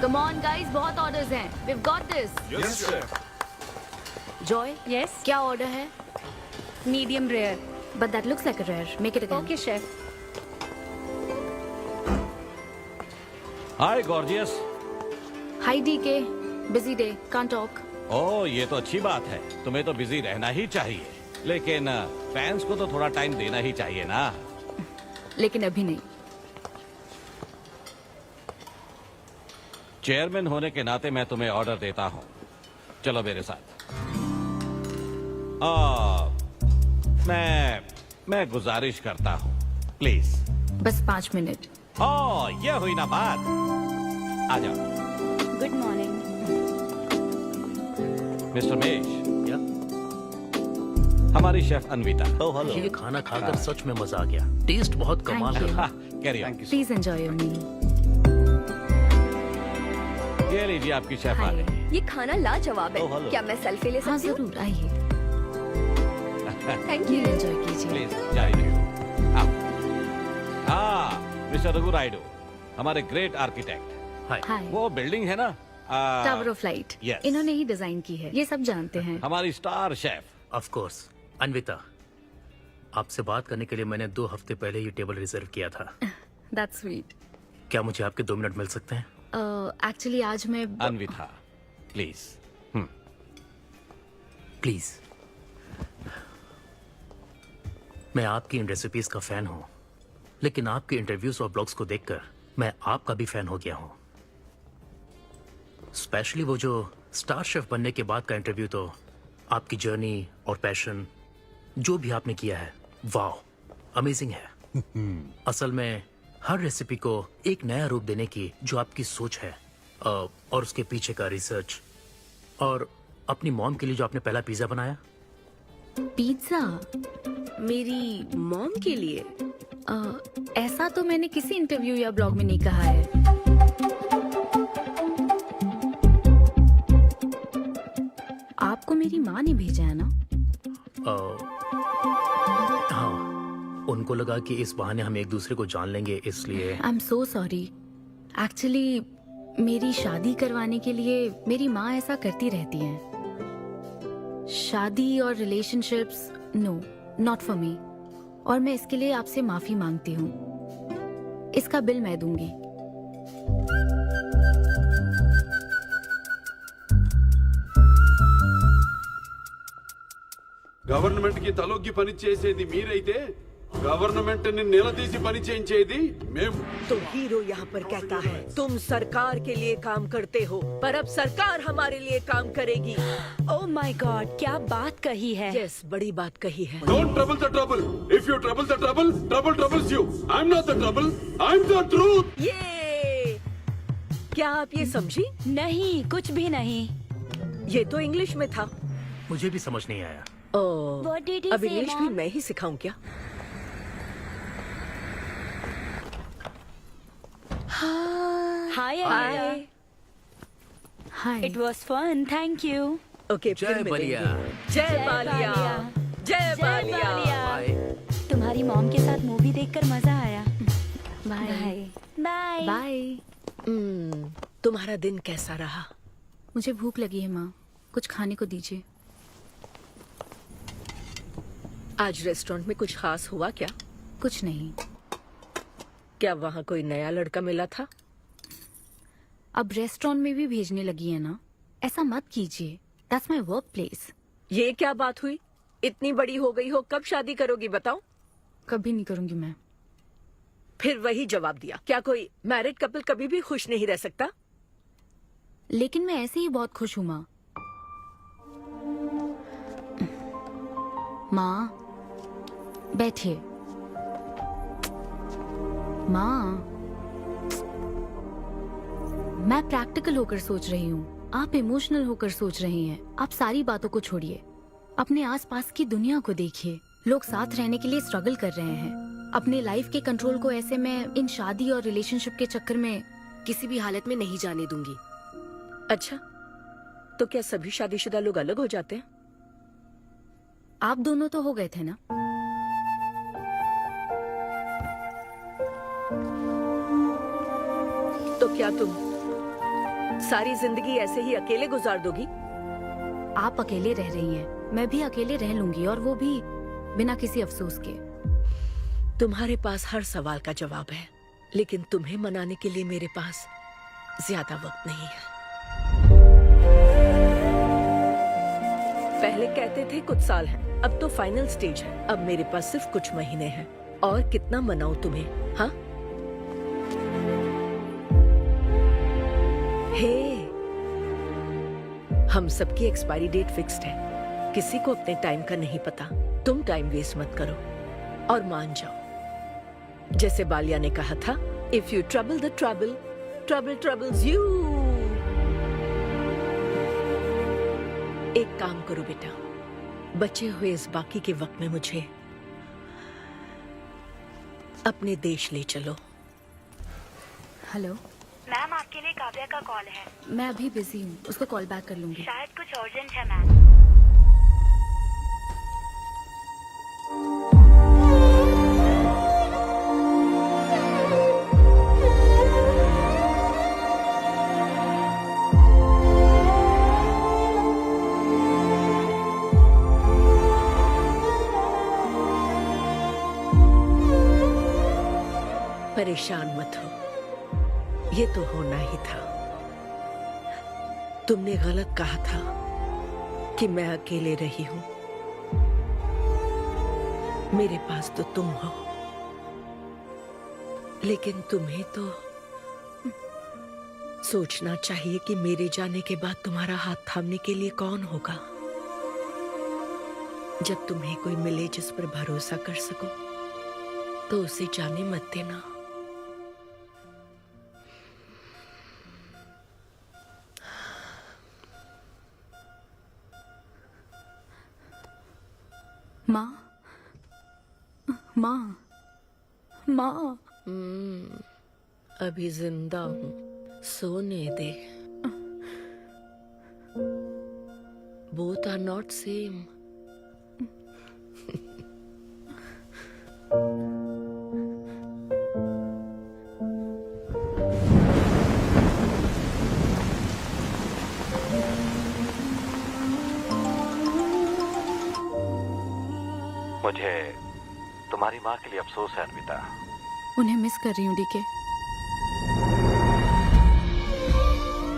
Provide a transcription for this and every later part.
Come on guys, बहुत orders हैं. We've got this. Yes, chef. Joy, Yes, क्या order है? medium rare. But that looks like a rare. Make it again. Okay, chef. Hi gorgeous. Hi DK. Busy day. Can't talk. ओह ये तो अच्छी बात है, तुम्हें तो बिजी रहना ही चाहिए, लेकिन फैंस को तो थोड़ा टाइम देना ही चाहिए ना। लेकिन अभी नहीं. चेयरमैन होने के नाते मैं तुम्हें ऑर्डर देता हूँ, चलो मेरे साथ। मैं गुजारिश करता हूँ, प्लीज। बस 5 मिनट. ओह ये हुई ना बात, आ जाओ। Good morning. मिस्टर मेश, क्या? हमारी शेफ अन्विता। Oh hello. ये खाना खाकर सच में मजा आ गया। टेस्ट बहुत कमाल Thank you. है। Carry on. Please enjoy your meal. ये लीजिए आपकी शेफ आ Hi. गई। ये खाना लाजवाब Oh, है। hello. क्या मैं सेल्फी ले हाँ सकती हूँ? जरूर आइए. Thank Meal you. enjoy कीजिए. प्लीज जाइए। मिस्टर रघु राइडू, हमारे ग्रेट आर्किटेक्ट। हाय। Hi. वो बिल्डिंग है ना, टावर ऑफ लाइट. yes. इन्होंने ही डिजाइन की है. ये सब जानते हैं. हमारी star chef. Of course. Anvita, आपसे बात करने के लिए मैंने 2 हफ्ते पहले ये टेबल रिजर्व किया था। That's sweet. क्या मुझे आपके 2 मिनट मिल सकते हैं? Actually आज मैं अन्विता प्लीज। प्लीज। मैं आपकी इन रेसिपीज का फैन हूँ, लेकिन आपके इंटरव्यूज और ब्लॉग्स को देखकर मैं आपका भी फैन हो गया हूँ। स्पेशली वो जो स्टार शेफ बनने के बाद का इंटरव्यू, तो आपकी जर्नी और पैशन जो भी आपने किया है, वाह अमेजिंग है। असल में हर रेसिपी को एक नया रूप देने की जो आपकी सोच है, और उसके पीछे का रिसर्च, और अपनी मॉम के लिए जो आपने पहला पिज्जा बनाया। पिज्जा. मेरी मॉम के लिए? ऐसा तो मैंने किसी इंटरव्यू या ब्लॉग में नहीं कहा है. आपको मेरी माँ ने भेजा है ना? हाँ, उनको लगा कि इस बहाने हम एक दूसरे को जान लेंगे, इसलिए। आई एम सो सॉरी. एक्चुअली मेरी शादी करवाने के लिए मेरी माँ ऐसा करती रहती हैं. शादी और relationships, no, not for me. और मैं इसके लिए आपसे माफी मांगती हूँ. इसका बिल मैं दूंगी. గవర్నమెంట్ కి తలొగ్గి పని చేసేది మీరైతే గవర్నమెంట్ ని నిలదీసి పని చేయించేది మేము. तो हीरो यहाँ पर कहता है तुम सरकार के लिए काम करते हो, पर अब सरकार हमारे लिए काम करेगी. Oh my God, क्या बात कही है. यस, बड़ी बात कही है. Don't trouble the trouble. If you trouble the trouble, trouble troubles you. I'm not the trouble. I'm the truth. ये क्या आप ये समझी? नहीं, कुछ भी नहीं. ये तो इंग्लिश में था. मुझे भी समझ नहीं आया। ओह, What did he अब say, इंग्लिश भी Mom? मैं ही सिखाऊं क्या? Hi, Anita. Hi. Hi. It was fun, thank you. Okay, जय फिर बलिया। मिलेंगे. जय बालिया. जय बालिया. बाय। तुम्हारी मॉम के साथ मूवी देखकर मजा आया. बाय. बाय. बाय. तुम्हारा दिन कैसा रहा? मुझे भूख लगी है माँ. कुछ खाने को दीजिए. आज रेस्टोरेंट में कुछ खास हुआ क्या? कुछ नहीं. क्या वहाँ कोई नया लड़का मिला था? अब रेस्टोरेंट में भी भेजने लगी है ना. ऐसा मत कीजिए. That's my work place. ये क्या बात हुई? इतनी बड़ी हो गई हो, कब शादी करोगी बताओ? कभी नहीं करूंगी मैं. फिर वही जवाब दिया. क्या कोई मैरिड कपल कभी भी खुश नहीं रह सकता? लेकिन मैं ऐसे ही बहुत खुश हूँ माँ. माँ बैठिए. माँ, मैं प्रैक्टिकल होकर सोच रही हूँ. आप इमोशनल होकर सोच रही हैं. आप सारी बातों को छोड़िए. अपने आसपास की दुनिया को देखिए. लोग साथ रहने के लिए स्ट्रगल कर रहे हैं. अपने लाइफ के कंट्रोल को ऐसे में इन शादी और रिलेशनशिप के चक्कर में किसी भी हालत में नहीं जाने दूंगी. अच्छा, तो क्या सभी शादीशुदा लोग अलग हो जाते हैं? आप दोनों तो हो गए थे ना. तो क्या तुम सारी जिंदगी ऐसे ही अकेले गुजार दोगी? आप अकेले रह रही हैं, मैं भी अकेले रह लूंगी, और वो भी बिना किसी अफसोस के। तुम्हारे पास हर सवाल का जवाब है, लेकिन तुम्हें मनाने के लिए मेरे पास ज्यादा वक्त नहीं है। पहले कहते थे कुछ साल हैं, अब तो फाइनल स्टेज है। अब मेरे पास सिर्फ कुछ महीने हैं, और कितना मनाऊं तुम्हें? हाँ, हे, हम सबकी एक्सपायरी डेट फिक्स्ड है। किसी को अपने टाइम का नहीं पता। तुम टाइम वेस्ट मत करो और मान जाओ। जैसे बालिया ने कहा था, if you trouble the trouble, trouble troubles you. एक काम करो बेटा, बचे हुए इस बाकी के वक्त में मुझे अपने देश ले चलो। हेलो मैम, आपके लिए काव्या का कॉल है। मैं अभी बिजी हूँ, उसको कॉल बैक कर लूंगी। शायद कुछ अर्जेंट है मैम। परेशान मत हो, ये तो होना ही था। तुमने गलत कहा था कि मैं अकेले रही हूं। मेरे पास तो तुम हो, लेकिन तुम्हें तो सोचना चाहिए कि मेरे जाने के बाद तुम्हारा हाथ थामने के लिए कौन होगा। जब तुम्हें कोई मिले जिस पर भरोसा कर सको, तो उसे जाने मत देना। माँ, माँ, माँ। अभी जिंदा हूँ, सोने दे। Both are not same. मुझे तुम्हारी माँ के लिए अफसोस है अन्विता। उन्हें मिस कर रही हूँ डीके।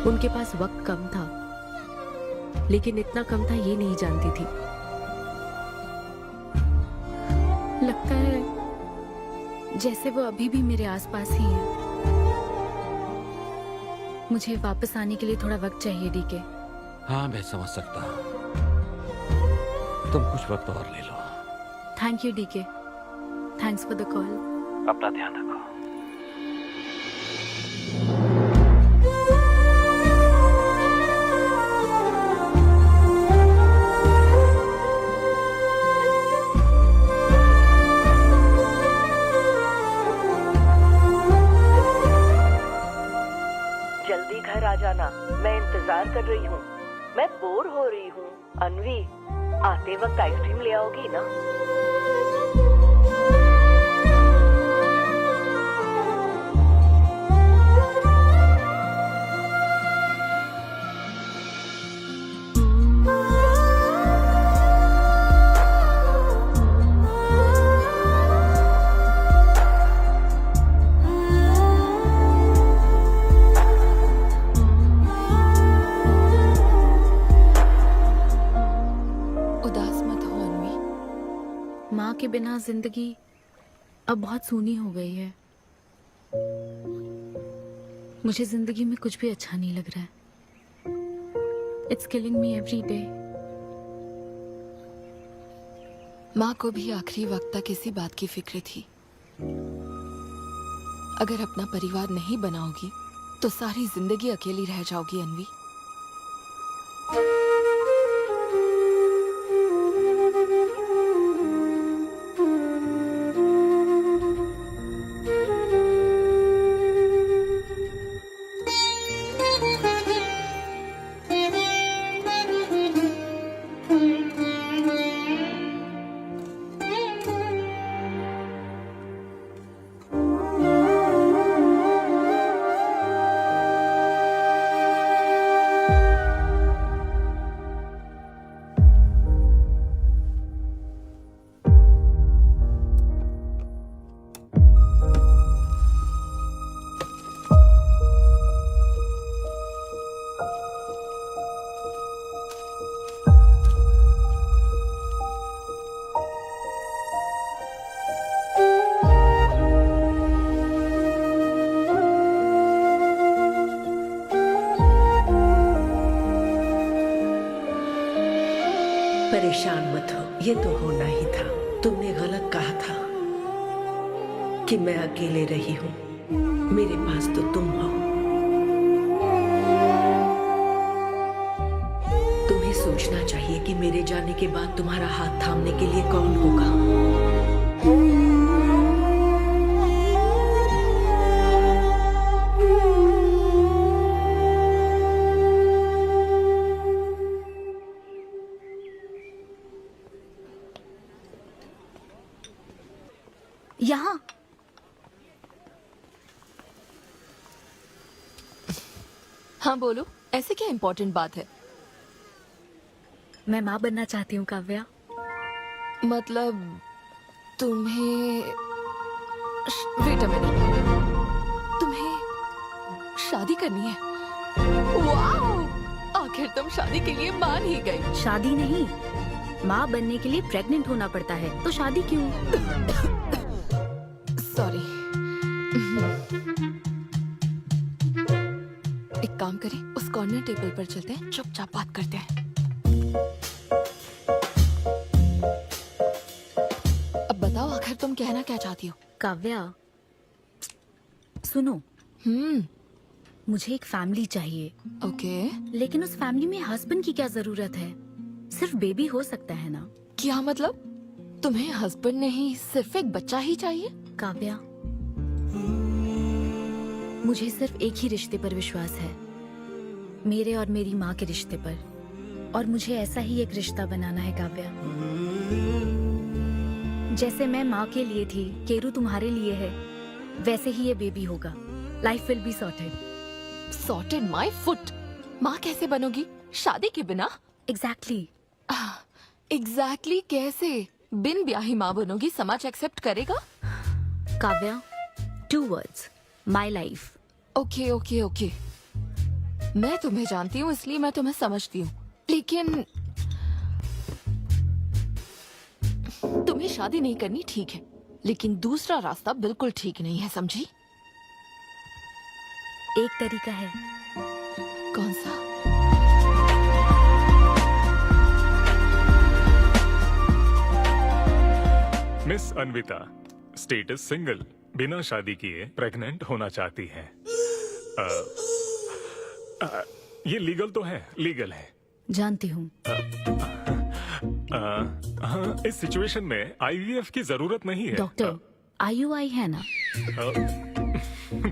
उनके पास वक्त कम था, लेकिन इतना कम था ये नहीं जानती थी। लगता है जैसे वो अभी भी मेरे आसपास ही है। मुझे वापस आने के लिए थोड़ा वक्त चाहिए डीके। हाँ, मैं समझ सकता हूँ। तुम कुछ वक्त और ले लो। Thank you DK. Thanks for the call. अपना ध्यान रखो। जल्दी घर आ जाना, मैं इंतजार कर रही हूँ। मैं बोर हो रही हूँ। अनवी, आते वक्त आइसक्रीम ले आओगी ना? माँ के बिना जिंदगी अब बहुत सूनी हो गई है। मुझे जिंदगी में कुछ भी अच्छा नहीं लग रहा है। It's killing me every day. माँ को भी आखिरी वक्त तक इसी बात की फिक्र थी। अगर अपना परिवार नहीं बनाओगी तो सारी जिंदगी अकेली रह जाओगी अनवी। परेशान मत हो, ये तो होना ही था। तुमने गलत कहा था कि मैं अकेले रही हूँ। मेरे पास तो तुम हो। तुम्हें सोचना चाहिए कि मेरे जाने के बाद तुम्हारा हाथ थामने के लिए कौन होगा। यहाँ हाँ बोलो, ऐसे क्या इम्पोर्टेंट बात है? मैं माँ बनना चाहती हूँ काव्या। मतलब तुम्हें वेट अ मिनट, तुम्हें शादी करनी है? वाओ! आखिर तुम शादी के लिए मान ही गई। शादी नहीं, माँ बनने के लिए प्रेग्नेंट होना पड़ता है, तो शादी क्यों? सॉरी। एक काम करें, उस कॉर्नर टेबल पर चलते हैं, चुपचाप बात करते हैं। अब बताओ, आखिर तुम कहना क्या चाहती हो? काव्या सुनो, मुझे एक फैमिली चाहिए, ओके। लेकिन उस फैमिली में हस्बैंड की क्या जरूरत है? सिर्फ बेबी हो सकता है ना? क्या मतलब? तुम्हें हस्बैंड नहीं, सिर्फ एक बच्चा ही चाहिए? काव्या, मुझे सिर्फ एक ही रिश्ते पर विश्वास है, मेरे और मेरी माँ के रिश्ते पर, और मुझे ऐसा ही एक रिश्ता बनाना है काव्या। जैसे मैं माँ के लिए थी, केरू तुम्हारे लिए है, वैसे ही ये बेबी होगा। Life will be sorted. Sorted my foot. माँ कैसे बनोगी शादी के बिना? एग्जैक्टली। एग्जैक्टली कैसे? बिन ब्याही माँ बनोगी, समाज एक्सेप्ट करेगा? Kavya, 2 words, my life. Okay okay okay, मैं तुम्हें जानती हूँ इसलिए मैं तुम्हें समझती हूँ, लेकिन तुम्हें शादी नहीं करनी ठीक है, लेकिन दूसरा रास्ता बिल्कुल ठीक नहीं है, समझी? एक तरीका है। कौन सा? मिस अन्विता, स्टेटस सिंगल, बिना शादी किए प्रेग्नेंट होना चाहती हैं। ये लीगल तो है, लीगल है। जानती हूँ। हाँ, इस सिचुएशन में आईवीएफ की जरूरत नहीं है। डॉक्टर, IUI है ना?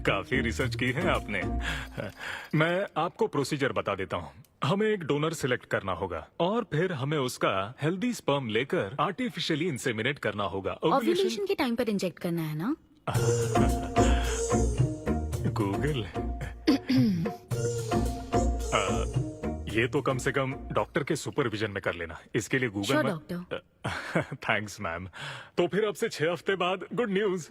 काफी रिसर्च की है आपने। मैं आपको प्रोसीजर बता देता हूँ। हमें एक डोनर सिलेक्ट करना होगा और फिर हमें उसका हेल्दी स्पर्म लेकर आर्टिफिशियली इंसेमिनेट करना होगा। ओव्यूलेशन के टाइम पर इंजेक्ट करना है ना? गूगल। ये तो कम से कम डॉक्टर के सुपरविजन में कर लेना, इसके लिए गूगल Sure, में। डॉक्टर। Thanks ma'am. तो फिर अब से 6 हफ्ते बाद गुड न्यूज।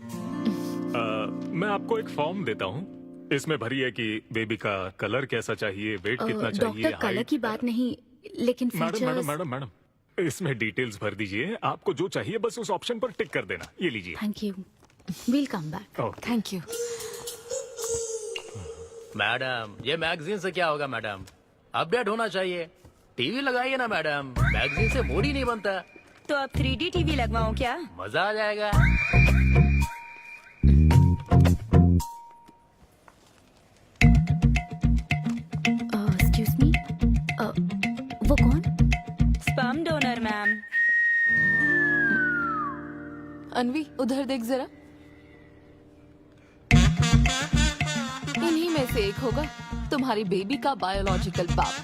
मैं आपको एक फॉर्म देता हूँ, इसमें भरिए कि बेबी का कलर कैसा चाहिए, वेट कितना चाहिए, डॉक्टर, कलर की बात नहीं, लेकिन madam madam features. Madam madam, इसमें डिटेल्स भर दीजिए। आपको जो चाहिए बस उस ऑप्शन पर टिक कर देना। ये लीजिए। Thank you, will come back. Okay. Thank you. Madam, ये मैगजीन से क्या होगा मैडम? अपडेट होना चाहिए। टीवी लगाइए ना मैडम, मैगजीन से मूड ही नहीं बनता। तो अब 3D टीवी लगवाऊं क्या? मजा आ जाएगा। एक्सक्यूज मी, वो कौन? Sperm donor ma'am. अनवी, उधर देख जरा। इन्हीं में से एक होगा तुम्हारी बेबी का बायोलॉजिकल बाप।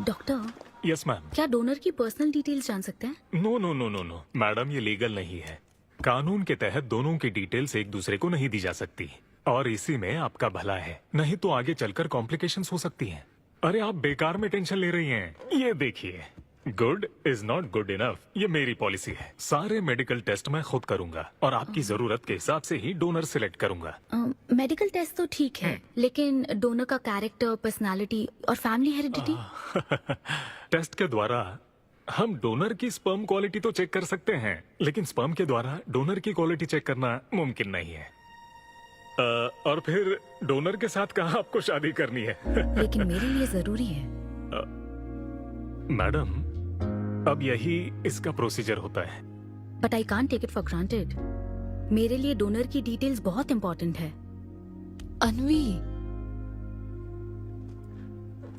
Doctor, yes ma'am. क्या डोनर की पर्सनल डिटेल्स जान सकते हैं? No no no no no madam, ये लीगल नहीं है। कानून के तहत दोनों की डिटेल्स एक दूसरे को नहीं दी जा सकती, और इसी में आपका भला है, नहीं तो आगे चलकर कॉम्प्लिकेशंस हो सकती हैं। अरे आप बेकार में टेंशन ले रही हैं। ये देखिए, good is not good enough, ये मेरी पॉलिसी है। सारे मेडिकल टेस्ट मैं खुद करूंगा और आपकी जरूरत के हिसाब से ही डोनर सिलेक्ट करूंगा। मेडिकल टेस्ट तो ठीक है, लेकिन डोनर का कैरेक्टर, पर्सनालिटी और फैमिली हेरिडिटी? टेस्ट के द्वारा हम डोनर की स्पर्म क्वालिटी तो चेक कर सकते हैं, लेकिन स्पर्म के द्वारा डोनर की क्वालिटी चेक करना मुमकिन नहीं है। और फिर डोनर के साथ कहाँ आपको शादी करनी है? लेकिन मेरे लिए जरूरी है। मैडम, अब यही इसका प्रोसीजर होता है। But I can't take it for granted. मेरे लिए डोनर की डिटेल्स बहुत इंपॉर्टेंट है। अनवी,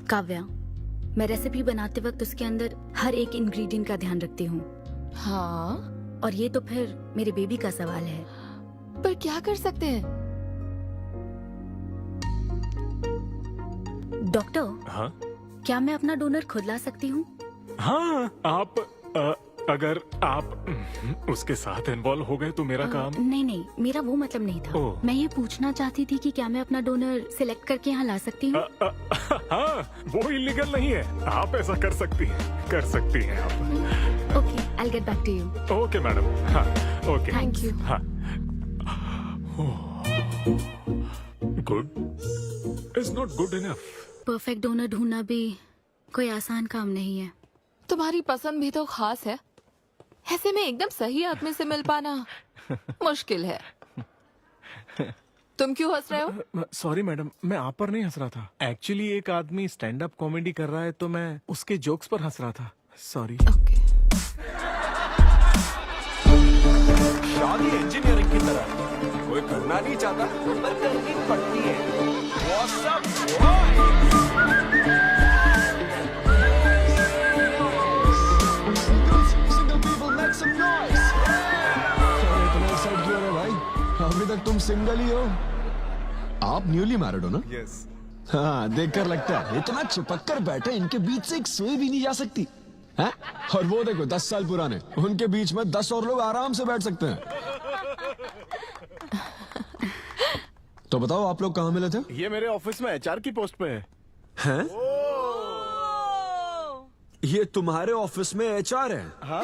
काव्या, मैं रेसिपी बनाते वक्त उसके अंदर हर एक इंग्रेडिएंट का ध्यान रखती हूँ। हाँ, और ये तो फिर मेरे बेबी का सवाल है। पर क्या कर सकते हैं? डॉक्टर, हाँ क्या मैं अपना डोनर खुद ला सकती हूँ? हाँ, आप अगर आप उसके साथ इन्वॉल्व हो गए तो मेरा काम। नहीं नहीं, मेरा वो मतलब नहीं था। ओह। मैं ये पूछना चाहती थी कि क्या मैं अपना डोनर सिलेक्ट करके यहाँ ला सकती हूँ? हाँ, वो इलीगल नहीं है। आप ऐसा कर सकती हैं आप। Okay, I get back to you. Okay madam. हाँ, ओके, थैंक यू। हाँ। Good is not good enough. Perfect donor ढूंढना भी कोई आसान काम नहीं है। तुम्हारी पसंद भी तो खास है, ऐसे में एकदम सही आदमी से मिल पाना मुश्किल है। तुम क्यों हंस रहे हो? सॉरी मैडम, मैं आप पर नहीं हंस रहा था। एक्चुअली एक आदमी स्टैंड अप कॉमेडी कर रहा है तो मैं उसके जोक्स पर हंस रहा था। सॉरी। ओके। शादी इंजीनियरिंग की तरह कोई करना नहीं चाहता पर करनी पड़ती है। What's up, अभी तक तुम सिंगल ही हो? आप न्यूली मैरिड हो ना? यस। हाँ, देखकर लगता है इतना चिपक कर बैठे, इनके बीच से एक सुई भी नहीं जा सकती है? और वो देखो 10 साल पुराने, उनके बीच में 10 और लोग आराम से बैठ सकते हैं। तो बताओ, आप लोग कहाँ मिले थे? ये मेरे ऑफिस में एचआर की पोस्ट पे है। हैं? ये तुम्हारे ऑफिस में एचआर है? हाँ।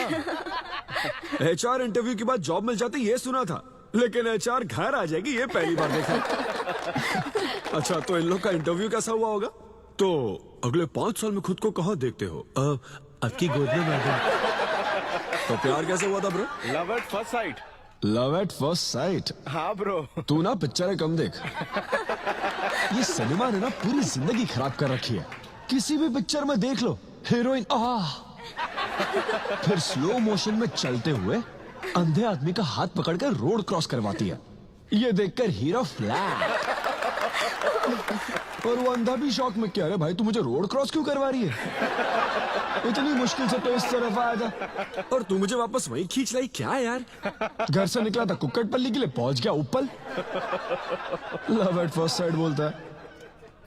एचआर इंटरव्यू के बाद जॉब मिल जाती, ये सुना था, लेकिन एचआर घर आ जाएगी ये पहली बार देखा। अच्छा, तो इन लोग का इंटरव्यू कैसा हुआ होगा? तो अगले 5 साल में खुद को कहाँ देखते हो? आपकी गोद में मैडम। तो प्यार कैसे हुआ था bro? Love at first sight. Love at first sight? हाँ ब्रो। तू ना पिक्चरें कम देख। ये सिनेमा ने ना पूरी जिंदगी खराब कर रखी है। किसी भी पिक्चर में देख लो, हीरोइन फिर स्लो मोशन में चलते हुए अंधे आदमी का हाथ पकड़कर रोड क्रॉस करवाती है। ये देखकर हीरो फ्लैट। और वो अंधा भी शौक में, क्या रे भाई, तू मुझे रोड क्रॉस क्यों करवा रही है? इतनी मुश्किल से तो इस तरफ आया था और तू मुझे वापस वहीं खींच लाई। क्या यार, घर से निकला था कुक्कटपल्ली के लिए, पहुंच गया ऊपर। लव एट फर्स्ट साइट बोलता है।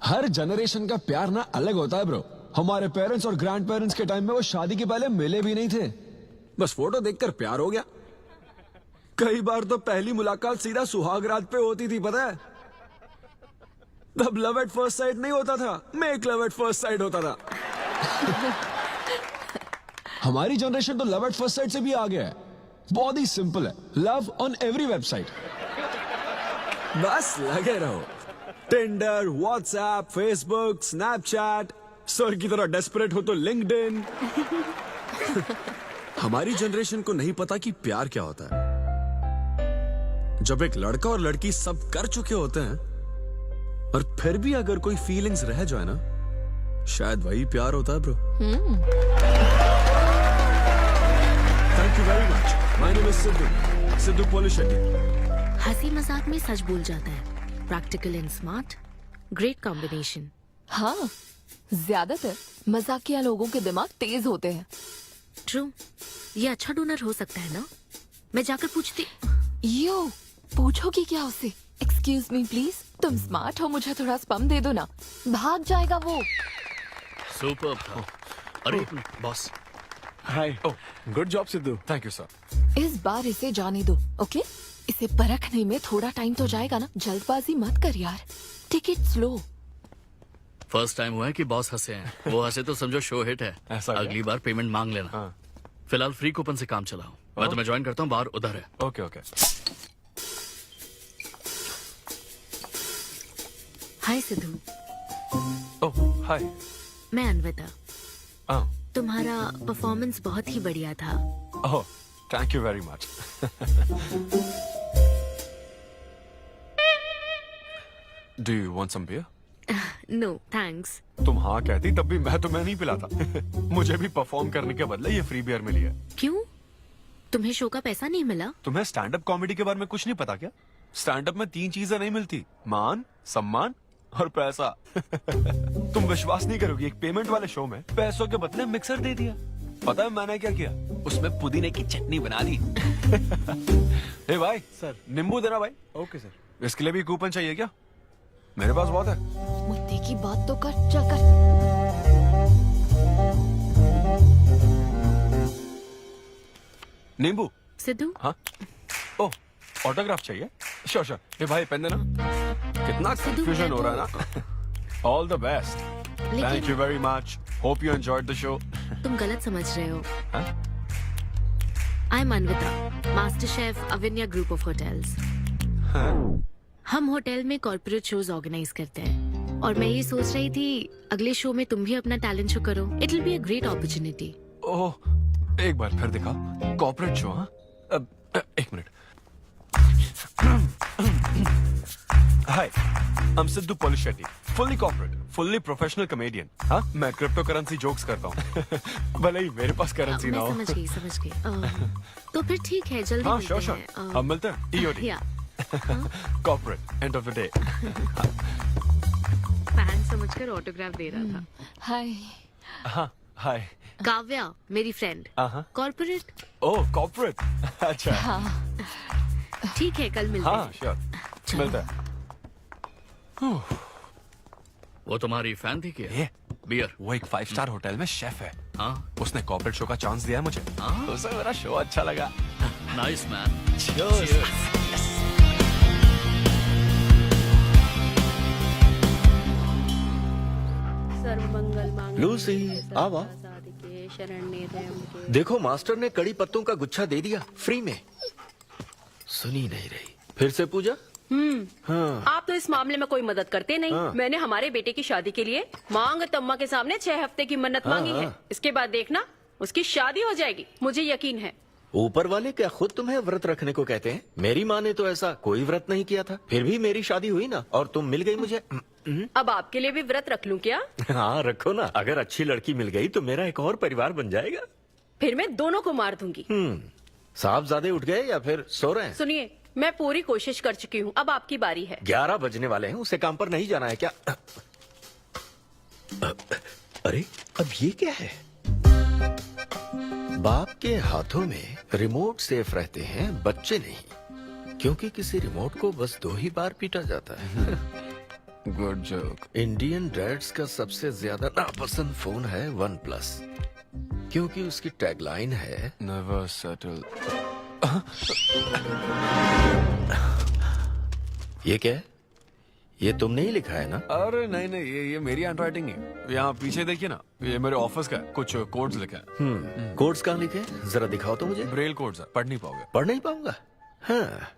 हर जनरेशन का प्यार ना अलग होता है ब्रो। हमारे पेरेंट्स और ग्रैंड पेरेंट्स के टाइम में वो शादी के पहले मिले भी नहीं थे, बस फोटो देखकर प्यार हो गया। कई बार तो पहली मुलाकात सीधा सुहाग रात पे होती थी, पता है? तब लव एट फर्स्ट साइट नहीं होता था, make love at first sight होता था। हमारी जनरेशन तो लव एट फर्स्ट साइट से भी आगे है। बहुत ही सिंपल है, लव ऑन एवरी वेबसाइट। बस लगे रहो, Tinder, WhatsApp, Facebook, Snapchat, sir की तरह डेस्परेट हो तो लिंक्डइन। हमारी जनरेशन को नहीं पता कि प्यार क्या होता है। जब एक लड़का और लड़की सब कर चुके होते हैं और फिर भी अगर कोई फीलिंग्स रह जाए ना, शायद वही प्यार होता है bro. Thank you very much. My name is Siddhu Polishetty. हंसी मजाक में सच बोल जाता है। Practical and smart, great combination. हाँ, ज्यादातर मजाकिया लोगों के दिमाग तेज होते हैं। ट्रू। ये अच्छा डोनर हो सकता है ना? मैं जाकर पूछती। यो, पूछोगी क्या उससे? एक्सक्यूज मी प्लीज, तुम स्मार्ट हो, मुझे थोड़ा स्पम दे दो ना। भाग जाएगा वो। सुपर्ब था। अरे boss. Hi. Good job Sidhu. Thank you sir. इस बार इसे जाने दो, ओके? इसे परखने में थोड़ा टाइम तो जाएगा ना, जल्दबाजी मत कर यार। Take it slow. First time हुआ है कि बॉस हंसे हैं। वो हंसे तो समझो शो हिट है। ऐसा क्या? अगली बार पेमेंट मांग लेना। हाँ। फिलहाल फ्री कूपन से काम चलाओ। मैं तुम्हें ज्वाइन करता हूँ, बाहर उधर है। Okay okay. Hi Siddhu. Oh hi. मैं अनविता। ओह तुम्हारा परफॉर्मेंस बहुत ही बढ़िया था। Oh, thank you very much. Do you want some beer? No thanks. तुम हाँ कहती तब भी मैं तुम्हें नहीं पिलाता। मुझे भी परफॉर्म करने के बदले ये फ्री बियर मिली है। क्यों? तुम्हें शो का पैसा नहीं मिला? तुम्हें स्टैंड अप कॉमेडी के बारे में कुछ नहीं पता क्या? स्टैंड अप में 3 चीजें नहीं मिलती, मान, सम्मान और पैसा। तुम विश्वास नहीं करोगी, एक पेमेंट वाले शो में पैसों के बदले मिक्सर दे दिया। पता है मैंने क्या किया? उसमें पुदीने की चटनी बना दी। ए भाई सर, नींबू देना भाई। Okay sir. इसके लिए भी कूपन चाहिए क्या? मेरे पास बहुत है। मुद्दे की बात तो कर, चल कर। नींबू। सिद्धू। हाँ। ओह, ऑटोग्राफ चाहिए? Sure sure. ए भाई पेन देना। कितना कंफ्यूजन हो रहा है ना। All the best. Thank you very much. Hope you enjoyed the show. तुम गलत समझ रहे हो। I am Anvita, master chef Avinya group of hotels. हम होटल में कॉर्पोरेट शोज ऑर्गेनाइज करते हैं और मैं ये सोच रही थी अगले शो में तुम भी अपना टैलेंट शो करो। It will be a great opportunity. Oh, एक बार फिर दिखा। Corporate show? हाँ, एक minute. Hi, I am Siddhu Polishetty, fully corporate, fully professional comedian. हाँ, मैं क्रिप्टो करेंसी जोक्स करता हूँ। भले ही मेरे पास करेंसी ना हो। मैं समझ गई। तो फिर ठीक है, जल्दी हाँ, मिलते श्योर हैं। श्योर। अब मिलते हैं। EOD. Corporate, end of the day. Fan समझकर ऑटोग्राफ दे रहा था। हाय। हाँ, हाय। काव्या, मेरी फ्रेंड। कॉर्पोरेट। ओह, कॉर्पोरेट। अच्छा। हाँ। ठीक है, कल मिलते हैं। हाँ, श्योर। मिलते हैं। वो तुम्हारी फैन थी क्या? ये बियर। वो एक 5 स्टार होटल में शेफ है। हाँ, उसने कॉर्पोरेट शो का चांस दिया है मुझे। उसे मेरा शो अच्छा लगा। Nice man. लूसी, आवा। देखो, मास्टर ने कड़ी पत्तों का गुच्छा दे दिया फ्री में। सुनी नहीं रही। फिर से पूजा। हाँ। आप तो इस मामले में कोई मदद करते नहीं। हाँ। मैंने हमारे बेटे की शादी के लिए मांग तम्मा के सामने 6 हफ्ते की मन्नत मांगी है। इसके बाद देखना उसकी शादी हो जाएगी, मुझे यकीन है। ऊपर वाले क्या खुद तुम्हें व्रत रखने को कहते हैं? मेरी माँ ने तो ऐसा कोई व्रत नहीं किया था, फिर भी मेरी शादी हुई ना, और तुम मिल गई मुझे। अब आपके लिए भी व्रत रख लूं क्या? हाँ, रखो ना। अगर अच्छी लड़की मिल गई तो मेरा एक और परिवार बन जाएगा। फिर मैं दोनों को मार दूंगी। साहबजादे उठ गए या फिर सो रहे हैं? सुनिए, मैं पूरी कोशिश कर चुकी हूँ, अब आपकी बारी है। 11 बजने वाले हैं, उसे काम पर नहीं जाना है क्या? अरे, अब ये क्या है? बाप के हाथों में रिमोट सेफ रहते हैं, बच्चे नहीं, क्योंकि किसी रिमोट को बस 2 ही बार पीटा जाता है। Good joke. इंडियन डैड्स का सबसे ज्यादा नापसंद फोन है OnePlus, क्योंकि उसकी टैगलाइन है नेवर सेटल। ये क्या है? ये तुमने ही लिखा है ना? अरे नहीं नहीं, ये मेरी हैंडराइटिंग है। यहाँ पीछे देखिए ना, ये मेरे ऑफिस का है। कुछ कोड्स लिखे हैं। कोड्स कहाँ लिखे हैं? जरा दिखाओ तो मुझे। ब्रेल कोड्स है, पढ़ नहीं पाओगे। पढ़ नहीं पाऊंगा? हाँ।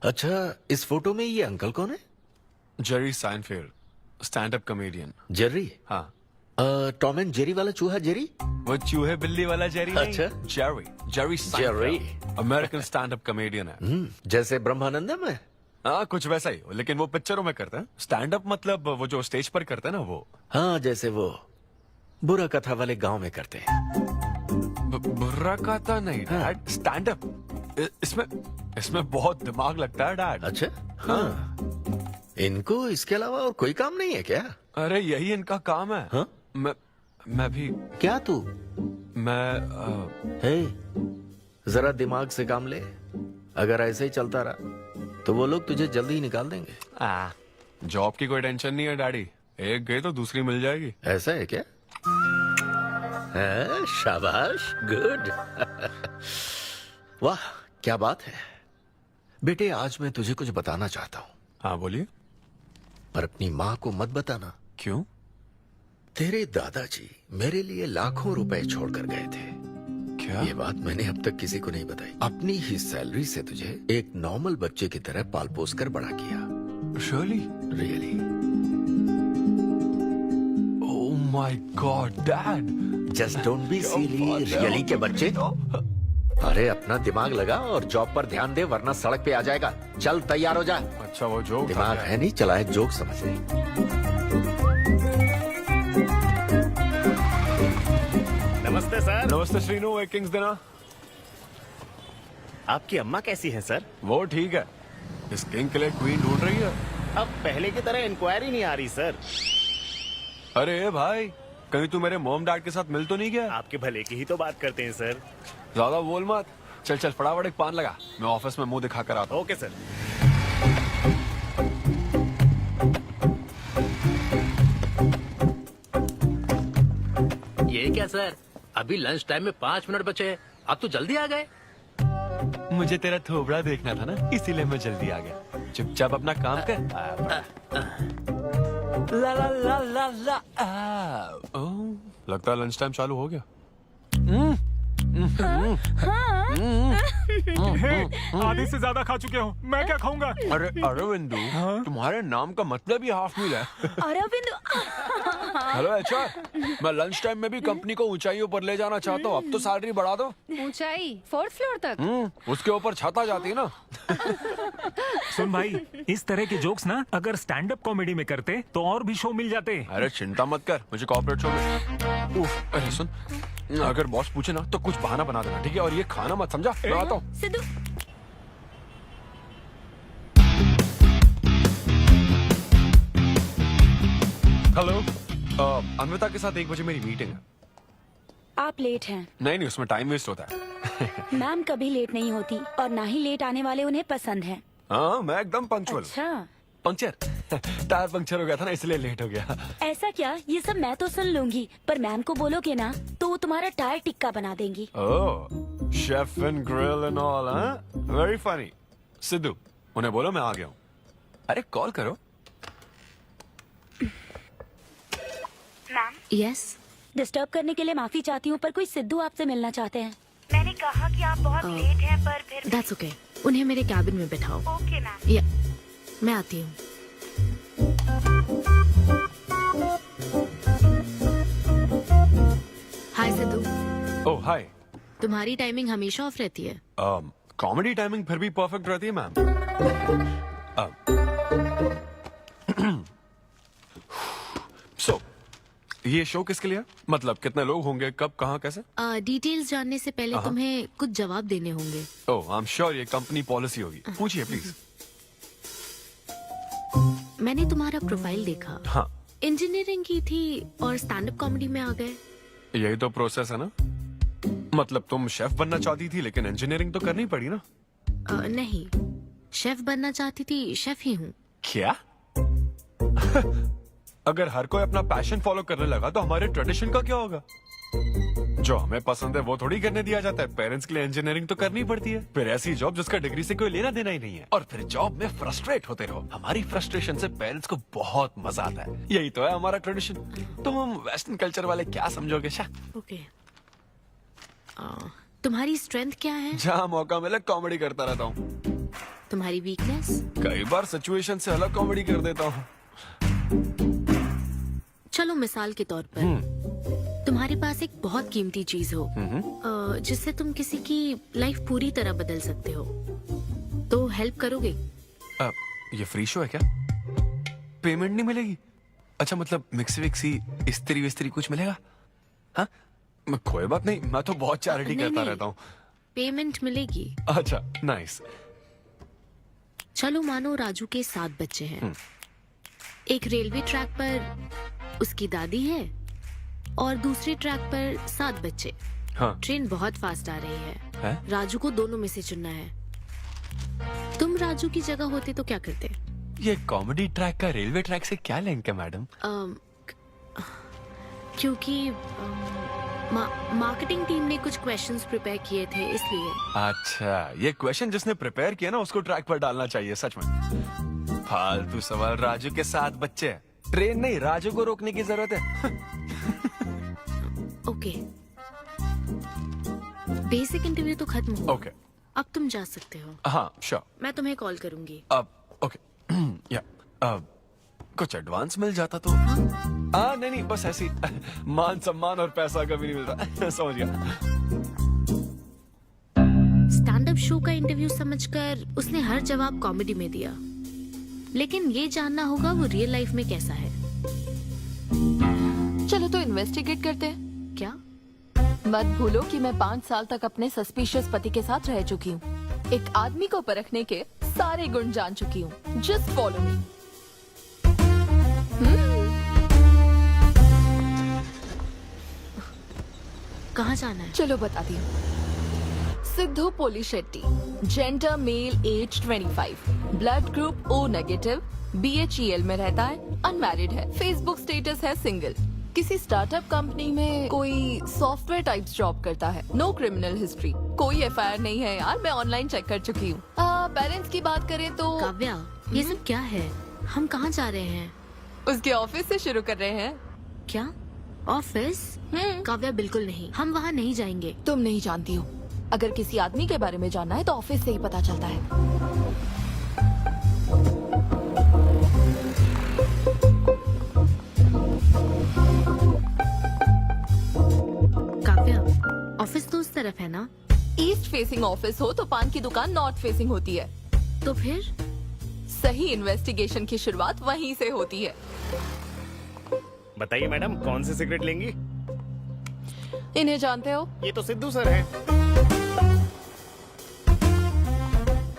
अच्छा, इस फोटो में ये अंकल कौन है? Jerry Seinfeld, stand up comedian. Jerry? हाँ। टॉम एंड जेरी वाला चूहा जेरी? वो चूहे बिल्ली वाला जेरी नहीं। अच्छा। Jerry Seinfeld American stand up comedian है। जैसे ब्रह्मानंदम है? हाँ, कुछ वैसा ही, लेकिन वो पिक्चरों में करते हैं। स्टैंड अप मतलब वो जो स्टेज पर करते हैं ना, वो। हाँ, जैसे वो बुरा कथा वाले गांव में करते हैं। बुरा कथा नहीं डैड, स्टैंड अप। इसमें बहुत दिमाग लगता है डैड। अच्छा। हाँ। इनको इसके अलावा और कोई काम नहीं है क्या? अरे यही इनका काम है। हाँ? मैं भी। क्या तू? मैं हे, जरा दिमाग से काम ले। अगर ऐसे ही चलता रहा तो वो लोग तुझे जल्दी ही निकाल देंगे। जॉब की कोई टेंशन नहीं है डैडी, एक गई तो दूसरी मिल जाएगी। ऐसा है क्या? शाबाश, गुड। वाह, क्या बात है बेटे। आज मैं तुझे कुछ बताना चाहता हूँ। हाँ बोलिए। पर अपनी माँ को मत बताना। क्यों? तेरे दादाजी मेरे लिए लाखों रुपए छोड़कर गए थे। क्या? ये बात मैंने अब तक किसी को नहीं बताई। अपनी ही सैलरी से तुझे एक नॉर्मल बच्चे की तरह पाल पोस कर बड़ा किया। Really? Oh my God dad, just don't be silly. Really के बच्चे? अरे अपना दिमाग लगा और जॉब पर ध्यान दे, वरना सड़क पे आ जाएगा। चल तैयार हो जा। अच्छा वो जोक दिमाग है नहीं, चला है जोक समझ नहीं। नमस्ते सर। नमस्ते श्रीनु, एक किंग्स देना। आपकी अम्मा कैसी हैं सर? वो ठीक है, इस किंग के लिए क्वीन ढूंढ रही है। अब पहले की तरह इंक्वायरी नहीं आ रही सर। अरे भाई, कहीं तू मेरे मॉम डैड के साथ मिल तो नहीं गया? आपके भले की ही तो बात करते हैं सर। ज्यादा बोल मत। चल चल फटाफट एक पान लगा, मैं ऑफिस में मुंह दिखा कर आता हूँ। Okay sir. ये क्या सर, अभी लंच टाइम में 5 मिनट बचे हैं, आप तो जल्दी आ गए। मुझे तेरा थोबड़ा देखना था ना, इसीलिए मैं जल्दी आ गया। चुपचाप अपना काम कर। ला ला ला ला ला। लगता है लंच टाइम चालू हो गया। आधे से ज्यादा खा चुके हो, मैं क्या खाऊंगा? अरे अरविंदु, तुम्हारे नाम का मतलब ही हाफ मील है। अरविंद। हेलो एचआर, मैं लंच टाइम में भी कंपनी को ऊंचाइयों पर ले जाना चाहता हूँ। अब तो सैलरी बढ़ा दो। ऊंचाई 4th फ्लोर तक? उसके ऊपर छत आ जाती है ना। सुन भाई, इस तरह के जोक्स ना अगर स्टैंड अप कॉमेडी में करते तो और भी शो मिल जाते। अरे चिंता मत कर, मुझे कॉर्पोरेट शो में। उफ, अरे सुन, अगर बॉस पूछे ना तो कुछ बहाना बना देना, ठीक है? और ये खाना मत, समझा? मैं आता हूँ। सिद्धू। हेलो, अन्विता के साथ 1 बजे मेरी मीटिंग है। आप लेट हैं। नहीं, उसमें टाइम वेस्ट होता है। मैम कभी लेट नहीं होती और ना ही लेट आने वाले उन्हें पसंद हैं। हाँ, मैं एकदम पंक्चुअल। अच्छा। पंक्चर टायर पंक्चर हो गया था ना, इसलिए लेट हो गया। ऐसा क्या? ये सब मैं तो सुन लूंगी, पर मैम को बोलोगे ना तो वो तुम्हारा टायर टिक्का बना देंगी। Oh, chef and grill and all, हाँ? Very funny. सिद्धू, उन्हें बोलो मैं आ गया हूँ। अरे कॉल करो। मैम, यस, डिस्टर्ब करने के लिए माफी चाहती हूँ, पर कोई सिद्धू आपसे मिलना चाहते हैं। मैंने कहा कि आप बहुत लेट हैं, पर फिर दैट्स ओके। उन्हें मेरे कैबिन में बैठाओ। Okay ma'am. या मैं आती हूँ। हाय सिद्धू। ओह हाय। तुम्हारी टाइमिंग हमेशा ऑफ रहती है? कॉमेडी टाइमिंग फिर भी परफेक्ट रहती है मैम। सो ये शो किसके लिए? मतलब कितने लोग होंगे, कब, कहाँ, कैसे? डिटेल्स जानने से पहले तुम्हें कुछ जवाब देने होंगे। ओह, आई एम श्योर ये कंपनी पॉलिसी होगी। पूछिए प्लीज। मैंने तुम्हारा प्रोफाइल देखा। हाँ। इंजीनियरिंग की थी और स्टैंड अप कॉमेडी में आ गए। यही तो प्रोसेस है ना। मतलब तुम शेफ बनना चाहती थी, लेकिन इंजीनियरिंग तो करनी पड़ी ना। नहीं, शेफ बनना चाहती थी, शेफ ही हूँ। क्या? अगर हर कोई अपना पैशन फॉलो करने लगा तो हमारे ट्रेडिशन का क्या होगा? जो हमें पसंद है वो थोड़ी करने दिया जाता है। पेरेंट्स के लिए इंजीनियरिंग तो करनी पड़ती है, फिर ऐसी जॉब जिसका डिग्री से कोई लेना देना ही नहीं है, और फिर जॉब में फ्रस्ट्रेट होते रहो। हमारी फ्रस्ट्रेशन से पेरेंट्स को बहुत मजा आता है। यही तो है हमारा ट्रेडिशन। तुम वेस्टर्न कल्चर वाले क्या समझोगे? ओके। तुम्हारी स्ट्रेंथ क्या है? जहाँ मौका मिले कॉमेडी करता रहता हूँ। तुम्हारी वीकनेस? कई बार सिचुएशन से अलग कॉमेडी कर देता हूँ। चलो मिसाल के तौर पर तुम्हारे पास एक बहुत कीमती चीज हो जिससे तुम किसी की लाइफ पूरी तरह बदल सकते हो, तो हेल्प करोगे? ये फ्री शो है क्या? पेमेंट नहीं मिलेगी? अच्छा, मतलब मिक्सी विक्सी इस्त्री विस्त्री कुछ मिलेगा? हाँ, कोई बात नहीं, मैं तो बहुत चैरिटी करता रहता हूँ। पेमेंट मिलेगी। अच्छा, नाइस। चलो मानो राजू के 7 बच्चे हैं। एक रेलवे ट्रैक पर उसकी दादी है और दूसरे ट्रैक पर 7 बच्चे। हाँ। ट्रेन बहुत फास्ट आ रही है। राजू को दोनों में से चुनना है। तुम राजू की जगह होते तो क्या करते? ये कॉमेडी ट्रैक का रेलवे ट्रैक से क्या लिंक है मैडम? क्योंकि मार्केटिंग टीम ने कुछ क्वेश्चंस प्रिपेयर किए थे, इसलिए। अच्छा, ये क्वेश्चन जिसने प्रिपेयर किया ना उसको ट्रैक पर डालना चाहिए। सच में फालतू सवाल। राजू के 7 बच्चे हैं, ट्रेन नहीं, राजू को रोकने की जरूरत है। ओके, बेसिक इंटरव्यू तो खत्म हो। ओके, अब तुम जा सकते हो। हाँ श्योर। मैं तुम्हें कॉल करूंगी। अब ओके। या कुछ एडवांस मिल जाता तो। नहीं, बस ऐसी मान सम्मान और पैसा कभी नहीं मिलता। समझ गया। शो का इंटरव्यू समझकर उसने हर जवाब कॉमेडी में दिया, लेकिन ये जानना होगा वो रियल लाइफ में कैसा है। चलो तो इन्वेस्टिगेट करते हैं। क्या? मत भूलो कि मैं 5 साल तक अपने सस्पिशियस पति के साथ रह चुकी हूँ। एक आदमी को परखने के सारे गुण जान चुकी हूँ। Just follow me. कहाँ जाना है? चलो बताती हूँ। Siddhu Polishetty, gender male, age 25, blood group O negative, BHEL में रहता है, अनमैरिड है, फेसबुक स्टेटस है सिंगल, किसी स्टार्टअप कंपनी में कोई सॉफ्टवेयर टाइप्स जॉब करता है, नो क्रिमिनल हिस्ट्री, कोई FIR नहीं है यार, मैं ऑनलाइन चेक कर चुकी हूँ। पेरेंट्स की बात करें तो काव्या, ये सब क्या है? हम कहाँ जा रहे हैं? उसके ऑफिस से शुरू कर रहे हैं। क्या ऑफिस? काव्या बिल्कुल नहीं, हम वहाँ नहीं जाएंगे। तुम नहीं जानती हो, अगर किसी आदमी के बारे में जानना है तो ऑफिस से ही पता चलता है। ऑफिस तो उस तरफ है ना? ईस्ट फेसिंग ऑफिस हो तो पान की दुकान नॉर्थ फेसिंग होती है। तो फिर सही इन्वेस्टिगेशन की शुरुआत वहीं से होती है। बताइए मैडम, कौन सी सिगरेट लेंगी? इन्हें जानते हो? ये तो सिद्धू सर है।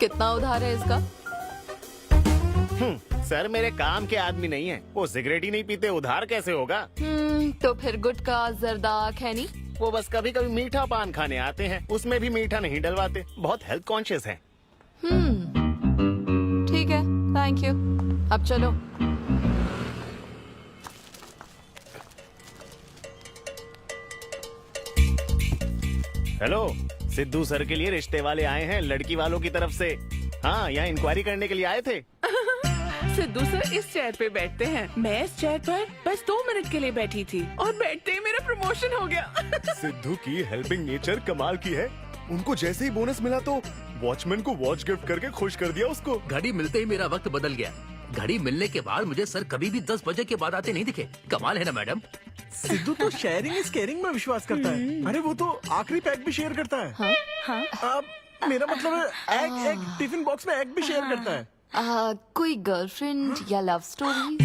कितना उधार है इसका? सर मेरे काम के आदमी नहीं है, वो सिगरेट ही नहीं पीते, उधार कैसे होगा? तो फिर गुटखा जर्दा खैनी? वो बस कभी कभी मीठा पान खाने आते हैं, उसमें भी मीठा नहीं डलवाते, बहुत हेल्थ कॉन्शियस हैं। ठीक है, थैंक यू। अब चलो। हेलो, सिद्धू सर के लिए रिश्ते वाले आए हैं लड़की वालों की तरफ से। हाँ, यहाँ इंक्वायरी करने के लिए आए थे। सिद्धू सर इस चेयर पे बैठते हैं, मैं इस चेयर पर बस 2 मिनट के लिए बैठी थी और बैठते ही मेरा प्रमोशन हो गया। सिद्धू की हेल्पिंग नेचर कमाल की है। उनको जैसे ही बोनस मिला तो वॉचमैन को वॉच गिफ्ट करके खुश कर दिया उसको। घड़ी मिलते ही मेरा वक्त बदल गया। घड़ी मिलने के बाद मुझे सर कभी भी 10 बजे के बाद आते नहीं दिखे। कमाल है ना मैडम? सिद्धू तो शेयरिंग इज केयरिंग में विश्वास करता है। अरे वो तो आखिरी पैक भी शेयर करता है। हाँ? अब मेरा मतलब है एग टिफिन बॉक्स में एग भी शेयर करता है। कोई गर्लफ्रेंड या लव स्टोरी?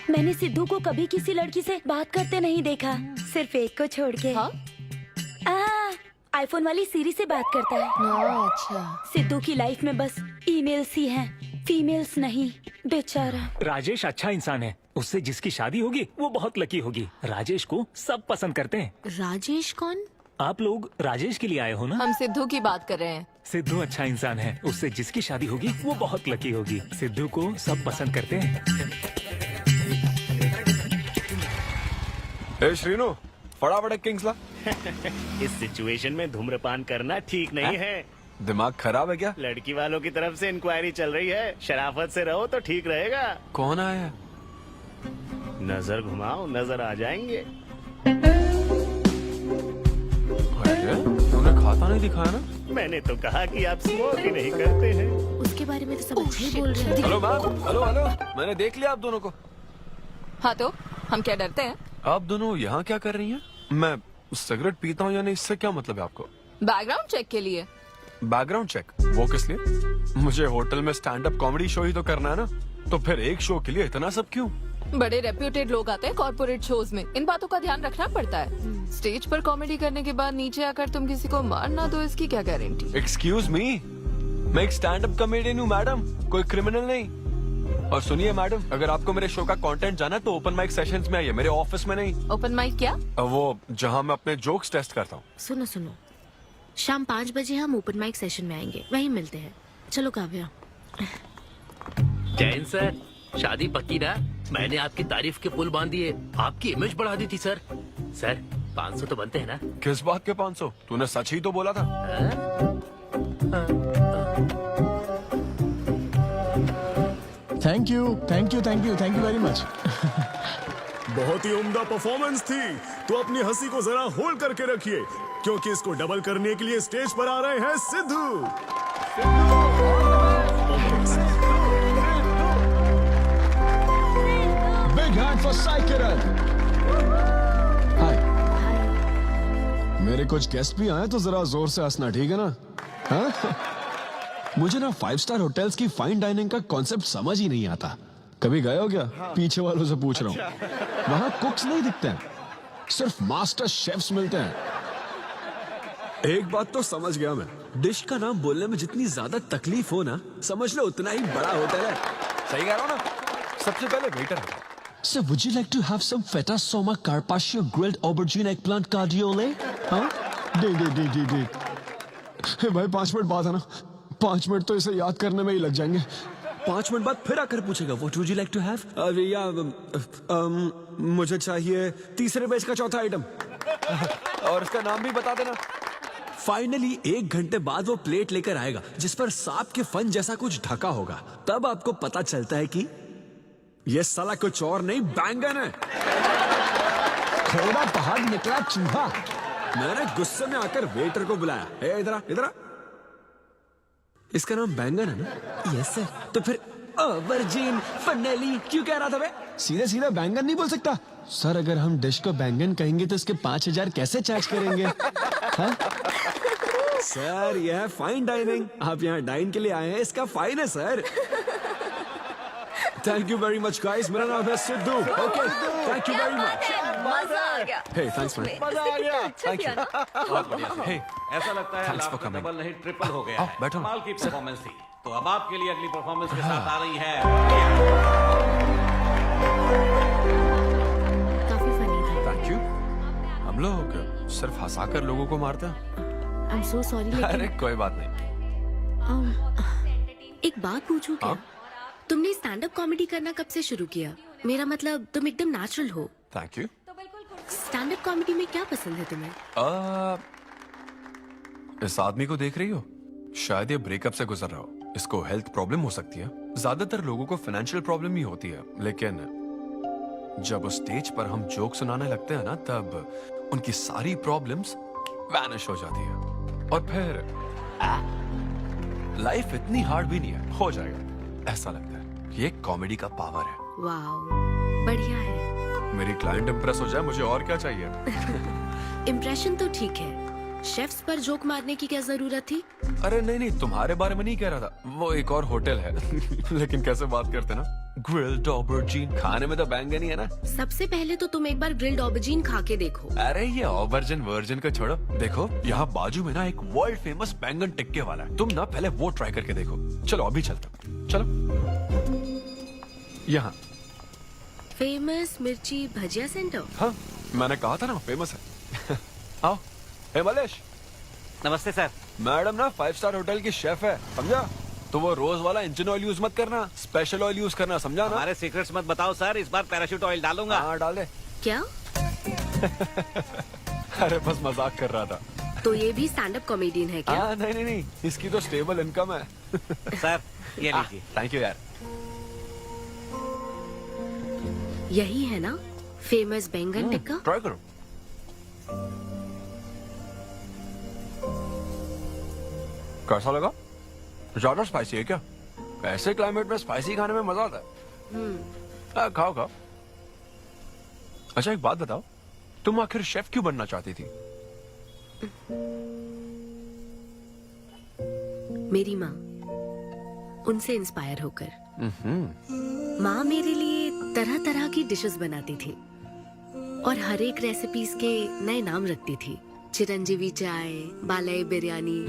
मैंने सिद्धू को कभी किसी लड़की से बात करते नहीं देखा, सिर्फ एक को छोड़ के। आईफोन वाली सीरी से बात करता है। अच्छा। सिद्धू की लाइफ में बस ईमेल्स ही हैं, फीमेल्स नहीं, बेचारा। राजेश अच्छा इंसान है, उससे जिसकी शादी होगी वो बहुत लकी होगी। राजेश को सब पसंद करते हैं। राजेश कौन? आप लोग राजेश के लिए आए हो ना? हम सिद्धू की बात कर रहे हैं। सिद्धू अच्छा इंसान है, उससे जिसकी शादी होगी वो बहुत लकी होगी। सिद्धू को सब पसंद करते हैं। ए श्रीनु, फटाफट एक किंग्स ला। इस सिचुएशन में धूम्रपान करना ठीक नहीं है। दिमाग खराब है क्या? लड़की वालों की तरफ से इंक्वायरी चल रही है, शराफत से रहो तो ठीक रहेगा। कौन आया? नजर घुमाओ, नजर आ जाएंगे। तूने खाता नहीं दिखाया ना? मैंने तो कहा कि आप स्मोक ही नहीं करते हैं। उसके बारे में तो सब अच्छे ही बोल रहे हैं। हेलो मैम, हेलो हेलो, मैंने देख लिया आप दोनों को। हाँ तो हम क्या डरते हैं? आप दोनों यहाँ क्या कर रही हैं? मैं सिगरेट पीता हूँ या नहीं, इससे क्या मतलब है आपको? बैकग्राउंड चेक के लिए। Background check? वो किस लिए? मुझे होटल में स्टैंड अप कॉमेडी शो ही तो करना है ना, तो फिर एक शो के लिए इतना सब क्यों? बड़े रेप्यूटेड लोग आते हैं कॉर्पोरेट शोज में, इन बातों का ध्यान रखना पड़ता है। स्टेज पर कॉमेडी करने के बाद नीचे आकर तुम किसी को मार ना दो, इसकी क्या गारंटी? एक्सक्यूज मी, मैं एक स्टैंड अप कॉमेडियन हूँ मैडम, कोई क्रिमिनल नहीं। और सुनिए मैडम, अगर आपको मेरे शो का कंटेंट जाना है तो ओपन माइक सेशंस में आइए, मेरे ऑफिस में नहीं। ओपन माइक क्या? वो जहाँ मैं अपने जोक्स टेस्ट करता हूँ। सुनो सुनो, शाम 5 बजे हम ओपन माइक सेशन में आएंगे, वहीं मिलते हैं। चलो काव्या। जैन सर, शादी पक्की ना? मैंने आपकी तारीफ के पुल बांध दिए, आपकी इमेज बढ़ा दी थी सर। सर 500 तो बनते हैं ना? किस बात के 500? तूने सच ही तो बोला था। Thank you thank you thank you thank you very much. बहुत ही उम्दा परफॉर्मेंस थी, तो अपनी हंसी को जरा होल्ड करके रखिए, क्योंकि इसको डबल करने के लिए स्टेज पर आ रहे हैं Siddhu. Big hand for Sai Kiran. Hi. मेरे कुछ गेस्ट भी आए तो जरा जोर से हंसना, ठीक है ना? हाँ? मुझे ना 5 स्टार होटल्स की फाइन डाइनिंग का कॉन्सेप्ट समझ ही नहीं आता। कभी गए हो क्या? पीछे वालों से पूछ रहा हूँ। वहाँ कुक्स नहीं दिखते हैं, सिर्फ मास्टर शेफ्स मिलते हैं। एक बात तो समझ गया मैं, डिश का नाम बोलने में जितनी ज्यादा तकलीफ हो ना, समझ लो उतना ही बड़ा होटल है। सही कह रहा हूँ ना? सबसे पहले वेटर है। So would you like to have some feta soma carpaccio grilled aubergine eggplant cardiole? हाँ? दे। हे भाई 5 मिनट बाद है ना, 5 मिनट तो इसे याद करने में ही लग जाएंगे। 5 मिनट बाद फिर आकर पूछेगा What would you like to have? मुझे चाहिए तीसरे बेच का चौथा आइटम। और इसका नाम भी बता देना। फाइनली 1 घंटे बाद वो प्लेट लेकर आएगा जिस पर सांप के फन जैसा कुछ ढका होगा। तब आपको पता चलता है कि ये साला कुछ और नहीं, बैंगन है। थोड़ा पहाड़ निकला चूहा। मैंने गुस्से में आकर वेटर को बुलाया, ए इधर आ, इधर आ। इसका नाम बैंगन है ना? Yes sir. तो फिर ऑबरजीन फनेली क्यों कह रहा था बे? सीधे सीधे बैंगन नहीं बोल सकता। सर अगर हम डिश को बैंगन कहेंगे तो इसके 5000 कैसे चार्ज करेंगे? हाँ? सर यह है फाइन डाइनिंग, आप यहाँ डाइन के लिए आए हैं, इसका फाइन है sir. Thank you very much guys, मेरा नाम है Sidhu. Okay thank you very much. मजा आ गया। हे थैंक्स मैन। मजा आ गया। Thank you. बहुत बढ़िया। हे, ऐसा लगता है Thanks for लाभ coming. डबल नहीं ट्रिपल हो गया है। बैठो। कमाल की परफॉर्मेंस थी। तो अब आपके लिए अगली परफॉर्मेंस के साथ आ रही है। काफी फनी था। Thank you. हम लोग सिर्फ हंसाकर लोगों को मारते हैं। आई एम सो सॉरी। अरे कोई बात नहीं। एक बात पूछूं क्या? तुमने स्टैंड अप कॉमेडी करना कब से शुरू किया? मेरा मतलब तुम एकदम नेचुरल हो। Thank you. Stand up comedy में क्या पसंद है तुम्हें? इस आदमी को देख रही हो? शायद ये ब्रेकअप से गुजर रहा हो। इसको हेल्थ प्रॉब्लम हो सकती है। ज्यादातर लोगों को फाइनेंशियल प्रॉब्लम ही होती है, लेकिन जब उस स्टेज पर हम जोक सुनाने लगते हैं ना, तब उनकी सारी प्रॉब्लम्स वैनिश हो जाती है। और फिर लाइफ इतनी हार्ड भी नहीं है, हो जाएगा ऐसा लगता है। ये कॉमेडी का पावर है। वाओ, बढ़िया है। मेरी क्लाइंट इंप्रेस हो जाए, मुझे और क्या चाहिए? इम्प्रेशन तो ठीक है, शेफ्स पर जोक मारने की क्या जरूरत थी? अरे नहीं, तुम्हारे बारे में नहीं कह रहा था। वो एक और होटल है। लेकिन कैसे बात करते ना, ग्रिल्ड ऑबरजीन खाने में तो बैंगन ही है ना। सबसे पहले तो तुम एक बार ग्रिल्ड ऑबरजीन खा के देखो। अरे ये ऑबरजीन वर्जिन को छोड़ो, देखो यहाँ बाजू में ना एक वर्ल्ड फेमस बैंगन टिक्के वाला है। तुम ना पहले वो ट्राई करके देखो। चलो अभी चलता, चलो। यहाँ फेमस मिर्ची भजिया सेंटर। हाँ, मैंने कहा था ना फेमस है। आओ। हे मलेश। नमस्ते सर। मैडम ना 5 स्टार होटल की शेफ है, समझा? तो वो रोज वाला इंजन ऑयल यूज मत करना, स्पेशल ऑयल यूज करना, समझा ना? हमारे सीक्रेट्स मत बताओ सर, इस बार पैराशूट ऑयल डालूंगा। हाँ डाल दे। क्या? अरे बस मजाक कर रहा था। तो ये भी स्टैंड अप कॉमेडियन है क्या? हाँ नहीं, इसकी तो स्टेबल इनकम है। सर ये लीजिए। थैंक यू यार। यही है ना फेमस बैंगन टिक्का? ट्राई करो। कैसा लगा? ज्यादा स्पाइसी है क्या? ऐसे क्लाइमेट में स्पाइसी खाने में मजा आता है। खाओ खाओ। अच्छा एक बात बताओ, तुम आखिर शेफ क्यों बनना चाहती थी? मेरी माँ, उनसे इंस्पायर होकर। माँ मेरे लिए तरह तरह की डिशेस बनाती थी और हर एक रेसिपीज के नए नाम रखती थी। चिरंजीवी चाय, बालाई बिरयानी,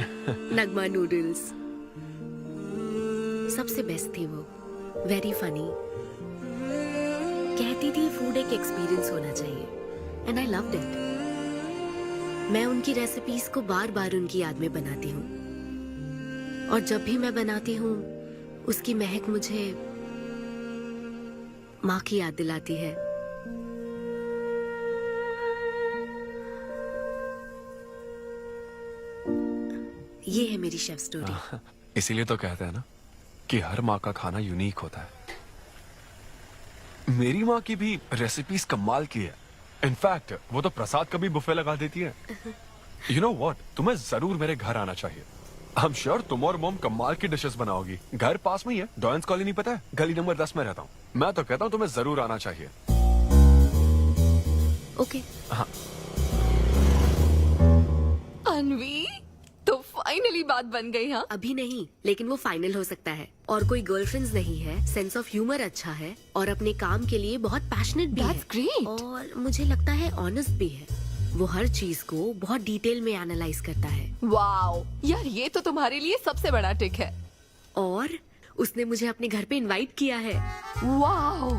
नगमा नूडल्स। सबसे बेस्ट थी वो, वेरी फनी। कहती थी फूड एक एक्सपीरियंस होना चाहिए, एंड आई लव्ड इट। मैं उनकी रेसिपीज को बार बार उनकी याद में बनाती हूँ, और जब भी मैं बनाती हूँ उसकी महक मुझे माँ की याद दिलाती है। ये है मेरी शेफ स्टोरी। इसीलिए तो कहते हैं ना कि हर माँ का खाना यूनिक होता है। मेरी माँ की भी रेसिपीज कमाल की है। इनफैक्ट वो तो प्रसाद का भी बुफे लगा देती है। यू नो व्हाट, तुम्हें जरूर मेरे घर आना चाहिए। आई एम श्योर तुम और मॉम कमाल की डिशेस बनाओगी। घर पास में ही है, डॉयंस कॉलोनी पता है? गली नंबर 10 में रहता हूँ। मैं तो कहता हूँ तुम्हें जरूर आना चाहिए। ओके। हाँ अन्वी, तो फाइनली बात बन गई। हाँ, अभी नहीं, लेकिन वो फाइनल हो सकता है। और कोई गर्लफ्रेंड्स नहीं है, सेंस ऑफ ह्यूमर अच्छा है और अपने काम के लिए बहुत पैशनेट भी है। ग्रेट। और मुझे लगता है ऑनेस्ट भी है। वो हर चीज को बहुत डिटेल में एनालाइज करता है। वाओ यार, ये तो तुम्हारे लिए सबसे बड़ा टिक है। और उसने मुझे अपने घर पे इनवाइट किया है। वाओ,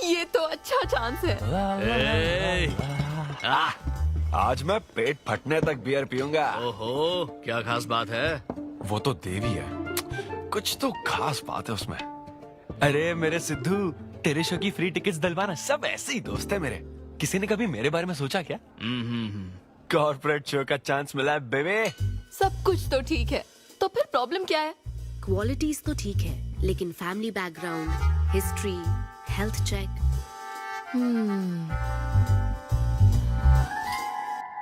ये तो अच्छा चांस है। आज मैं पेट फटने तक बियर पीऊंगा। ओहो, क्या खास बात है? वो तो देवी है, कुछ तो खास बात है उसमें। अरे मेरे सिद्धू, तेरे शो की फ्री टिकट्स दिलवाना, सब ऐसे ही दोस्त है मेरे। किसी ने कभी मेरे बारे में सोचा क्या? कॉर्पोरेट शो का चांस मिला है बेबे। सब कुछ तो ठीक है, तो फिर प्रॉब्लम क्या है? क्वालिटीज तो ठीक है, लेकिन family background, history, health check.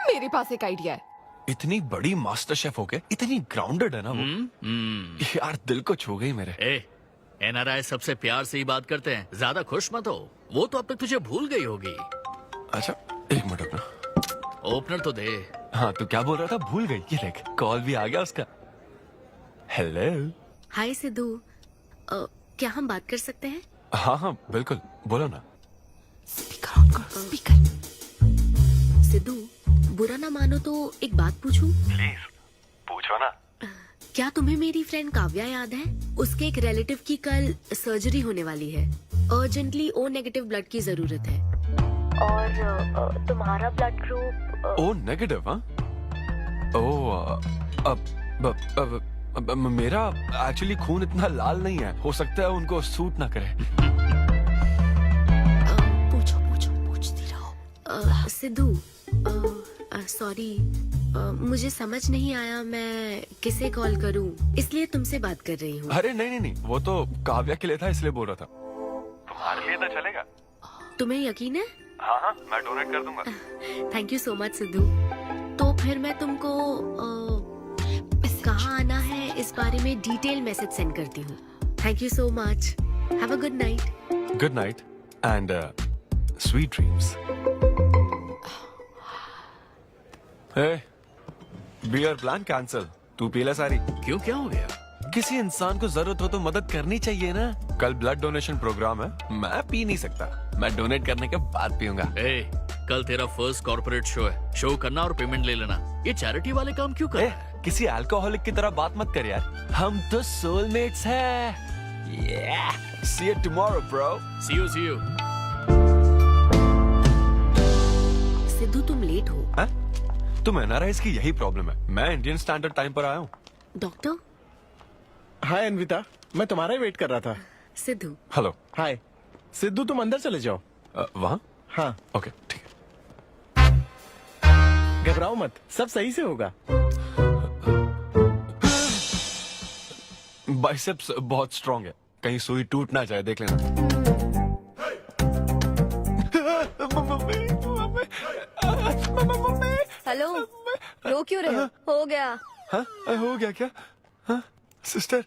मेरे पास एक आइडिया है। इतनी बड़ी मास्टर शेफ हो गए, इतनी ग्राउंडेड है ना वो। यार दिल को छू गई मेरे। एनआरआई सबसे प्यार से ही बात करते हैं, ज्यादा खुश मत हो। वो तो अब तक तुझे भूल गई होगी। अच्छा एक मिनट रुकना। ओपनर तो दे। हाँ तू क्या बोल रहा था? भूल गई। ये देख, कॉल भी आ गया उसका। हेलो। हाय सिद्धू, क्या हम बात कर सकते हैं? हाँ हाँ बिल्कुल, बोलो ना। स्पीकर ऑन कर, स्पीकर। सिद्धू, बुरा ना मानो तो एक बात पूछूं? प्लीज पूछो ना। क्या तुम्हें मेरी फ्रेंड काव्या याद है? उसके एक रिलेटिव की कल सर्जरी होने वाली है। अर्जेंटली O नेगेटिव ब्लड की जरूरत है। और तुम्हारा ब्लड ग्रुप? O negative? हाँ। मेरा एक्चुअली खून इतना लाल नहीं है, हो सकता है उनको सूट ना करे। पूछती रहो। सिद्धू, सॉरी, मुझे समझ नहीं आया मैं किसे कॉल करूं, इसलिए तुमसे बात कर रही हूँ। अरे नहीं नहीं नहीं, वो तो काव्या के लिए था, इसलिए बोल रहा था। तुम्हारे लिए तो चलेगा? तुम्हें यकीन है? हाँ हाँ, मैं डोनेट कर दूंगा। Thank you so much Sidhu. तो फिर मैं तुमको कहाँ आना है इस बारे में डिटेल मैसेज सेंड करती हूँ। Thank you so much. Have a good night. Good night and sweet dreams. Beer plan cancel. तू पी ले सारी। क्यों, क्या हो गया? किसी इंसान को जरूरत हो तो मदद करनी चाहिए ना। कल ब्लड डोनेशन प्रोग्राम है, मैं पी नहीं सकता। मैं डोनेट करने के बाद पीऊंगा। कल तेरा फर्स्ट कॉर्पोरेट शो है, शो करना और पेमेंट ले लेना। ये चैरिटी वाले काम क्यों कर रहा है? किसी अल्कोहलिक की तरह बात मत कर यार, हम तो सोलमेट्स हैं। See you tomorrow, bro. See you. Sidhu तुम लेट हो। तुम एनआरआईज की यही प्रॉब्लम है, मैं इंडियन स्टैंडर्ड टाइम पर आया हूँ। डॉक्टर। हाय अन्विता, मैं तुम्हारा ही वेट कर रहा था। सिद्धू। हेलो। हाय सिद्धू, तुम अंदर चले जाओ। वहाँ? हाँ ओके ठीक है। घबराओ मत, सब सही से होगा। बाइसेप्स बहुत स्ट्रांग है, कहीं सुई टूट ना जाए, देख लेना। हेलो, रो क्यों रहे हो? हो गया। हाँ हो गया क्या? हाँ सिस्टर,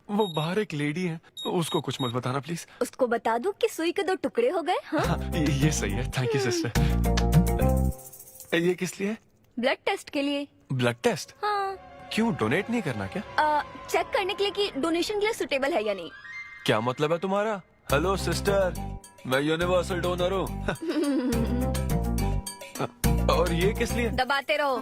वो बाहर एक लेडी है, उसको कुछ मत बताना प्लीज। उसको बता दूं कि सुई के 2 टुकड़े हो गए। हाँ? ये सही है, थैंक यू सिस्टर। ये किस लिए? ब्लड टेस्ट के लिए। Blood test? हाँ। क्यों, डोनेट नहीं करना क्या? चेक करने के लिए कि डोनेशन के लिए सुटेबल है या नहीं। क्या मतलब है तुम्हारा? हेलो सिस्टर, मैं यूनिवर्सल डोनर हूँ। और ये किस लिए? दबाते रहो।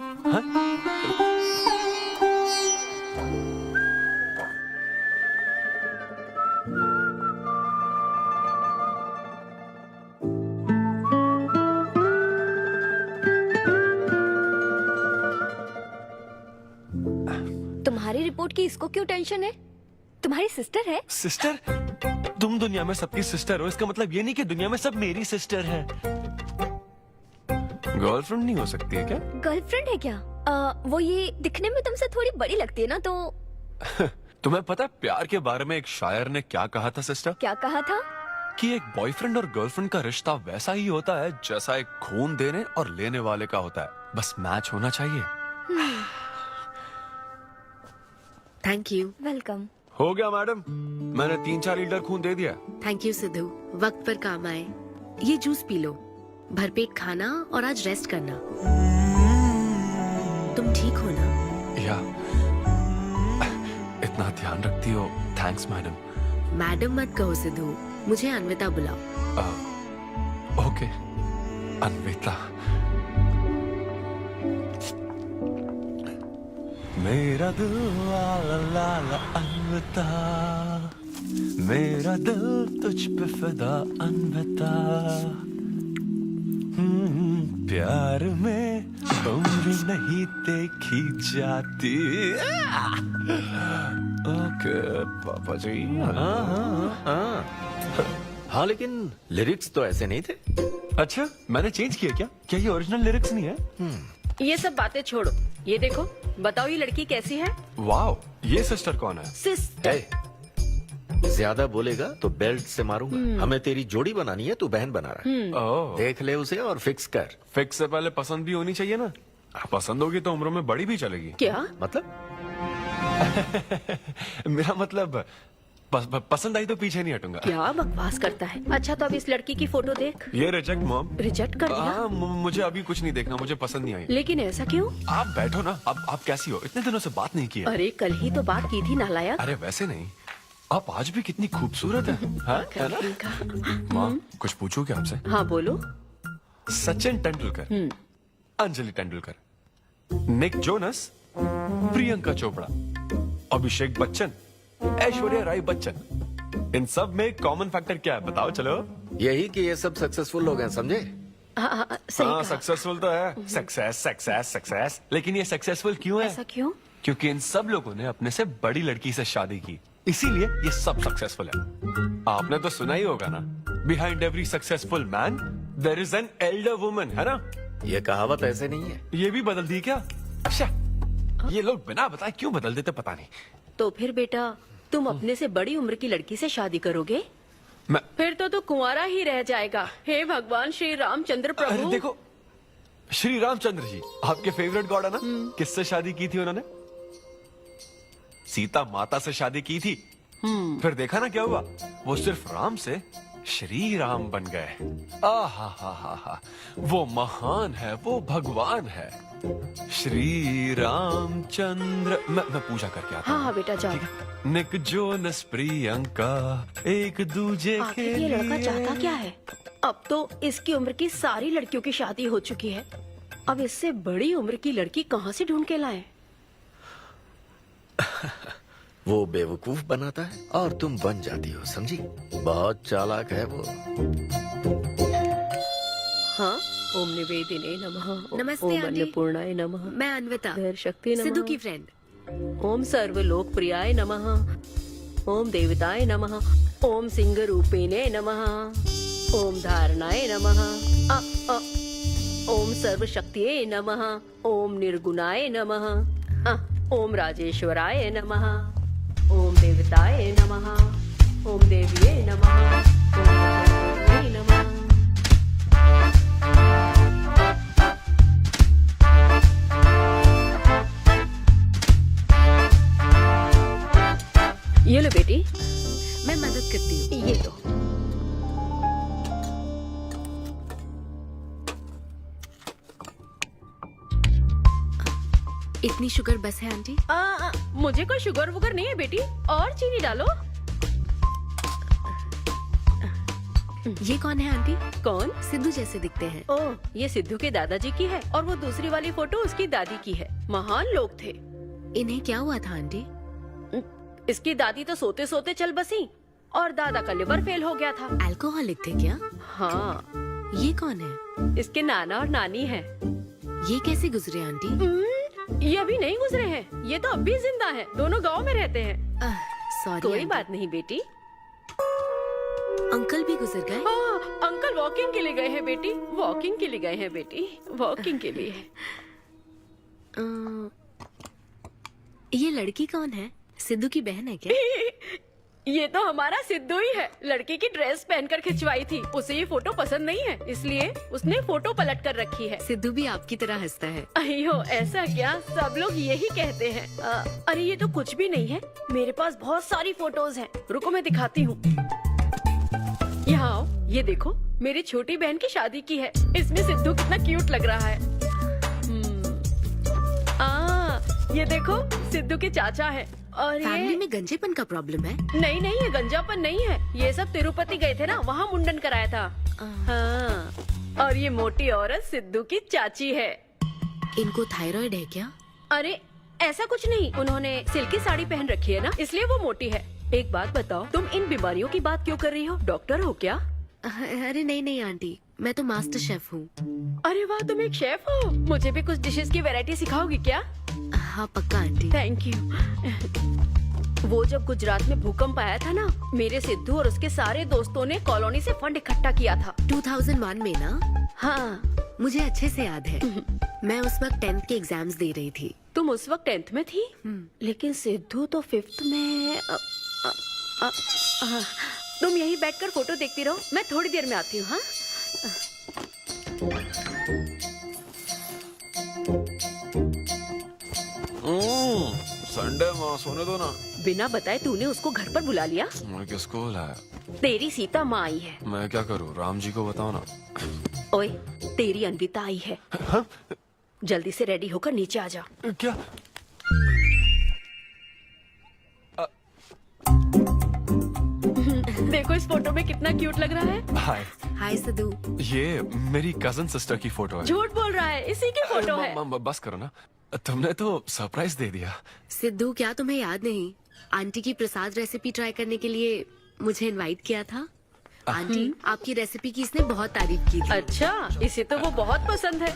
तुम्हारी रिपोर्ट की इसको क्यों टेंशन है? तुम्हारी सिस्टर है। सिस्टर? तुम दुनिया में सबकी सिस्टर हो, इसका मतलब ये नहीं कि दुनिया में सब मेरी सिस्टर है। गर्लफ्रेंड नहीं हो सकती है क्या? गर्लफ्रेंड है क्या? वो ये दिखने में तुमसे थोड़ी बड़ी लगती है ना, तो तुम्हें पता है प्यार के बारे में एक शायर ने क्या कहा था सिस्टर? क्या कहा था? कि एक बॉयफ्रेंड और गर्लफ्रेंड का रिश्ता वैसा ही होता है जैसा एक खून देने और लेने वाले का होता है, बस मैच होना चाहिए। Thank you. वेलकम। हो गया मैडम, मैंने 3-4 लीटर खून दे दिया। थैंक यू सिद्धू, वक्त पर काम आए। ये जूस पी लो, भरपेट खाना और आज रेस्ट करना। तुम ठीक हो ना? या इतना ध्यान रखती हो, थैंक्स मैडम। मैडम मत कहो सिद्धू, मुझे अन्विता बुलाओ। ओके अन्विता। मेरा दिल ला ला ला ला अन्विता, मेरा दिल तुझ पे फिदा अन्विता, प्यार में उम्र नहीं देखी जाती। ओके पापा जी। हाँ लेकिन लिरिक्स तो ऐसे नहीं थे। अच्छा मैंने चेंज किया क्या? क्या ये ओरिजिनल लिरिक्स नहीं है? ये सब बातें छोड़ो, ये देखो, बताओ ये लड़की कैसी है? वाओ, ये सिस्टर कौन है? सिस्टर। ज्यादा बोलेगा तो बेल्ट से मारूंगा। हमें तेरी जोड़ी बनानी है, तू बहन बना रहा है। ओह, देख ले उसे और फिक्स कर। फिक्स से पहले पसंद भी होनी चाहिए ना। पसंद होगी तो उम्र में बड़ी भी चलेगी। क्या मतलब? मेरा मतलब पसंद आई तो पीछे नहीं हटूंगा। क्या बकवास करता है। अच्छा तो अब इस लड़की की फोटो देख। ये रिजेक्ट मॉम। रिजेक्ट कर दिया? हाँ मुझे अभी कुछ नहीं देखना, मुझे पसंद नहीं आई। लेकिन ऐसा क्यों? आप बैठो ना। अब आप कैसी हो? इतने दिनों से बात नहीं की है। अरे कल ही तो बात की थी नालायक। अरे वैसे नहीं, आप आज भी कितनी खूबसूरत है, है ना? माँ कुछ पूछूं क्या आपसे? हाँ बोलो। सचिन तेंदुलकर, अंजलि तेंदुलकर, निक जोनस, प्रियंका चोपड़ा, अभिषेक बच्चन, ऐश्वर्या राय बच्चन, इन सब में कॉमन फैक्टर क्या है बताओ? चलो यही कि ये सब सक्सेसफुल लोग हैं, समझे? सही सक्सेसफुल तो है। सक्सेस सक्सेस सक्सेस, लेकिन ये सक्सेसफुल क्यों है? ऐसा क्यों? क्योंकि इन सब लोगों ने अपने से बड़ी लड़की से शादी की, इसीलिए ये सब सक्सेसफुल है। आपने तो सुना ही होगा ना, behind every successful man there is an elder woman, है ना? ये कहावत ऐसे नहीं है। ये भी बदल दी क्या? अच्छा, ये लोग बिना बताए क्यों बदल देते पता नहीं। तो फिर बेटा तुम अपने से बड़ी उम्र की लड़की से शादी करोगे? फिर तो तू कुंवारा ही रह जाएगा। हे भगवान श्री रामचंद्र प्रभु। अरे देखो, श्री रामचंद्र जी आपके फेवरेट गॉड है ना? किससे शादी की थी उन्होंने? सीता माता से शादी की थी। फिर देखा ना क्या हुआ, वो सिर्फ राम से श्री राम बन गए। आहा, वो महान है, वो भगवान है श्री रामचंद्र। मैं पूजा करके आता हूँ। हाँ बेटा जाओ। निक जोनस प्रियंका एक दूजे के आखिर ये लड़का लिए। चाहता क्या है? अब तो इसकी उम्र की सारी लड़कियों की शादी हो चुकी है, अब इससे बड़ी उम्र की लड़की कहाँ से ढूंढ के लाए? वो बेवकूफ बनाता है और तुम बन जाती हो, समझी? बहुत चालाक है वो। हाँ, ओम निवेदिने नमः। नमस्ते ओम आंटी। अन्नपूर्णाय नमः। मैं अन्विता, धैर्य शक्ति नमः। सिद्धू की फ्रेंड। ओम सर्वलोक प्रियाय नमः। ओम देवताय नमः। ओम सिंह रूपिणे नमः। ओम धारणाय नमः। ओम सर्वशक्तिये नमः। ओम निर्गुणाय नमः। ओम राजेश्वराय नमः। ओम देवताय नमः। ओम देव्ये नमः। ओम देव्ये नमः। ये लो बेटी, मैं मदद करती हूँ। ये लो। इतनी शुगर बस है आंटी? मुझे कोई शुगर वुगर नहीं है बेटी, और चीनी डालो। ये कौन है आंटी? कौन? सिद्धू जैसे दिखते हैं। ओह, ये सिद्धू के दादाजी की है और वो दूसरी वाली फोटो उसकी दादी की है। महान लोग थे। इन्हें क्या हुआ था आंटी? इसकी दादी तो सोते सोते चल बसी और दादा का लिवर फेल हो गया था। अल्कोहलिक थे क्या? हाँ। ये कौन है? इसके नाना और नानी है। ये कैसे गुजरे आंटी? ये अभी नहीं गुजरे हैं, ये तो अब भी जिंदा हैं। दोनों गांव में रहते हैं। सॉरी। कोई बात नहीं बेटी। अंकल भी गुजर गए? अंकल वॉकिंग के लिए गए हैं बेटी, वॉकिंग के लिए गए हैं बेटी, वॉकिंग के लिए। ये लड़की कौन है? सिद्धू की बहन है क्या? ये तो हमारा सिद्धू ही है। लड़की की ड्रेस पहनकर खिंचवाई थी, उसे ये फोटो पसंद नहीं है, इसलिए उसने फोटो पलट कर रखी है। सिद्धू भी आपकी तरह हंसता है। अयो ऐसा क्या, सब लोग यही कहते हैं। अरे ये तो कुछ भी नहीं है, मेरे पास बहुत सारी फोटोज हैं। रुको मैं दिखाती हूँ। यहाँ आओ, ये देखो मेरी छोटी बहन की शादी की है। इसमें सिद्धू कितना क्यूट लग रहा है। ये देखो सिद्धू के चाचा है। और फैमिली ये में गंजेपन का प्रॉब्लम है? नहीं, ये गंजापन नहीं है। ये सब तिरुपति गए थे ना, वहाँ मुंडन कराया था। हाँ। और ये मोटी औरत सिद्धू की चाची है। इनको थायराइड है क्या? अरे ऐसा कुछ नहीं, उन्होंने सिल्की साड़ी पहन रखी है ना, इसलिए वो मोटी है। एक बात बताओ, तुम इन बीमारियों की बात क्यों कर रही हो? डॉक्टर हो क्या? अरे नहीं आंटी, मैं तो मास्टर शेफ हूँ। अरे वाह, तुम एक शेफ हो। मुझे भी कुछ डिशेस की वैरायटी सिखाओगी क्या? हाँ पक्का आंटी। Thank you. वो जब गुजरात में भूकंप आया था ना, मेरे सिद्धू और उसके सारे दोस्तों ने कॉलोनी से फंड इकट्ठा किया था। 2001 में ना? हाँ, मुझे अच्छे से याद है। मैं उस वक्त 10th के एग्जाम्स दे रही थी। तुम उस वक्त 10th में थी? लेकिन सिद्धू तो 5th में। तुम यहीं बैठकर फोटो देखती रहो, मैं थोड़ी देर में आती हूँ। हाँ, संडे माँ सोने दो ना। बिना बताए तूने उसको घर पर बुला लिया? मैं किसको बुलाया? तेरी सीता माँ आई है। मैं क्या करूँ, राम जी को बताओ ना। ओए, तेरी अन्विता आई है। जल्दी से रेडी होकर नीचे आ जा। क्या? देखो इस फोटो में कितना क्यूट लग रहा है। हाय सिद्धू। ये मेरी कजन सिस्टर की फोटो है। झूठ बोल रहा है, इसी की फोटो है। बस करो ना, तुमने तो सरप्राइज दे दिया। सिद्धू, क्या तुम्हें याद नहीं, आंटी की प्रसाद रेसिपी ट्राई करने के लिए मुझे इनवाइट किया था? आंटी, आपकी रेसिपी की इसने बहुत तारीफ की थी। अच्छा, इसे तो वो बहुत पसंद है।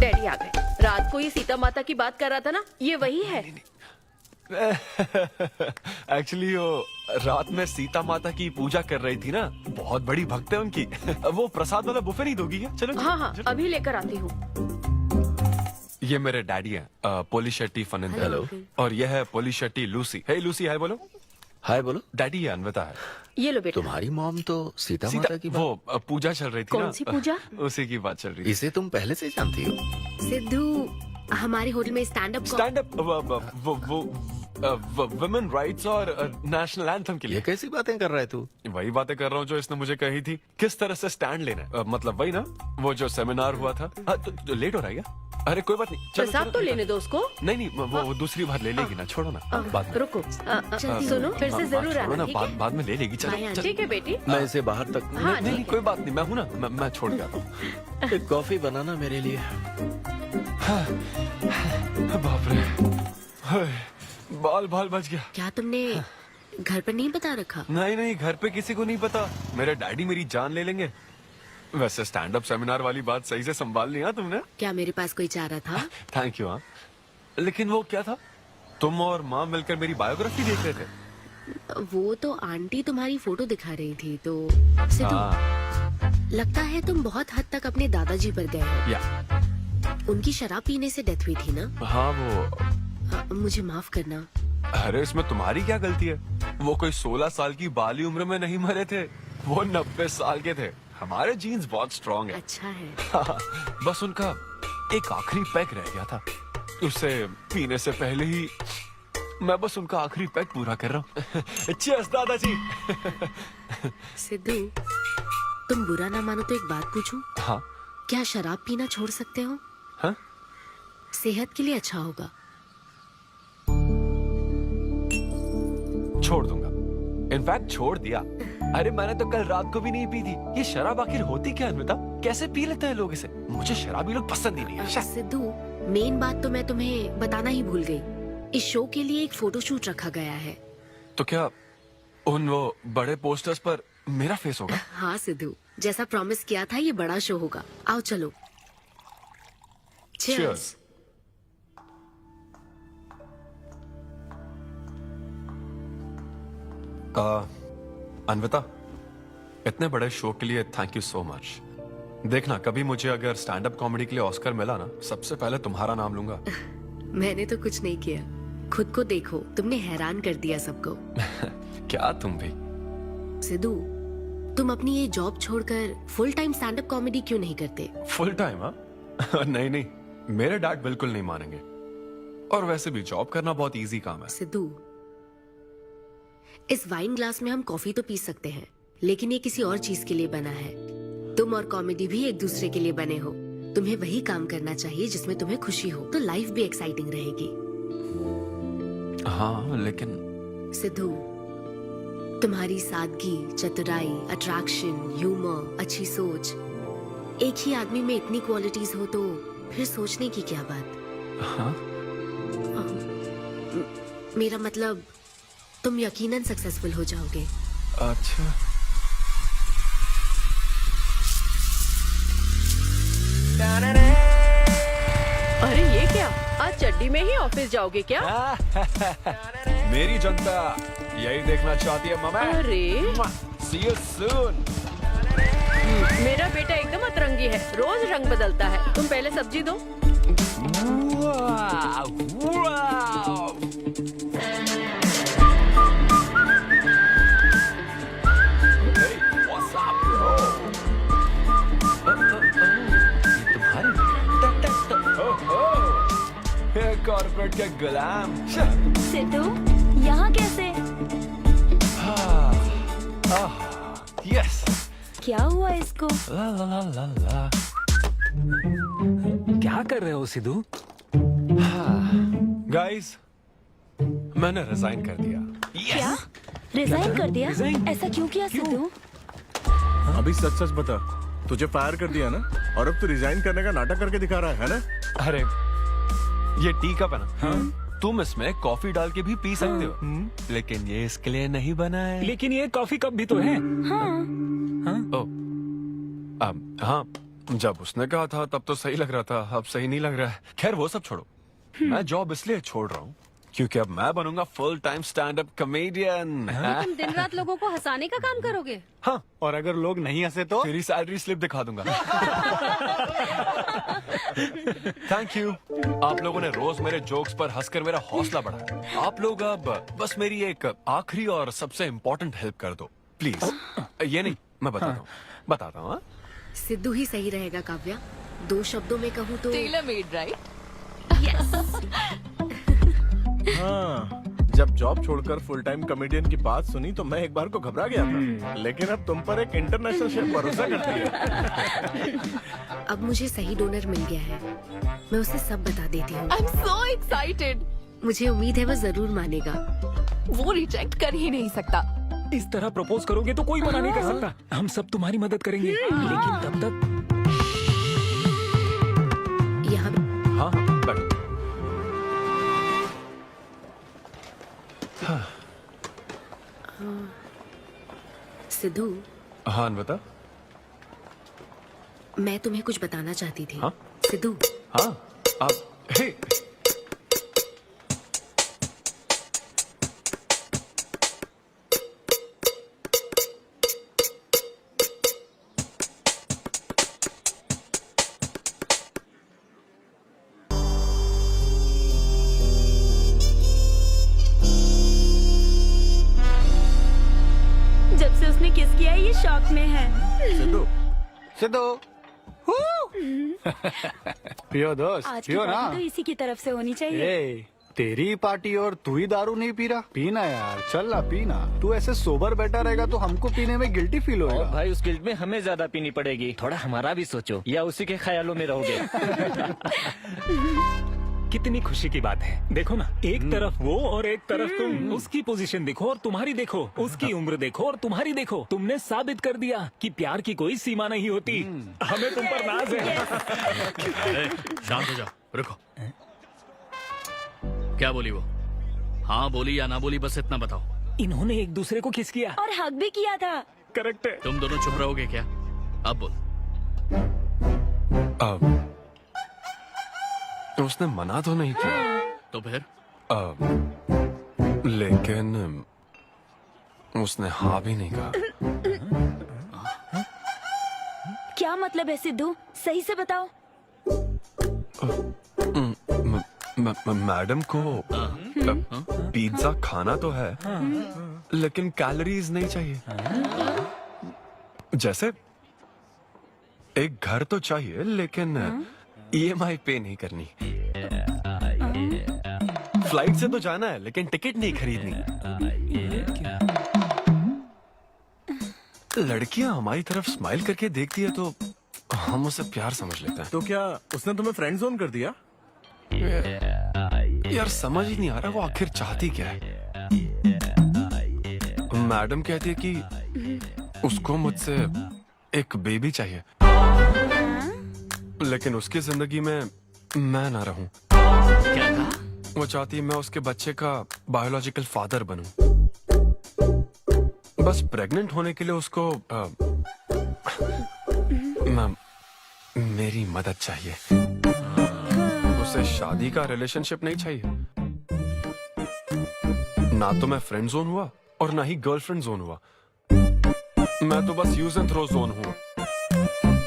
डैडी आ गए। रात को ये सीता माता की बात कर रहा था ना, ये वही है। एक्चुअली वो रात में सीता माता की पूजा कर रही थी ना, बहुत बड़ी भक्त है उनकी। वो प्रसाद वाला बुफे नहीं दोगी क्या? चलो। हाँ, अभी लेकर आती हूँ। ये मेरे डैडी हैं, पोली शेट्टी फनिंदर। हेलो। और ये है पोली शेट्टी लूसी। हे लूसी, हाय बोलो। हाय बोलो। डैडी ये अन्विता है। ये लो बेटा। तुम्हारी मॉम तो सीता माता की वो पूजा चल रही थी ना। कौन सी पूजा? उसी की बात चल रही थी। इसे तुम पहले से जानती हो? सिद्धू, हमारे होटल में स्टैंड अप वुमेन राइट्स और नेशनल एंथम के लिए। ये कैसी बातें कर रहा है तू? वही बातें कर रहा हूँ जो इसने मुझे कही थी, किस तरह से स्टैंड लेना है। मतलब वही ना, वो जो सेमिनार हुआ था। तो लेट हो रहा है क्या? अरे कोई बात नहीं, चलो, प्रसाद चलो, तो चलो। लेने दो उसको। नहीं, वो दूसरी बार ले लेगी ना, छोड़ो ना। बाद में। रुको, सुनो, फिर से जरूर छोड़ो आना, ना, ठीक है? बाद में ले लेगी। चलो। ठीक है बेटी। मैं इसे बाहर तक हाँ, नहीं, कोई बात नहीं, मैं हूँ ना, मैं छोड़ के आता हूँ। एक कॉफी बनाना मेरे लिए। बाप रे, बाल बच गया। क्या तुमने घर पर नहीं बता रखा? नहीं, घर पे किसी को नहीं पता। मेरे डैडी मेरी जान ले लेंगे। वैसे स्टैंड अप सेमिनार वाली बात सही से संभाल लिया तुमने। क्या मेरे पास कोई चारा था? Thank you. हाँ, लेकिन वो क्या था, तुम और माँ मिलकर मेरी बायोग्राफी देख रहे थे? वो तो आंटी तुम्हारी फोटो दिखा रही थी तो। सिद्धू, लगता है तुम बहुत हद तक अपने दादाजी पर गए हो। या उनकी शराब पीने से डेथ हुई थी ना? हाँ, वो मुझे माफ करना। अरे इसमें तुम्हारी क्या गलती है? वो कोई 16 साल की बाली उम्र में नहीं मरे थे, वो 90 साल के थे। हमारे जीन्स बहुत स्ट्रॉन्ग है। अच्छा है। बस उनका एक आखिरी पैक रह गया था, उसे पीने से पहले ही मैं बस उनका आखिरी पैक पूरा कर रहा हूँ। चीयर्स दादाजी। सिद्धू, तुम बुरा ना मानो तो एक बात पूछूं? हाँ। क्या शराब पीना छोड़ सकते हो? हाँ? सेहत के लिए अच्छा होगा। छोड़ दूंगा, इनफैक्ट छोड़ दिया। अरे मैंने तो कल रात को भी नहीं पी थी। ये शराब आखिर होती क्या है? कैसे पी लेते हैं लोग इसे? मुझे शराबी लोग पसंद ही नहीं है। सिद्धू, मेन बात तो मैं तुम्हें बताना ही भूल गई। इस शो के लिए एक फोटोशूट रखा गया है। तो क्या उन वो बड़े पोस्टर्स पर मेरा फेस होगा? हाँ सिद्धू, जैसा प्रॉमिस किया था, ये बड़ा शो होगा। आओ चलो। Cheers. अन्विता, इतने बड़े शो के लिए थैंक यू सो मच। देखना, कभी मुझे अगर स्टैंड अप कॉमेडी के लिए ऑस्कर मिला ना, सबसे पहले तुम्हारा नाम लूंगा। मैंने तो कुछ नहीं किया, खुद को देखो, तुमने हैरान कर दिया सबको। क्या तुम भी? सिद्धू, तुम अपनी ये जॉब छोड़कर full time stand up comedy क्यों नहीं करते? Full time? हाँ नहीं, मेरे डैड बिल्कुल नहीं मानेंगे। और वैसे भी जॉब करना बहुत इजी काम है। सिद्धू, इस वाइन ग्लास में हम कॉफी तो पी सकते हैं, लेकिन ये किसी और चीज के लिए बना है। तुम और कॉमेडी भी एक दूसरे के लिए बने हो। तुम्हें वही काम करना चाहिए जिसमें तुम्हें खुशी हो, तो लाइफ भी एक्साइटिंग रहेगी। हाँ लेकिन सिद्धू, तुम्हारी सादगी, चतुराई, अट्रैक्शन, ह्यूमर, अच्छी सोच, एक ही आदमी में इतनी क्वालिटीज हो तो फिर सोचने की क्या बात। हाँ? मेरा मतलब तुम यकीनन सक्सेसफुल हो जाओगे। अच्छा। अरे ये क्या, आज चड्डी में ही ऑफिस जाओगे क्या? मेरी जनता यही देखना चाहती है मामा। अरे See you soon। मेरा बेटा एकदम अतरंगी है, रोज रंग बदलता है। तुम पहले सब्जी दो। कॉर्पोरेट के गुलाम। सिद्धू, यहाँ कैसे? यस। क्या हुआ इसको? ला ला ला ला ला। क्या कर रहे हो सिद्धू? गाइस, मैंने रिजाइन कर दिया। क्या? रिजाइन कर दिया? ऐसा क्यों किया सिद्धू? अभी सच सच बता, तुझे फायर कर दिया ना, और अब तू रिजाइन करने का नाटक करके दिखा रहा है ना? अरे ये टी कप है ना? हाँ? तुम इसमें कॉफी डाल के भी पी सकते हो, लेकिन ये इसके लिए नहीं बना है। लेकिन ये कॉफी कप भी तो है। हाँ, जब उसने कहा था तब तो सही लग रहा था, अब सही नहीं लग रहा है। खैर वो सब छोड़ो, मैं जॉब इसलिए छोड़ रहा हूँ क्योंकि अब मैं बनूंगा full time stand up comedian. तुम दिन रात लोगों को हंसाने का काम करोगे? हाँ, और अगर लोग नहीं हंसे तो तेरी सैलरी स्लिप दिखा दूंगा। Thank you. आप लोगों ने रोज मेरे जोक्स पर हंसकर मेरा हौसला बढ़ाया। आप लोग अब बस मेरी एक आखिरी और सबसे इम्पोर्टेंट हेल्प कर दो प्लीज। ये नहीं, मैं बताता हूँ। सिद्धू ही सही रहेगा काव्या। 2 शब्दों में कहूँ तो टेलर मेड, राइट? हाँ, जब जॉब छोड़कर फुल टाइम कॉमेडियन की बात सुनी तो मैं एक बार को घबरा गया था, लेकिन अब तुम पर एक इंटरनेशनल शेफ भरोसा करती है। अब मुझे सही डोनर मिल गया है, मैं उसे सब बता देती हूँ। I'm so excited। मुझे उम्मीद है वो जरूर मानेगा। वो रिजेक्ट कर ही नहीं सकता। इस तरह प्रपोज करोगे तो कोई मना नहीं कर सकता। हम सब तुम्हारी मदद करेंगे, लेकिन तब तक यहाँ हाँ बैठो। सिद्धू, हाँ बता। मैं तुम्हें कुछ बताना चाहती थी। हाँ? सिद्धू। हाँ, आप हे। जब से उसने किस किया ये शॉक में है। सिद्धू, सिद्धू पियो दोस्त, आज की पियो ना। पार्टी तो इसी की तरफ से होनी चाहिए। ए, तेरी पार्टी और तू ही दारू नहीं पी रहा। पीना यार, चल ना पीना। तू ऐसे सोबर बैठा रहेगा तो हमको पीने में गिल्टी फील होगा। भाई उस गिल्ट में हमें ज्यादा पीनी पड़ेगी। थोड़ा हमारा भी सोचो, या उसी के ख्यालों में रहोगे। कितनी खुशी की बात है। देखो ना, एक तरफ वो और एक तरफ तुम। उसकी पोजीशन देखो और तुम्हारी देखो, उसकी उम्र देखो और तुम्हारी देखो। तुमने साबित कर दिया कि प्यार की कोई सीमा नहीं होती। हमें तुम पर नाज है। अरे, शांत हो जाओ, रुको। क्या बोली वो? हाँ बोली या ना बोली, बस इतना बताओ। इन्होंने एक दूसरे को किस किया और हक भी किया था। करेक्ट है। तुम दोनों चुप रहोगे क्या? अब बोल। उसने मना तो नहीं किया। तो फिर? लेकिन उसने हाँ भी नहीं कहा। क्या मतलब है सिद्धू? सही से बताओ। मैडम को पिज्जा खाना तो है, लेकिन कैलोरीज नहीं चाहिए। जैसे एक घर तो चाहिए, लेकिन EMI पे नहीं करनी। फ्लाइट से तो जाना है, लेकिन टिकट नहीं खरीदनी। लड़कियां हमारी तरफ स्माइल करके देखती है तो हम उसे प्यार समझ लेते तो क्या उसने तुम्हें फ्रेंड जोन कर दिया? हैं। यार समझ ही नहीं आ रहा वो आखिर चाहती क्या है। मैडम कहती है कि उसको मुझसे एक बेबी चाहिए, लेकिन उसकी जिंदगी में मैं ना रहूं। क्या कहा? वो चाहती है मैं उसके बच्चे का बायोलॉजिकल फादर बनूं। बस प्रेग्नेंट होने के लिए उसको मेरी मदद चाहिए। उसे शादी का रिलेशनशिप नहीं चाहिए। ना तो मैं फ्रेंड जोन हुआ और ना ही गर्लफ्रेंड जोन हुआ। मैं तो बस यूज एंड थ्रो जोन हूँ।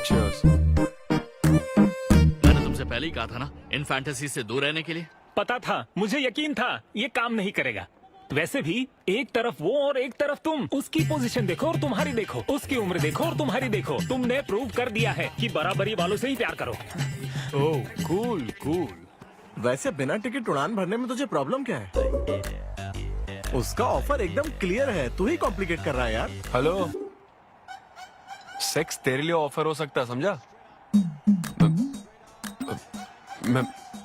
Cheers। मैंने तुमसे पहले ही कहा था ना इन फैंटेसी से दूर रहने के लिए। पता था, मुझे यकीन था ये काम नहीं करेगा। वैसे भी एक तरफ वो और एक तरफ तुम, उसकी पोजीशन देखो और तुम्हारी देखो, उसकी उम्र देखो और तुम्हारी देखो। तुमने प्रूव कर दिया है कि बराबरी वालों से ही प्यार करो। ओह कूल कूल। वैसे बिना टिकट उड़ान भरने में तुझे प्रॉब्लम क्या है? उसका ऑफर एकदम क्लियर है, तू ही कॉम्प्लिकेट कर रहा है यार। हेलो, सेक्स तेरे लिए ऑफर हो सकता है, समझा?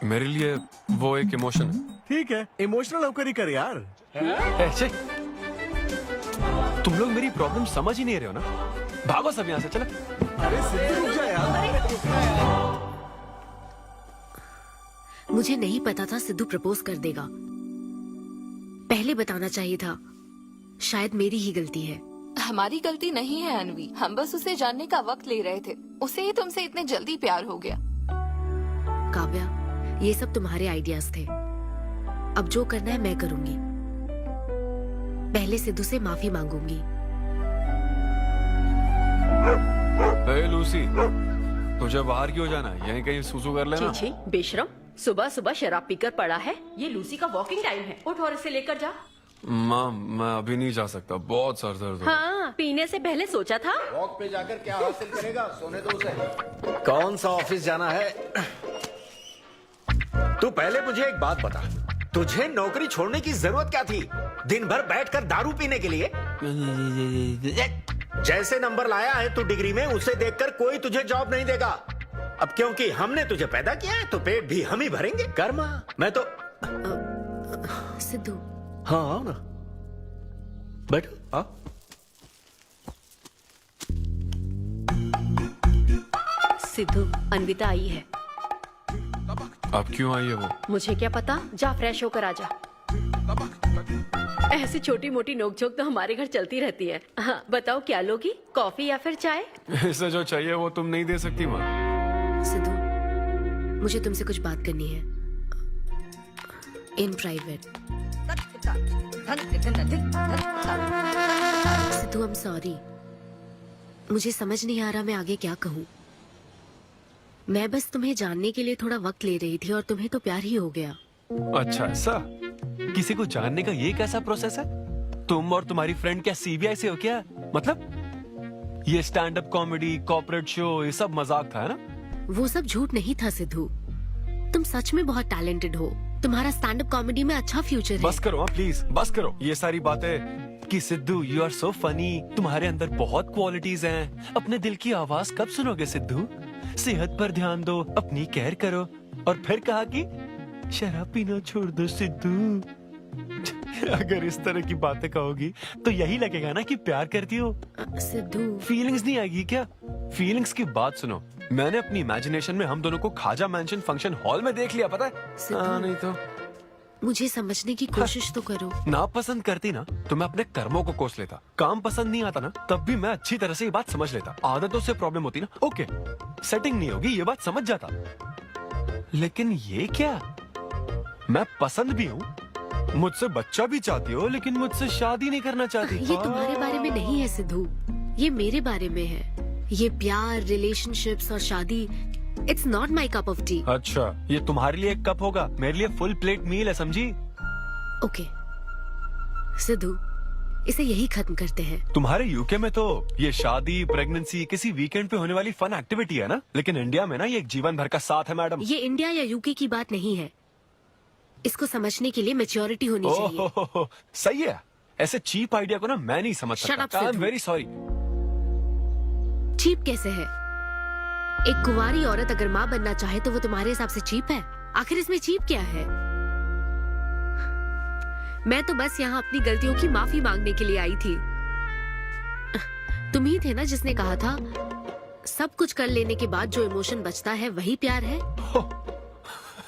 मेरे लिए वो एक इमोशन है। ठीक है, इमोशनल होकर ही कर यार। ऐसे तुम लोग मेरी प्रॉब्लम समझ ही नहीं रहे हो ना। भागो सब यहाँ से, चलो। अरे सिद्धू रुक जा यार। मुझे नहीं पता था सिद्धू प्रपोज कर देगा। पहले बताना चाहिए था। शायद मेरी ही गलती है। हमारी गलती नहीं है अनवी, हम बस उसे जानने का वक्त ले रहे थे। उसे ही तुमसे इतने जल्दी प्यार हो गया। काव्या, ये सब तुम्हारे आइडियाज थे। अब जो करना है मैं करूंगी। पहले सिद्धू से माफी मांगूंगी। हे लूसी, तुझे बाहर क्यों जाना है? यहीं कहीं सुसु कर लेना। छी बेशरम, सुबह सुबह शराब पीकर पड़ा है। ये लूसी का वॉकिंग टाइम है, उठ और इसे लेकर जा। माँ, मैं अभी नहीं जा सकता, बहुत सर दर्द हो रहा है। हाँ, पीने से पहले सोचा था। वॉक पे जाकर क्या हासिल करेगा? सोने दो उसे। कौन सा ऑफिस जाना है? तू पहले मुझे एक बात बता, तुझे नौकरी छोड़ने की जरूरत क्या थी? दिन भर बैठकर दारू पीने के लिए? जैसे नंबर लाया है तू डिग्री में, उसे देखकर कोई तुझे जॉब नहीं देगा। अब क्योंकि हमने तुझे पैदा किया है तो पेट भी हम ही भरेंगे। कर्मा, मैं तो सिद्धू। हाँ आओ ना, बैठो। हाँ सिद्धू, अन्विता आई है। अब क्यों आई है वो? मुझे क्या पता, जा फ्रेश होकर आ जा। ऐसी छोटी मोटी नोकझोंक तो हमारे घर चलती रहती है। हाँ, बताओ क्या लोगी, कॉफी या फिर चाय? इसे जो चाहिए वो तुम नहीं दे सकती माँ। सिद्धू, मुझे तुमसे कुछ बात करनी है, in private. Sidhu, I am sorry. मुझे समझ नहीं आ रहा मैं आगे क्या कहूँ। मैं बस तुम्हें जानने के लिए थोड़ा वक्त ले रही थी और तुम्हें तो प्यार ही हो गया। अच्छा ऐसा? किसी को जानने का ये कैसा प्रोसेस है? तुम और तुम्हारी फ्रेंड क्या सीबीआई से हो क्या? मतलब ये stand up comedy, corporate show, ये सब मजाक था, है ना? वो सब झूठ नहीं था सिद्धू। तुम सच में बहुत टैलेंटेड हो। तुम्हारा स्टैंड अप कॉमेडी में अच्छा फ्यूचर है। बस करो प्लीज, बस करो ये सारी बातें कि Sidhu you are so funny, तुम्हारे अंदर बहुत क्वालिटीज हैं। अपने दिल की आवाज कब सुनोगे सिद्धू? सेहत पर ध्यान दो, अपनी केयर करो। और फिर कहा कि शराब पीना छोड़ दो सिद्धू। अगर इस तरह की बातें कहोगी तो यही लगेगा ना कि प्यार करती हो। सिद्धू, फीलिंग्स नहीं आएगी क्या? फीलिंग्स की बात सुनो, मैंने अपनी इमेजिनेशन में हम दोनों को खाजा मैंशन फंक्शन हॉल में देख लिया, पता है? नहीं तो मुझे समझने की कोशिश तो करो। ना पसंद करती ना तो मैं अपने कर्मों को कोस लेता। काम पसंद नहीं आता ना तब भी मैं अच्छी तरह से ये बात समझ लेता। आदतों से प्रॉब्लम होती ना, ओके सेटिंग नहीं होगी, ये बात समझ जाता। लेकिन ये क्या, मैं पसंद भी हूँ, मुझसे बच्चा भी चाहती हो, लेकिन मुझसे शादी नहीं करना चाहती। ये तुम्हारे बारे में नहीं है सिद्धू, ये मेरे बारे में है। ये प्यार, रिलेशनशिप्स और शादी, it's not my cup of T. अच्छा, ये तुम्हारे लिए एक कप होगा, मेरे लिए फुल प्लेट मील है, समझी? ओके सिद्धू, इसे यही खत्म करते हैं। तुम्हारे यूके में तो ये शादी, प्रेगनेंसी किसी वीकेंड पे होने वाली फन एक्टिविटी है ना, लेकिन इंडिया में ना ये एक जीवन भर का साथ है मैडम। ये इंडिया या यूके की बात नहीं है। इसको समझने के लिए मैच्योरिटी होनी चाहिए। सही है, ऐसे चीप आइडिया को ना मैं नहीं समझ Shut up, सकता। I am Sidhu. Very sorry. Cheap कैसे है? एक कुंवारी औरत अगर माँ बनना चाहे तो वो तुम्हारे हिसाब से चीप है? आखिर इसमें चीप क्या है? मैं तो बस यहाँ अपनी गलतियों की माफी मांगने के लिए आई थी। तुम ही थे ना जिसने कहा था सब कुछ कर लेने के बाद जो इमोशन बचता है वही प्यार है।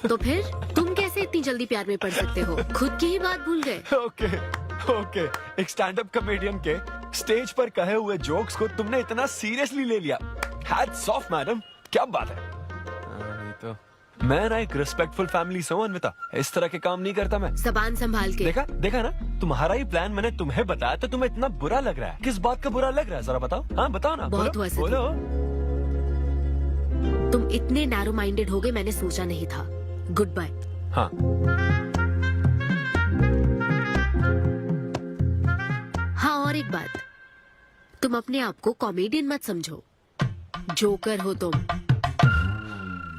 तो फिर तुम कैसे इतनी जल्दी प्यार में पड़ सकते हो? खुद की ही बात भूल गए। ओके, एक स्टैंड अप कॉमेडियन के स्टेज पर कहे हुए जोक्स को तुमने इतना सीरियसली ले लिया। हैट्स ऑफ मैडम, क्या बात है। नहीं तो मैं ना एक रिस्पेक्टफुल फैमिली से हूं अन्विता, इस तरह के काम नहीं करता मैं। जबान संभाल के। देखा ना, तुम्हारा ही प्लान मैंने तुम्हें बताया तो तुम्हें इतना बुरा लग रहा है। किस बात का बुरा लग रहा है जरा बताओ। हाँ बताओ ना। बहुत हुआ सिद्धू। बोलो। तुम इतने नैरो माइंडेड होगे मैंने सोचा नहीं था। Good bye. हाँ हाँ, और एक बात, तुम अपने आप को कॉमेडियन मत समझो। जोकर हो तुम,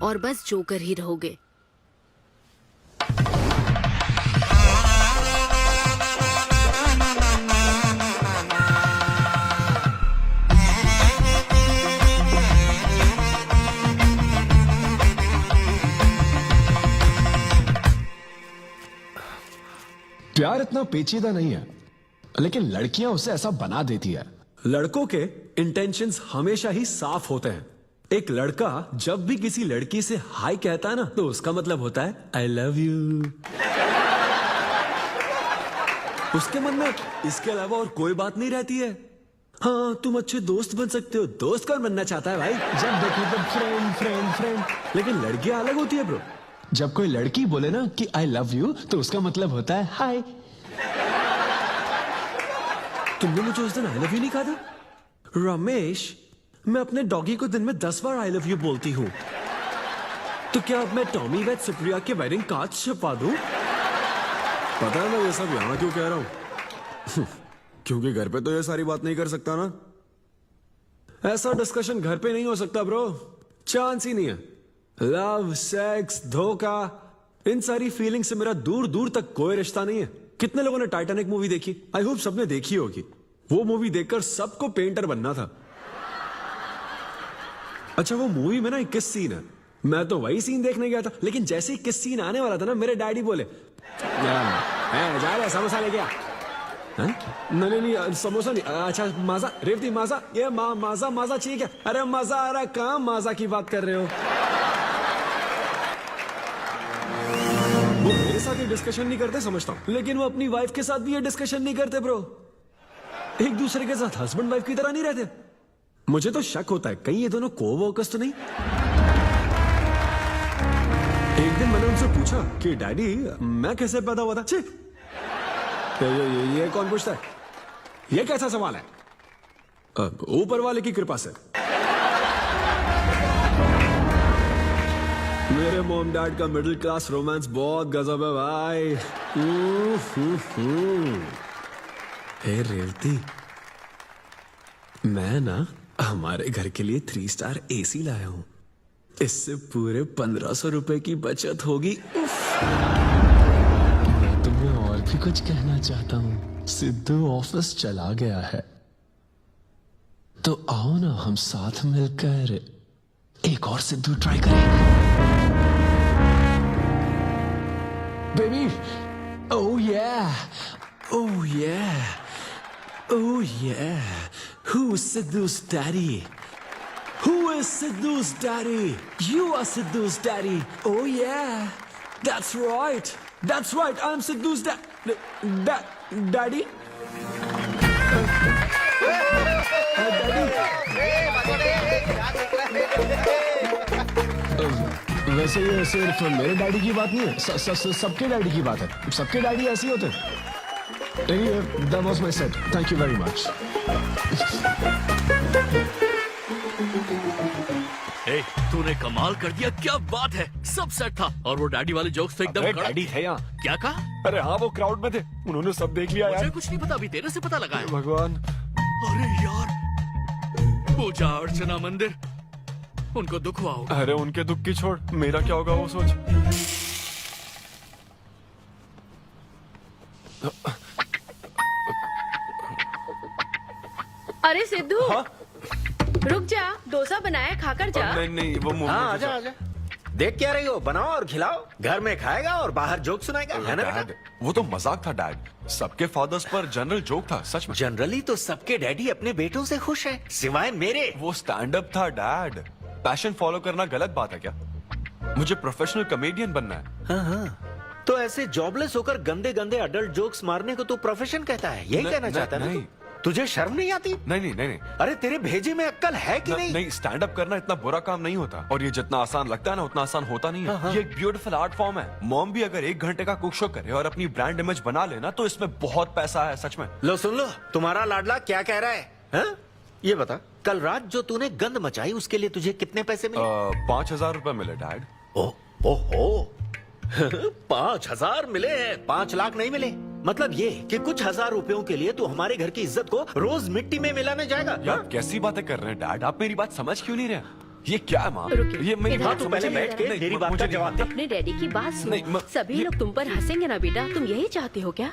और बस जोकर ही रहोगे। प्यार इतना पेचीदा नहीं है, लेकिन लड़कियां उसे ऐसा बना देती है। लड़कों के इंटेंशंस हमेशा ही साफ होते हैं। एक लड़का जब भी किसी लड़की से हाय कहता है ना, तो उसका मतलब होता है आई लव यू। उसके मन में इसके अलावा और कोई बात नहीं रहती है। हाँ, तुम अच्छे दोस्त बन सकते हो। दोस्त कौन बनना चाहता है भाई? जब देखो तब फ्रेंड फ्रेंड फ्रेंड। लेकिन लड़कियां अलग होती है ब्रो। जब कोई लड़की बोले ना कि आई लव यू, तो उसका मतलब होता है हाय। तुमने मुझे उस दिन आई लव यू नहीं कहा था? रमेश, मैं अपने डॉगी को दिन में 10 बार आई लव यू बोलती हूँ। तो क्या अब मैं टॉमी वेट सुप्रिया के वेडिंग कार्ड छपवा दूं? पता है मैं ये सब यहाँ क्यों कह रहा हूँ? क्योंकि घर पे तो ये सारी बात नहीं कर सकता ना। ऐसा डिस्कशन घर पे नहीं हो सकता ब्रो, चांस ही नहीं है। लव, सेक्स, धोखा, इन सारी फीलिंग से मेरा दूर दूर तक कोई रिश्ता नहीं है। कितने लोगों ने टाइटैनिक मूवी देखी? आई होप सबने देखी होगी। वो मूवी देखकर सबको पेंटर बनना था। अच्छा, वो मूवी में ना 21 सीन है। मैं तो वही सीन देखने गया था, लेकिन जैसे ही 21 सीन आने वाला था ना, मेरे डैडी बोले जा रहे समोसा लेके आ। नहीं समोसा नहीं। अच्छा माजा, रेवती माजा, ये माजा माजा ठीक है। अरे मजा आ रहा, कहाँ माजा की बात कर रहे हो? वो मेरे साथ ये डिस्कशन नहीं करते समझता हूँ, लेकिन वो अपनी वाइफ के साथ भी ये डिस्कशन नहीं करते ब्रो। एक दूसरे के साथ हस्बैंड वाइफ की तरह नहीं रहते। मुझे तो शक होता है कहीं ये दोनों को-वर्कर्स तो नहीं। एक दिन मैंने उनसे पूछा कि डैडी मैं कैसे पैदा हुआ था? तो ये कौन पूछता है? ये कैसा सवाल है? ऊपर वाले की कृपा से। मेरे मॉम डैड का मिडिल क्लास रोमांस बहुत गजब है भाई। हे रेवती, मैं ना हमारे घर के लिए 3 स्टार एसी लाया हूं। इससे पूरे 1500 रुपए की बचत होगी। मैं तुम्हें और भी कुछ कहना चाहता हूँ। सिद्धू ऑफिस चला गया है, तो आओ ना हम साथ मिलकर एक और सिद्धू ट्राई करें। Baby, oh yeah, oh yeah, oh yeah. Who's Sidhu's daddy? Who is Sidhu's daddy? You are Sidhu's daddy. Oh yeah, that's right. That's right. I'm Sidhu's daddy. वैसे ये सिर्फ मेरे डैडी की बात नहीं है, सबके डैडी की बात है। सबके डैडी ऐसे ही होते हैं। Anyway, that was my set. Thank you very much. तूने कमाल कर दिया, क्या बात है। सब सेट था और वो डैडी वाले जोक्स तो एकदम डैडी थे यहाँ। क्या कहा? अरे हाँ, वो क्राउड में थे, उन्होंने सब देख लिया यार। मुझे कुछ नहीं पता, अभी तेरे से पता लगा है। भगवान, अरे यार, पूजा अर्चना मंदिर, उनको दुख हुआ होगा। अरे उनके दुख की छोड़, मेरा क्या होगा वो सोच। अरे सिद्धू, रुक जा, डोसा बनाया, खाकर जा। नहीं नहीं वो मुंह हाँ आजा आजा। देख क्या रही हो, बनाओ और खिलाओ। घर में खाएगा और बाहर जोक सुनाएगा, है ना बेटा? वो तो मजाक था डैड। सबके फादर्स पर जनरल जोक था, सच में। जनरली तो सबके डैडी अपने बेटों से खुश हैं, सिवाय मेरे। वो स्टैंड अप था डैड। पैशन फॉलो करना गलत बात है क्या? मुझे प्रोफेशनल कॉमेडियन बनना है। हाँ हाँ, तो ऐसे जॉबलेस होकर गंदे गंदे अडल्ट जोक्स मारने को तू प्रोफेशन कहता है, यही कहना चाहता है ना तू? तुझे शर्म नहीं आती? नहीं नहीं। अरे तेरे भेजे में अक्ल है कि नहीं? नहीं, स्टैंड अप करना इतना बुरा काम नहीं होता, और ये जितना आसान लगता है ना उतना आसान होता नहीं है। हाँ। ये एक ब्यूटीफुल आर्ट फॉर्म है। मॉम भी अगर 1 घंटे का कुक शो करे और अपनी ब्रांड इमेज बना लेना तो इसमें बहुत पैसा है, सच में। लो सुन लो, तुम्हारा लाडला क्या कह रहा है, हाँ? ये बता, कल रात जो तूने गंद मचाई उसके लिए तुझे कितने पैसे मिले? 5,000 रुपए मिले डैड। ओहो 5,000 मिले हैं, 5 लाख नहीं मिले। मतलब ये कि कुछ हजार रुपयों के लिए तू हमारे घर की इज्जत को रोज मिट्टी में मिलाने जाएगा? यार कैसी बातें कर रहे हैं डैड, आप मेरी बात समझ क्यों नहीं रहे? ये क्या है माँ? ये मेरी इधर बात तू समझ पहले नहीं बैठ रहे। के नहीं, मेरी बात मुझे का नहीं- जवाब दे। अपने डैडी की बात सुनो। सभी लोग तुम पर हंसेंगे ना बेटा, तुम यही चाहते हो क्या?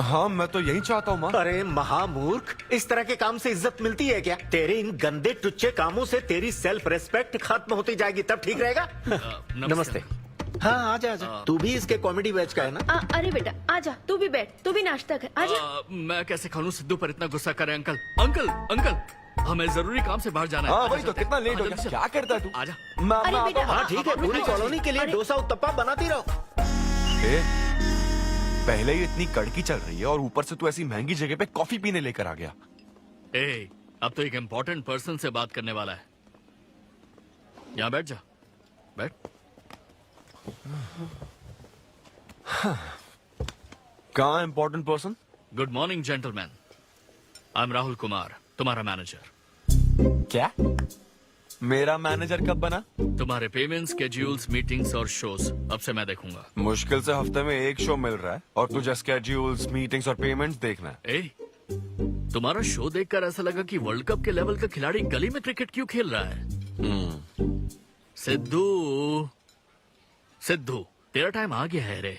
हाँ मैं तो यही चाहता हूँ माँ। अरे महामूर्ख, इस तरह के काम से इज्जत मिलती है क्या? तेरे इन गंदे टुच्चे कामों से तेरी सेल्फ रेस्पेक्ट खत्म होती जाएगी, तब ठीक रहेगा। नमस्ते। हाँ आजा आजा, तू भी इसके कॉमेडी बैच का है ना? अरे बेटा आजा, तू भी बैठ, तू भी नाश्ता कर, आजा। मैं कैसे खा लूं? सिद्धू पर इतना गुस्सा करे। अंकल अंकल अंकल, हमें जरूरी काम से बाहर जाना है। हाँ वही तो, कितना लेट हो गया? क्या करता है तू? आजा। अरे बेटा, हाँ ठीक है, पूरी कॉलोनी के लिए डोसा उत्तप्पा बनाती रहो। पहले ही इतनी कड़की चल रही है और ऊपर से तू ऐसी महंगी जगह पे कॉफी पीने लेकर आ गया। अब तो एक इम्पोर्टेंट पर्सन से बात करने वाला है। यहाँ बैठ जा, बैठ। कहाँ important person? Good morning gentleman, I am Rahul Kumar, तुम्हारा मैनेजर। क्या? मेरा मैनेजर कब बना? तुम्हारे पेमेंट्स, स्केड्यूल्स, मीटिंग्स और शोज अब से मैं देखूंगा। मुश्किल से हफ्ते में 1 शो मिल रहा है और तुझे स्केड्यूल्स, मीटिंग्स और पेमेंट्स देखना है। तुम्हारा शो देखकर ऐसा लगा कि वर्ल्ड कप के लेवल का खिलाड़ी गली में क्रिकेट क्यों खेल रहा है। सिद्धू सिद्धू, तेरा टाइम आ गया है रे।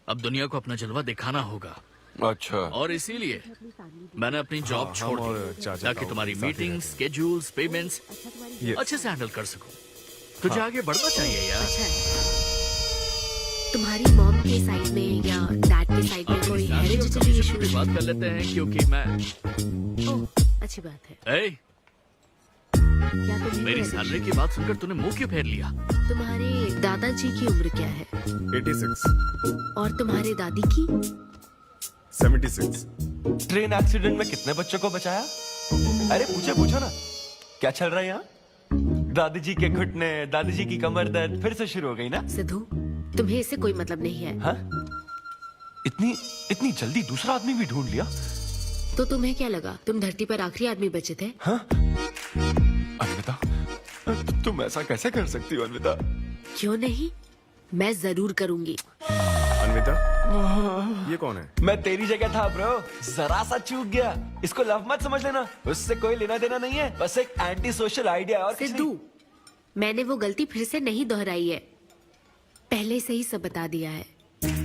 अब दुनिया को अपना जलवा दिखाना होगा। अच्छा। और इसीलिए मैंने अपनी जॉब छोड़ दी ताकि तुम्हारी मीटिंग्स, स्केड्यूल्स, पेमेंट्स अच्छे से हैंडल कर सकूं। तुझे आगे बढ़ना चाहिए यार। तुम्हारी मॉम के साइड में या डैड के साइड में कोई हेरिडिटरी इशू? बात कर लेते हैं क्योंकि मैं अच्छी बात है। क्या तुम्हें मेरी सैलरी की बात सुनकर तूने मुंह क्यों फेर लिया? तुम्हारे दादाजी की उम्र क्या है? 86। और तुम्हारे दादी की? 76। ट्रेन एक्सीडेंट में कितने बच्चों को बचाया? अरे पूछो ना, क्या चल रहा है यहाँ? दादी जी के घुटने, दादी जी की कमर दर्द फिर से शुरू हो गई ना? सिद्धू, तुम्हें इससे कोई मतलब नहीं है। हाँ? इतनी जल्दी दूसरा आदमी भी ढूंढ लिया? तो तुम्हें क्या लगा तुम धरती पर आखिरी आदमी बचे थे? हाँ? अन्विता, तुम ऐसा कैसे कर सकती हो अन्विता? क्यों नहीं, मैं जरूर करूंगी। अन्विता, ये कौन है? मैं तेरी जगह था ब्रो, जरा सा चूक गया। इसको लव मत समझ लेना, उससे कोई लेना देना नहीं है, बस एक एंटी सोशल आइडिया। और सिद्धू, मैंने वो गलती फिर से नहीं दोहराई है, पहले से ही सब बता दिया है।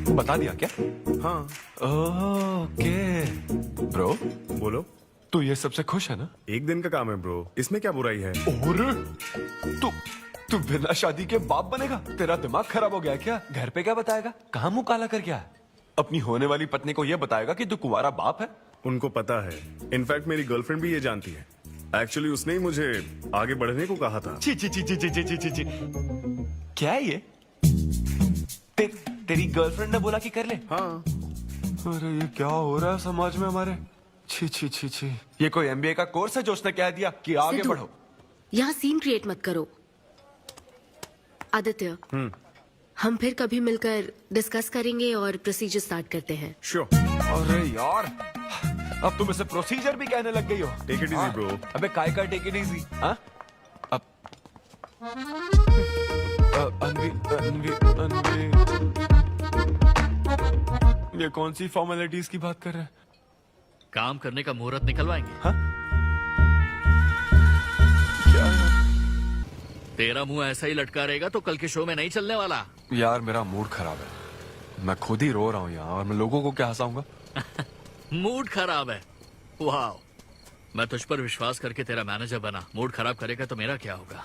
बता दिया क्या? हाँ। ओके ब्रो, बोलो। तू ये सबसे खुश है ना? एक दिन का काम है ब्रो, इसमें क्या बुराई है? और तू बिना शादी के बाप बनेगा? तेरा दिमाग खराब हो गया क्या? घर पे क्या बताएगा? कहाँ मुंह काला कर गया है? अपनी होने वाली पत्नी को ये बताएगा कि तू कुंवारा बाप है? उनको पता है, इनफैक्ट मेरी गर्लफ्रेंड भी ये जानती है। एक्चुअली उसने ही मुझे आगे बढ़ने को कहा था। ची ची ची ची ची ची ची ची। क्या है ये? तेरी गर्लफ्रेंड ने बोला कि कर ले? हाँ। अरे ये क्या हो रहा है समाज में हमारे? छी छी छी छी। ये कोई एमबीए का कोर्स है जो उसने कह दिया कि आगे बढ़ो? यहाँ सीन क्रिएट मत करो। आदित्य, हम फिर कभी मिलकर डिस्कस करेंगे और प्रोसीजर स्टार्ट करते हैं। श्योर। अरे यार, अब तुम इसे प्रोसीजर भी कहने लग गई हो। Take it easy bro. अबे काय का टेक इट इजी? हाँ? अब अनवी ये कौन सी फॉर्मेलिटीज की बात कर रहे हैं? काम करने का मुहूर्त निकलवाएंगे। हाँ? क्या? तेरा मुंह ऐसा ही लटका रहेगा तो कल के शो में नहीं चलने वाला। यार मेरा मूड खराब है, मैं खुद ही रो रहा हूँ यहाँ, और मैं लोगों को क्या हंसाऊंगा? मूड खराब है? वाह, मैं तुझ पर विश्वास करके तेरा मैनेजर बना, मूड खराब करेगा तो मेरा क्या होगा?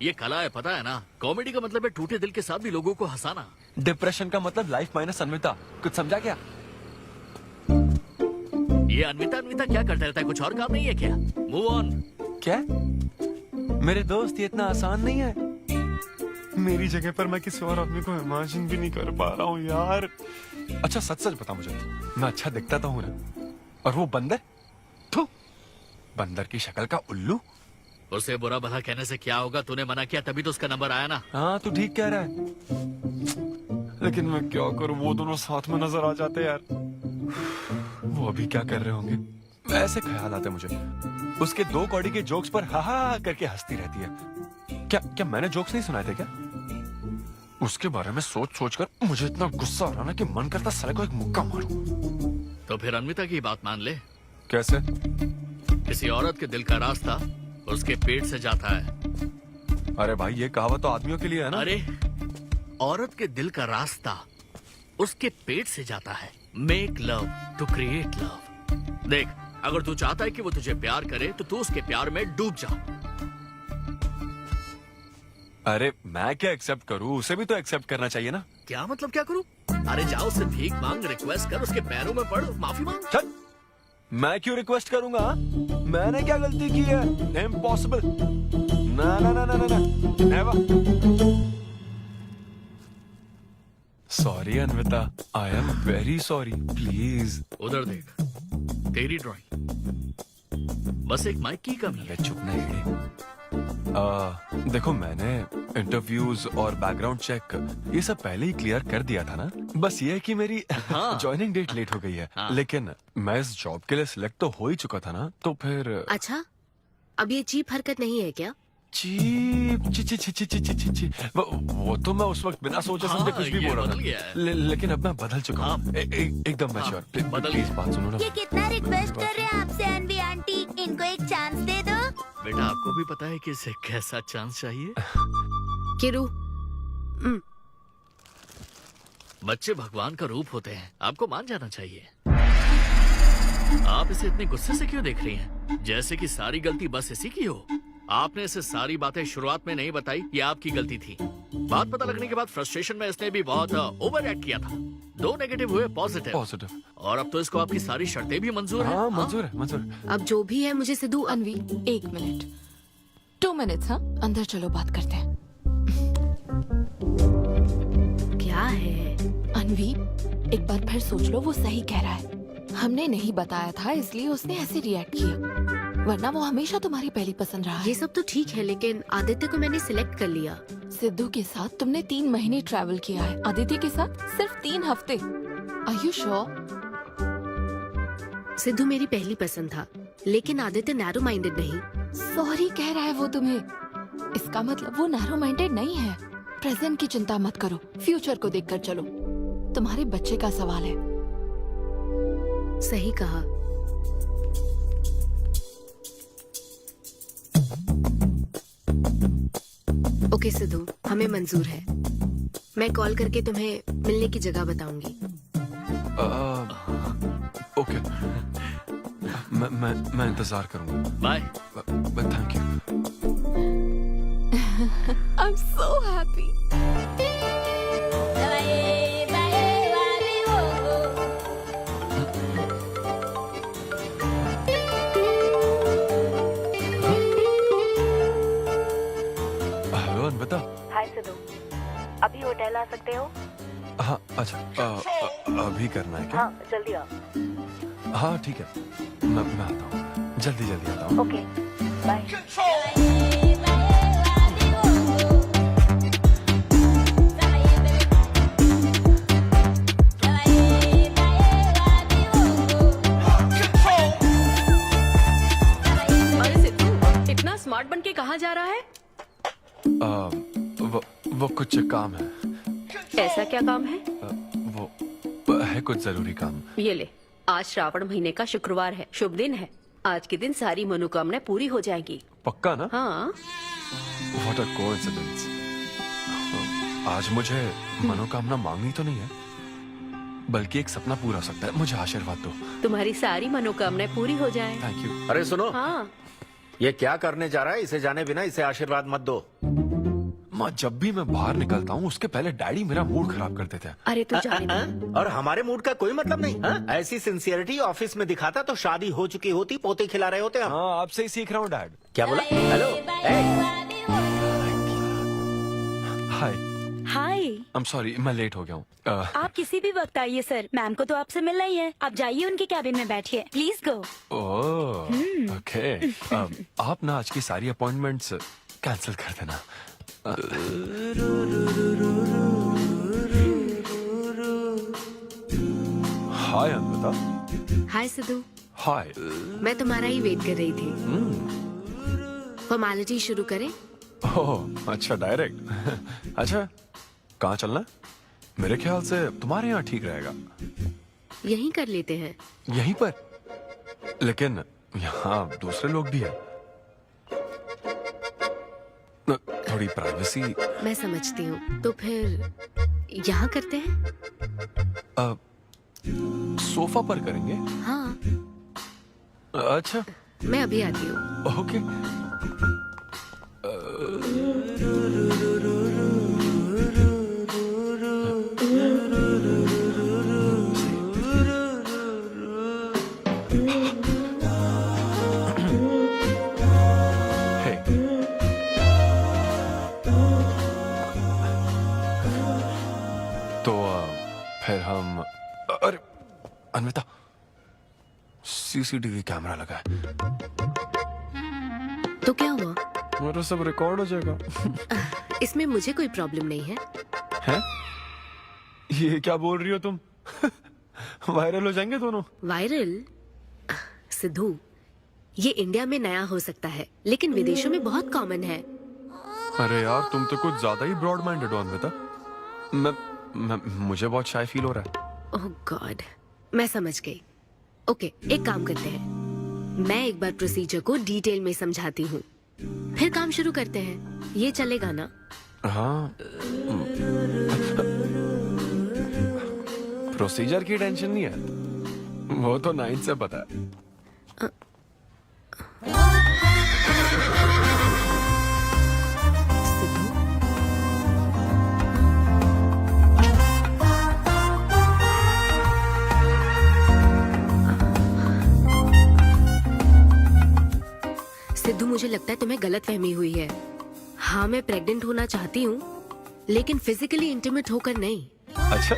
ये कला है, पता है ना? कॉमेडी का मतलब है टूटे दिल के साथ भी लोगों को हंसाना। डिप्रेशन का मतलब लाइफ माइनस अन्विता, कुछ समझा क्या? ये अन्विता अन्विता क्या करता रहता है, कुछ और काम नहीं है क्या? Move on. क्या? मेरे दोस्त, ये इतना आसान नहीं है। मेरी जगह पर मैं किसी और आदमी को इमेजिन भी नहीं कर पा रहा हूँ यार। अच्छा सच सच बता मुझे, मैं अच्छा दिखता तो हूँ ना? और वो बंदर, थू, बंदर की शक्ल का उल्लू। उसे बुरा भला कहने से क्या होगा? तूने मना किया तभी तो उसका नंबर आया ना। हाँ तू ठीक कह रहा है, लेकिन मैं क्या करूँ, वो दोनों साथ में नजर आ जाते यार। वो अभी क्या कर रहे होंगे? ऐसे ख्याल आते मुझे, उसके 2 कौड़ी के जोक्स पर हा हा करके हंसती रहती है। क्या मैंने जोक्स नहीं सुनाए थे क्या? उसके बारे में सोच सोच कर मुझे इतना गुस्सा आ रहा ना कि मन करता साले को एक मुक्का मारूं। तो फिर अन्विता की बात मान ले। कैसे? किसी औरत के दिल का रास्ता उसके पेट से जाता है। अरे भाई ये कहावत तो आदमियों के लिए है ना? अरे औरत के दिल का रास्ता उसके पेट से जाता है। Make love to create love. देख, अगर तू चाहता है कि वो तुझे प्यार करे तो तू उसके प्यार में डूब जा। अरे मैं क्या एक्सेप्ट करूं, उसे भी तो एक्सेप्ट करना चाहिए ना। क्या मतलब क्या करूं? अरे जाओ उससे भीख मांग, रिक्वेस्ट कर, उसके पैरों में पड़, माफी मांग। चल, मैं क्यों रिक्वेस्ट करूंगा? मैंने क्या गलती की है? इम्पॉसिबल। ना ना ना ना ना never. Sorry Anvita, I am very sorry, please. उधर देख, तेरी ड्राइंग, बस एक माइक की कमी है। चुप नहीं। देखो मैंने इंटरव्यूज और बैकग्राउंड चेक ये सब पहले ही क्लियर कर दिया था ना। बस ये है कि मेरी ज्वाइनिंग डेट लेट हो गई है। लेकिन मैं इस जॉब के लिए सिलेक्ट तो हो ही चुका था ना, तो फिर। अच्छा, अब ये चीप हरकत नहीं है क्या? चीप ची ची ची ची ची ची ची वो तो मैं उस वक्त बिना सोचे समझे कुछ भी बोल रहा था, लेकिन अब मैं बदल चुका हूँ। एकदम मैच्योर। प्लीज बात सुनो ना। ये कितना रिक्वेस्ट कर रहे हैं आपसे अनवी आंटी, इनको एक चांस दे दो। बेटा आपको भी पता है कि इसे कैसा चांस चाहिए? किरू, बच्चे भगवान का रूप होते हैं, आपको मान जाना चाहिए। आप इसे इतने गुस्से से क्यों देख रही हैं? जैसे कि सारी गलती बस इसी की हो। आपने इसे सारी बातें शुरुआत में नहीं बताई, ये आपकी गलती थी। बात पता लगने के बाद फ्रस्ट्रेशन में इसने भी बहुत ओवर एक्ट किया था। 2 नेगेटिव हुए पॉजिटिव, और अब तो इसको आपकी सारी शर्तें भी मंजूर हैं। मंजूर है, मंजूर। अब जो भी है मुझे सिद्धू। अनवी 1 मिनट, 2 मिनट्स। हाँ अंदर चलो, बात करते हैं। क्या है अनवी, एक बार फिर सोच लो, वो सही कह रहा है। हमने नहीं बताया था इसलिए उसने ऐसे रिएक्ट किया, वरना वो हमेशा तुम्हारी पहली पसंद रहा है। ये सब तो ठीक है, लेकिन आदित्य को मैंने सिलेक्ट कर लिया। सिद्धू के साथ तुमने 3 महीने ट्रैवल किया है, आदित्य के साथ सिर्फ 3 हफ्ते। Are you sure? सिद्धू मेरी पहली पसंद था, लेकिन आदित्य नैरो माइंडेड नहीं। सॉरी कह रहा है वो तुम्हें, इसका मतलब वो नैरो माइंडेड नहीं है। प्रेजेंट की चिंता मत करो, फ्यूचर को देखकर चलो। तुम्हारे बच्चे का सवाल है। सही कहा। ओके सिद्धू, हमें मंजूर है। मैं कॉल करके तुम्हें मिलने की जगह बताऊंगी। ओके, मैं इंतजार करूंगा। Bye. Thank you. I am so happy. Hello Anvita. Hi Siddhu, अभी होटल आ सकते हो? हाँ अच्छा, अभी करना है क्या? हाँ जल्दी आओ। हाँ ठीक है, मैं आता हूँ, जल्दी जल्दी आता हूँ। Okay bye. अरे सिद्धू, इतना स्मार्ट बन के कहाँ जा रहा है? वो कुछ काम है। ऐसा क्या काम है? वो है कुछ जरूरी काम। ये ले, आज श्रावण महीने का शुक्रवार है, शुभ दिन है। आज के दिन सारी मनोकामनाएं पूरी हो जाएंगी। पक्का ना? हाँ। What a coincidence। आज मुझे मनोकामना मांगनी तो नहीं है? बल्कि एक सपना पूरा हो सकता है। मुझे आशीर्वाद दो। तुम्हारी सारी मनोकामनाएं पूरी हो जाएं। Thank you. अरे सुनो, हाँ, ये क्या करने जा रहा है? इसे जाने बिना इसे आशीर्वाद मत दो। माँ, जब भी मैं बाहर निकलता हूँ उसके पहले डैडी मेरा मूड खराब कर देते हैं। अरे तू जाने दे। और हमारे मूड का कोई मतलब नहीं। हाँ? ऐसी सिंसियरिटी ऑफिस में दिखाता तो शादी हो चुकी होती, पोते खिला रहे होते हम। हाँ, आपसे ही सीख रहा हूँ डैड। क्या बोला? Hello, hi. Hi. I am sorry, मैं लेट हो गया हूँ। आप किसी भी वक्त आइए सर, मैम को तो आपसे मिलना ही है। आप जाइए उनके कैबिन में बैठिए, प्लीज गो। Oh, okay. आप ना आज की सारी अपॉइंटमेंट्स कैंसिल कर देना। हाय अन्विता। हाय सिद्धू। हाय। मैं तुम्हारा ही वेट कर रही थी। फॉर्मेलिटी शुरू करें? ओह, अच्छा, डायरेक्ट। अच्छा, कहाँ चलना है? मेरे ख्याल से तुम्हारे यहाँ ठीक रहेगा। यहीं कर लेते हैं। यहीं पर? लेकिन यहाँ दूसरे लोग भी हैं। थोड़ी प्राइवेसी। मैं समझती हूँ, तो फिर यहाँ करते हैं? सोफा पर करेंगे? हाँ। अच्छा, मैं अभी आती हूँ। ओके। फिर हम, अरे अन्विता, सीसीटीवी कैमरा लगा है। तो क्या हुआ? मेरा सब रिकॉर्ड हो जाएगा। इसमें मुझे कोई प्रॉब्लम नहीं है। हैं? ये क्या बोल रही हो तुम? वायरल हो जाएंगे दोनों। वायरल? सिद्धू, ये इंडिया में नया हो सकता है, लेकिन विदेशों में बहुत कॉमन है। अरे यार, तुम तो कुछ ज्यादा ही ब्रॉड माइंडेड हो अन्विता। मुझे बहुत शाय फील हो रहा है। ओह गॉड, मैं समझ गई। ओके, एक काम करते हैं, मैं एक बार प्रोसीजर को डिटेल में समझाती हूँ, फिर काम शुरू करते हैं। ये चलेगा ना? हाँ। प्रोसीजर की टेंशन नहीं है, वो तो 9 से पता है। सिद्धू, मुझे लगता है तुम्हें गलतफहमी हुई है। हाँ, मैं प्रेग्नेंट होना चाहती हूँ, लेकिन फिजिकली इंटीमेट होकर नहीं। अच्छा,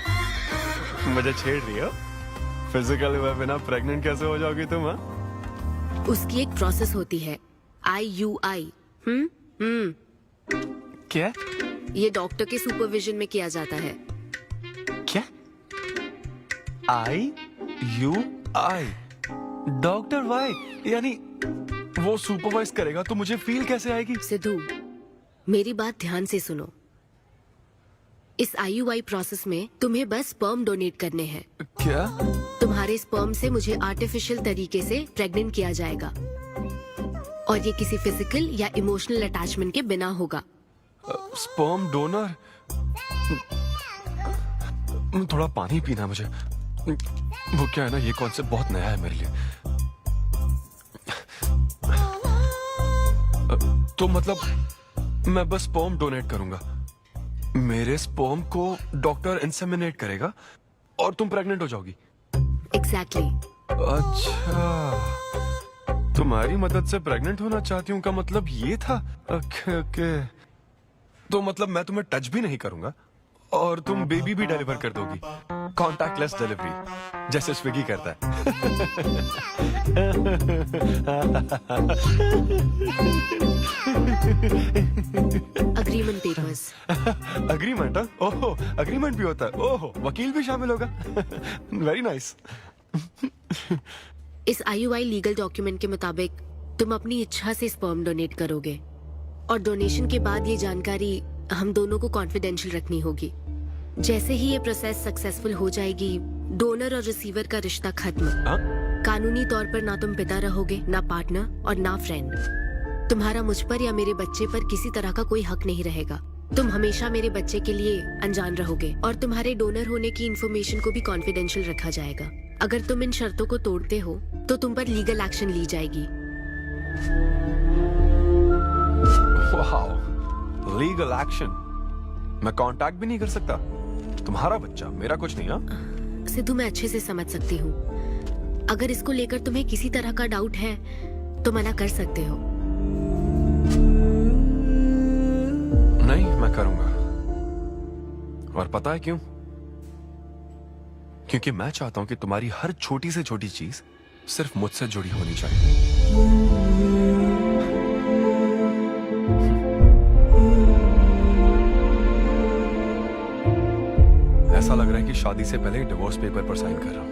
मुझे छेड़ रही हो? फिजिकली हुए बिना प्रेग्नेंट कैसे हो जाओगी तुम? हाँ, उसकी एक प्रोसेस होती है, IUI। क्या? ये डॉक्टर के सुपरविजन में किया जाता है। क्या? IUI? Doctor why? यानी वो सुपरवाइज करेगा तो मुझे फील कैसे आएगी? सिद्धू, मेरी बात ध्यान से सुनो। इस IUI प्रोसेस में तुम्हें बस स्पर्म डोनेट करने हैं। क्या? तुम्हारे स्पर्म से मुझे आर्टिफिशियल तरीके से प्रेग्नेंट किया जाएगा, और ये किसी फिजिकल या इमोशनल अटैचमेंट के बिना होगा। Sperm donor? थोड़ा पानी पीना है मुझे। वो क्या है ना, ये कॉन्सेप्ट बहुत नया है मेरे लिए। तो मतलब मैं बस स्पर्म डोनेट करूंगा, मेरे स्पर्म को डॉक्टर इंसेमिनेट करेगा और तुम प्रेग्नेंट हो जाओगी? एग्जैक्टली। अच्छा, तुम्हारी मदद से प्रेग्नेंट होना चाहती हूँ का मतलब ये था? ओके। तो मतलब मैं तुम्हें टच भी नहीं करूंगा और तुम बेबी भी डिलीवर कर दोगी, कॉन्टैक्टलेस डिलीवरी, जैसे स्विगी करता है। Agreement papers. अग्रीमेंट? ओहो, अग्रीमेंट भी होता है? ओहो, वकील भी शामिल होगा। Very nice. इस IUI लीगल डॉक्यूमेंट के मुताबिक तुम अपनी इच्छा से स्पर्म डोनेट करोगे, और डोनेशन के बाद ये जानकारी हम दोनों को कॉन्फिडेंशियल रखनी होगी। जैसे ही ये प्रोसेस सक्सेसफुल हो जाएगी, डोनर और रिसीवर का रिश्ता खत्म। कानूनी तौर पर ना तुम पिता रहोगे, ना पार्टनर और ना फ्रेंड। तुम्हारा मुझ पर या मेरे बच्चे पर किसी तरह का कोई हक नहीं रहेगा। तुम हमेशा मेरे बच्चे के लिए अनजान रहोगे और तुम्हारे डोनर होने की इन्फॉर्मेशन को भी कॉन्फिडेंशियल रखा जाएगा। अगर तुम इन शर्तों को तोड़ते हो तो तुम पर लीगल एक्शन ली जाएगी। Wow, legal action? मैं कांटेक्ट भी नहीं कर सकता? तुम्हारा बच्चा, मेरा कुछ नहीं। हाँ सिद्धू, मैं अच्छे से समझ सकती हूँ। अगर इसको लेकर तुम्हें किसी तरह का डाउट है तो मना कर सकते हो। नहीं, मैं करूंगा। और पता है क्यों? क्योंकि मैं चाहता हूं कि तुम्हारी हर छोटी से छोटी चीज सिर्फ मुझसे जुड़ी होनी चाहिए। ऐसा लग रहा है कि शादी से पहले डिवोर्स पेपर पर साइन कर रहा हूं।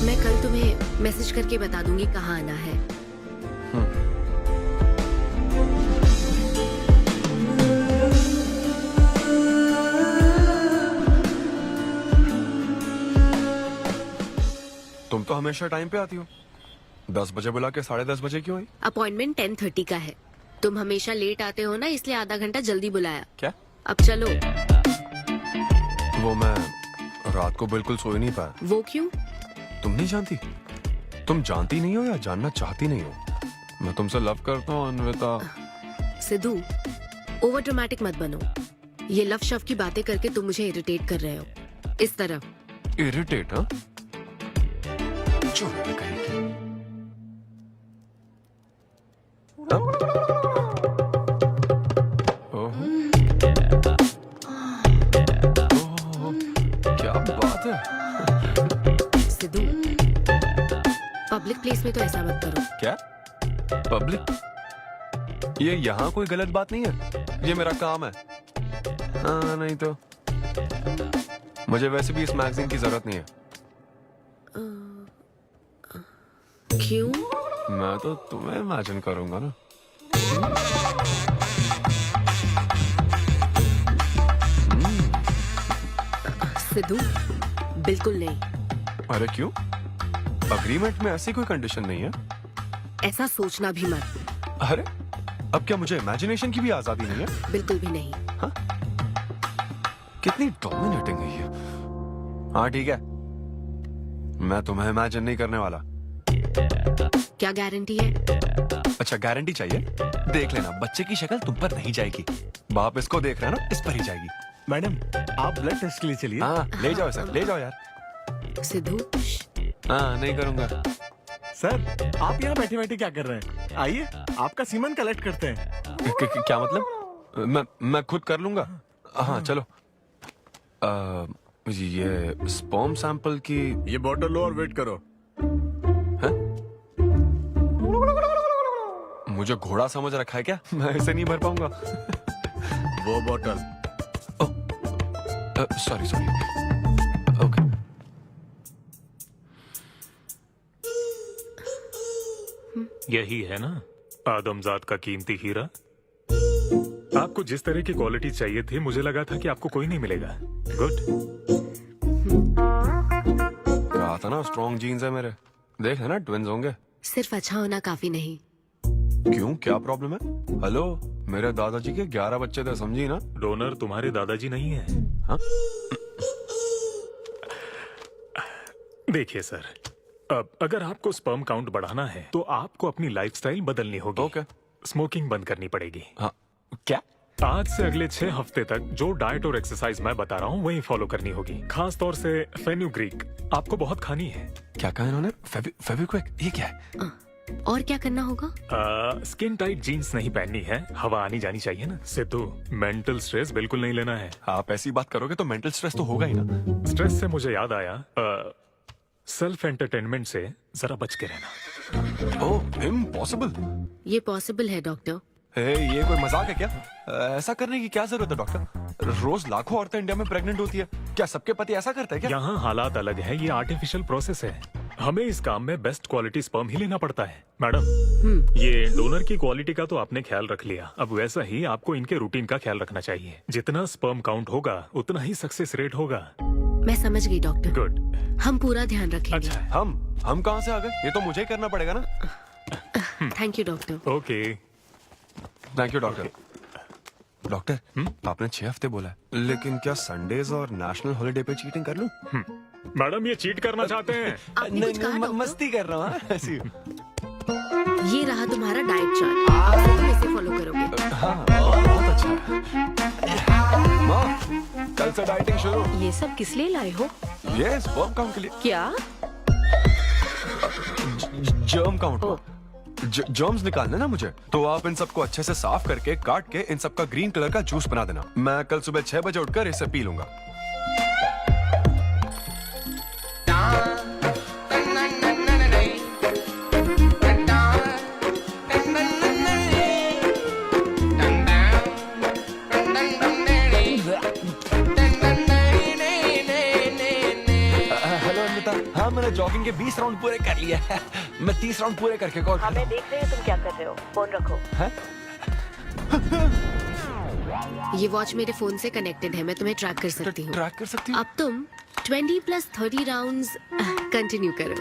मैं कल तुम्हें मैसेज करके बता दूंगी कहाँ आना है। तुम तो हमेशा टाइम पे आती हो। 10 बजे बुला के 10:30 बजे क्यों आई? अपॉइंटमेंट 10:30 का है। तुम हमेशा लेट आते हो ना, इसलिए आधा घंटा जल्दी बुलाया। क्या? अब चलो। वो मैं रात को बिल्कुल सो ही नहीं पाया। वो क्यों? तुम नहीं जानती? तुम जानती नहीं हो या जानना चाहती नहीं हो? मैं तुमसे लव करता हूँ अन्विता। सिद्धू, ओवर ड्रामेटिक मत बनो। ये लव शव की बातें करके तुम मुझे इरिटेट कर रहे हो। इस तरह। इरिटेट? हाँ, क्या बात है। सिद्धू, पब्लिक प्लेस में तो ऐसा मत करो। क्या पब्लिक? ये यहाँ कोई गलत बात नहीं है, ये मेरा काम है। हाँ, नहीं तो मुझे वैसे भी इस मैगजीन की जरूरत नहीं है। क्यों? मैं तो तुम्हें इमेजिन करूंगा ना। सिद्धू, बिल्कुल नहीं। अरे क्यों? अग्रीमेंट में ऐसी कोई कंडीशन नहीं है। ऐसा सोचना भी मत। अरे अब क्या मुझे इमेजिनेशन की भी आजादी नहीं है? बिल्कुल भी नहीं। हाँ? कितनी डोमिनेटिंग है ये। हाँ ठीक है, मैं तुम्हें इमेजिन नहीं करने वाला। क्या गारंटी है? अच्छा, गारंटी चाहिए? देख लेना, बच्चे की शक्ल तुम पर नहीं जाएगी। बाप इसको देख रहा है ना, इस पर ही जाएगी। मैडम, आप ब्लड टेस्ट के लिए चलिए। हाँ, ले जाओ सर, ले जाओ यार। सिद्धू। हाँ, नहीं करूंगा। सर, आप यहाँ बैठे बैठे क्या कर रहे हैं? आइए, आपका सीमन कलेक्ट करते हैं। क्या मतलब? मैं खुद कर लूंगा। हाँ चलो। ये स्पर्म सैंपल की ये बोतल लो और वेट करो। है? मुझे घोड़ा समझ रखा है क्या? मैं इसे नहीं भर पाऊंगा। वो बोतल। Sorry sorry. ओके। यही है ना आदमजात का कीमती हीरा? आपको जिस तरह की क्वालिटी चाहिए थी, मुझे लगा था कि आपको कोई नहीं मिलेगा। गुड। कहा था ना, स्ट्रॉन्ग जीन्स है मेरे। देख है ना, ट्विंस होंगे। सिर्फ अच्छा होना काफी नहीं। क्यों, क्या प्रॉब्लम है? हेलो, मेरे दादाजी के 11 बच्चे थे, समझी ना? डोनर तुम्हारे दादाजी नहीं है। हाँ? देखिए सर, अब अगर आपको स्पर्म काउंट बढ़ाना है तो आपको अपनी लाइफस्टाइल बदलनी होगी। ओके। स्मोकिंग बंद करनी पड़ेगी। हाँ। क्या? आज से अगले 6 हफ्ते तक जो डाइट और एक्सरसाइज मैं बता रहा हूँ वही फॉलो करनी होगी। खास तौर से फेन्यूग्रीक आपको बहुत खानी है। क्या कहा इन्होंने? फेविक्विक? ये क्या है? और क्या करना होगा? स्किन टाइट जीन्स नहीं पहननी है, हवा आनी जानी चाहिए ना। सिद्धू, मेंटल स्ट्रेस बिल्कुल नहीं लेना है। आप ऐसी बात करोगे तो मेंटल स्ट्रेस तो होगा ही ना। स्ट्रेस से मुझे याद आया, सेल्फ एंटरटेनमेंट से जरा बच के रहना। ओह, इम्पॉसिबल। ये पॉसिबल है डॉक्टर। ये कोई मजाक है क्या? ऐसा करने की क्या जरूरत है डॉक्टर? रोज लाखों औरतें इंडिया में प्रेग्नेंट होती है, क्या सबके पति ऐसा करते हैं क्या? यहाँ हालात अलग है, ये आर्टिफिशियल प्रोसेस है। हमें इस काम में बेस्ट क्वालिटी स्पर्म ही लेना पड़ता है। मैडम, ये डोनर की क्वालिटी का तो आपने ख्याल रख लिया, अब वैसा ही आपको इनके रूटीन का ख्याल रखना चाहिए। जितना स्पर्म काउंट होगा उतना ही सक्सेस रेट होगा। मैं समझ गई डॉक्टर। गुड। हम पूरा ध्यान रखेंगे। अच्छा, हम कहाँ से आ गए? ये तो मुझे ही करना पड़ेगा ना। Thank you doctor. Okay thank you doctor. Doctor आपने 6 हफ्ते बोला है, लेकिन क्या संडेज और नेशनल हॉलिडे पे चीटिंग कर लूं? मैडम ये चीट करना चाहते हैं? मस्ती कर रहा हूँ ऐसी। ये रहा तुम्हारा डाइट चार्ट, अब से तुम इसे फॉलो करोगे। हाँ, बहुत अच्छा है। माँ, कल से डाइटिंग शुरू। ये सब किस लिए लाए हो? ये स्पर्म काउंट के लिए। क्या? Germ count. जर्म्स निकालने ना मुझे, तो आप इन सबको अच्छे से साफ करके काट के इन सबका ग्रीन कलर का जूस बना देना। मैं कल सुबह 6 बजे उठकर इसे पी लूंगा। हेलो अमृता, हाँ मैंने जॉगिंग के 20 राउंड पूरे कर लिए हैं। मैं 30 राउंड पूरे करके कॉल। हाँ मैं देख रही हूँ तुम क्या कर रहे हो, फोन रखो। ये वॉच मेरे फोन से कनेक्टेड है, मैं तुम्हें ट्रैक कर सकती हूँ। ट्रैक कर सकती हूँ? अब तुम 20+30 राउंड्स कंटिन्यू करो।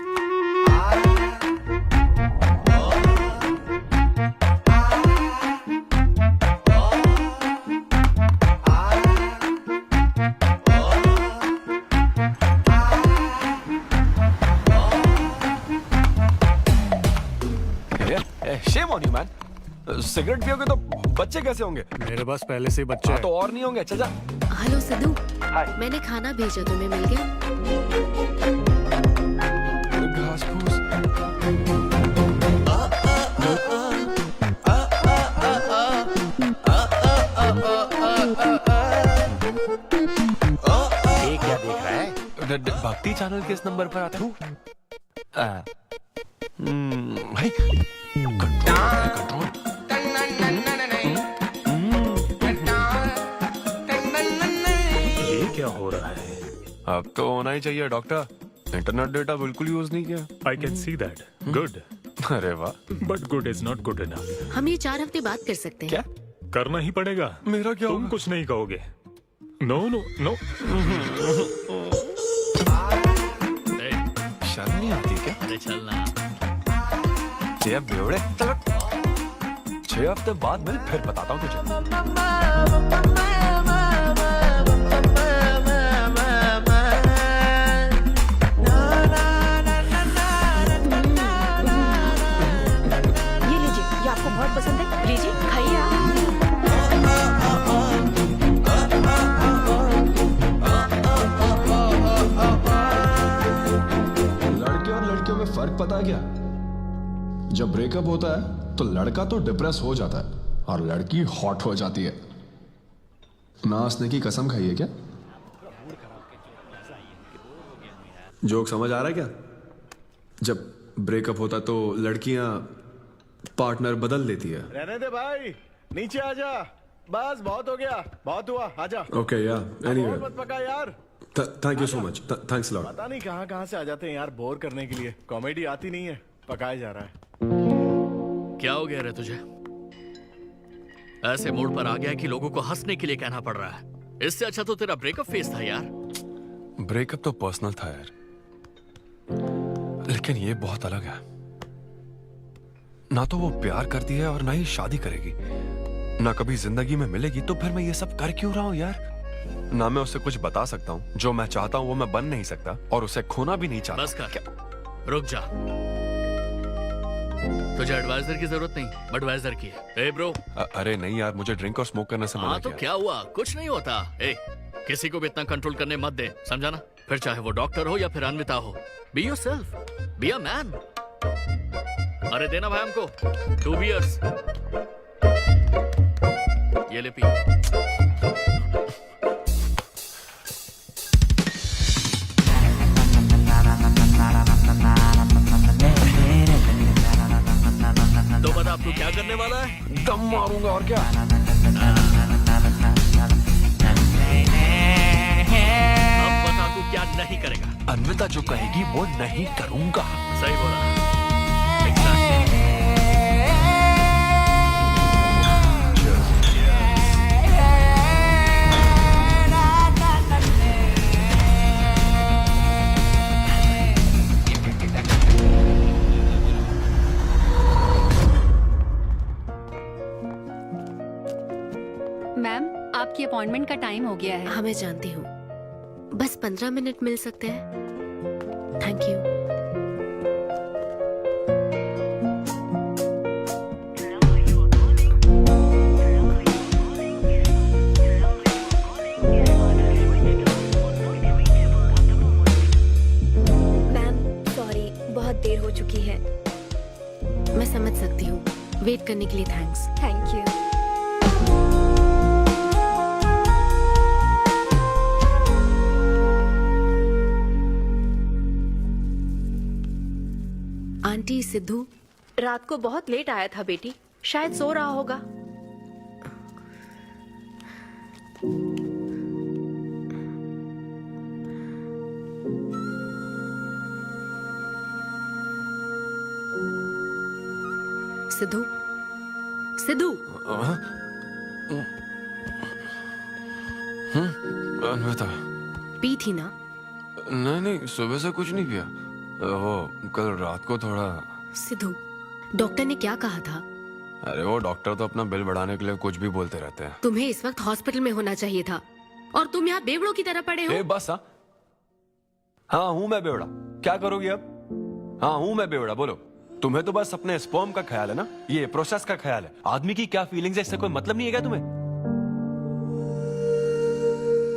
Shame on you, man. Cigarette पियोगे तो बच्चे कैसे होंगे? मेरे पास पहले से ही बच्चे हैं। तो और नहीं होंगे। चल जा। हेलो सिद्धू, मैंने खाना भेजा, तुम्हें मिल गया? घास फूस। ये क्या देख रहा है? भक्ति चैनल के इस नंबर पर आता हूँ। भाई कंट्रोल। ये क्या हो रहा है? अब तो होना ही चाहिए डॉक्टर। इंटरनेट डेटा बिल्कुल यूज नहीं किया। I can see that. Good. अरे वाह। But good is not good enough. हम ये 4 हफ्ते बाद कर सकते हैं। क्या करना ही पड़ेगा? मेरा क्या तुम कुछ नहीं कहोगे। No no no. शर्म नहीं आती क्या? अरे चलना। ये बेवड़े, चलो 6 हफ्ते बाद मिल, फिर बताता हूँ तुझे। ये लीजिए, ये आपको बहुत पसंद है, लीजिए खाइए आप। लड़के और लड़कियों में फर्क पता है क्या? जब ब्रेकअप होता है तो लड़का तो डिप्रेस हो जाता है और लड़की हॉट हो जाती है। ना हंसने की कसम खाई है क्या? जोक समझ आ रहा है क्या? जब ब्रेकअप होता तो लड़कियां पार्टनर बदल देती है। रहने दे भाई, नीचे आ जा। बस बहुत हो गया, बहुत हुआ, आजा। ओके या एनीवे, मत पका यार। Thank you so much, thanks lot. पता नहीं कहाँ से आ जाते हैं यार, बोर करने के लिए। कॉमेडी आती नहीं है, पकाया जा रहा है। क्या हो गया रे तुझे? ऐसे मूड पर आ गया कि लोगों को हंसने के लिए कहना पड़ रहा है। इससे अच्छा तो तेरा ब्रेकअप फेस था यार। ब्रेकअप तो पर्सनल था यार, लेकिन ये बहुत अलग है। ना तो वो प्यार करती है और ना ही शादी करेगी, ना कभी जिंदगी में मिलेगी, तो फिर मैं ये सब कर क्यों रहा हूँ यार? ना मैं उसे कुछ बता सकता हूँ, जो मैं चाहता हूँ वो मैं बन नहीं सकता, और उसे खोना भी नहीं चाहता। बस कर, रुक जा। तुझे एडवाइजर की जरूरत नहीं, बडवाइजर की है। ए ब्रो। अरे नहीं यार, मुझे ड्रिंक और स्मोक करने से मना हाँ तो किया। क्या हुआ? कुछ नहीं होता। ए, किसी को भी इतना कंट्रोल करने मत दे, समझा ना? फिर चाहे वो डॉक्टर हो या फिर अन्विता हो। Be yourself, be a man. अरे देना भाई हमको 2 बियर्स। ये ले पी। तो बता अब तू क्या करने वाला है? दम मारूंगा और क्या। अब बता तू क्या नहीं करेगा? अन्विता जो कहेगी वो नहीं करूंगा। सही बोला। अपॉइंटमेंट का टाइम हो गया है। हाँ मैं जानती हूँ, बस 15 मिनट मिल सकते हैं? Thank you. बहुत देर हो चुकी है। मैं समझ सकती हूँ। वेट करने के लिए thanks. Thank you. Aunty, Sidhu रात को बहुत लेट आया था बेटी, शायद सो रहा होगा। सिद्धू, सिद्धू। अन्विता, पी थी ना? नहीं, सुबह से कुछ नहीं पिया। वो कल रात को थोड़ा। सिद्धू, डॉक्टर ने क्या कहा था? अरे वो डॉक्टर तो अपना बिल बढ़ाने के लिए कुछ भी बोलते रहते हैं। तुम्हें इस वक्त हॉस्पिटल में होना चाहिए था और तुम यहाँ बेवड़ों की तरह पड़े हो। बस हाँ हूँ मैं बेवड़ा। क्या करोगी अब? हाँ हूँ मैं बेवड़ा, बोलो। तुम्हें तो बस अपने स्पर्म का ख्याल है ना, ये प्रोसेस का ख्याल है। आदमी की क्या फीलिंग्स है इससे कोई मतलब नहीं है क्या तुम्हें?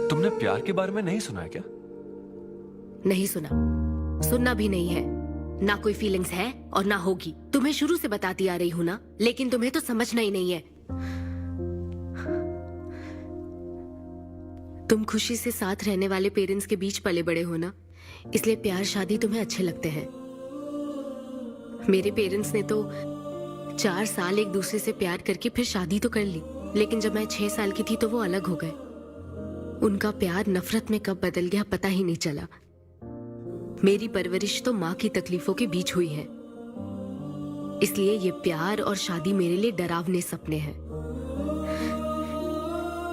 तुमने प्यार के बारे में नहीं सुना है क्या? नहीं सुना, सुनना भी नहीं है। ना कोई फीलिंग्स है और ना होगी। तुम्हें शुरू से बताती आ रही हूँ ना, लेकिन तुम्हें तो समझना ही नहीं है। तुम खुशी से साथ रहने वाले पेरेंट्स के बीच पले बड़े हो ना, इसलिए प्यार शादी तुम्हें अच्छे लगते हैं। मेरे पेरेंट्स ने तो 4 साल एक दूसरे से प्यार करके फिर शादी तो कर ली, लेकिन जब मैं 6 साल की थी तो वो अलग हो गए। उनका प्यार नफरत में कब बदल गया पता ही नहीं चला। मेरी परवरिश तो माँ की तकलीफों के बीच हुई है, इसलिए ये प्यार और शादी मेरे लिए डरावने सपने हैं।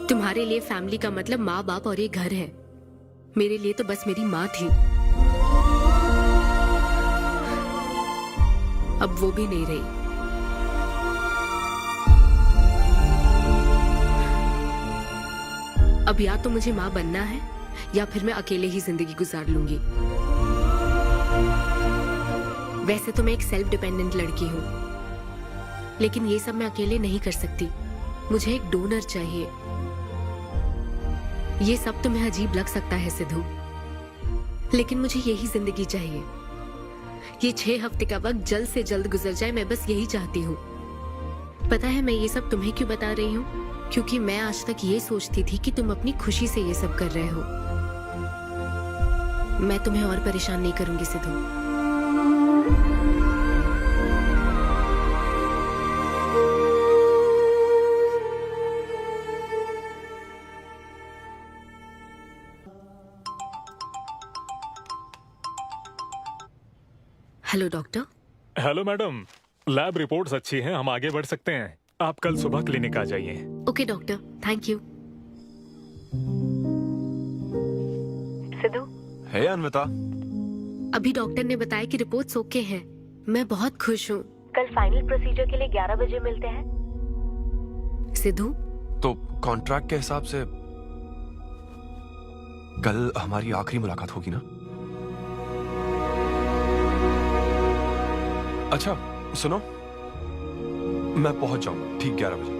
तुम्हारे लिए फैमिली का मतलब माँ बाप और ये घर है। मेरे लिए तो बस मेरी माँ थी, अब वो भी नहीं रही। अब या तो मुझे माँ बनना है या फिर मैं अकेले ही जिंदगी गुजार लूंगी। वैसे तो मैं एक सेल्फ डिपेंडेंट लड़की हूँ, लेकिन ये सब मैं अकेले नहीं कर सकती। मुझे एक डोनर चाहिए। ये सब तुम्हें अजीब लग सकता है सिद्धू, लेकिन मुझे यही जिंदगी चाहिए। ये 6 हफ्ते का वक्त जल्द से जल्द गुजर जाए, मैं बस यही चाहती हूँ। पता है मैं ये सब तुम्हें क्यों बता रही हूँ? क्योंकि मैं आज तक ये सोचती थी कि तुम अपनी खुशी से ये सब कर रहे हो। मैं तुम्हें और परेशान नहीं करूंगी Sidhu. Hello doctor. Hello madam, lab reports अच्छी हैं, हम आगे बढ़ सकते हैं। आप कल सुबह क्लिनिक आ जाइए। Okay doctor, thank you. Siddhu. Hey Anvita. अभी डॉक्टर ने बताया कि रिपोर्ट्स ओके हैं। मैं बहुत खुश हूँ। कल फाइनल प्रोसीजर के लिए 11 बजे मिलते हैं। सिद्धू, तो कॉन्ट्रैक्ट के हिसाब से कल हमारी आखिरी मुलाकात होगी ना? अच्छा सुनो, मैं पहुंच जाऊंगा ठीक 11 बजे।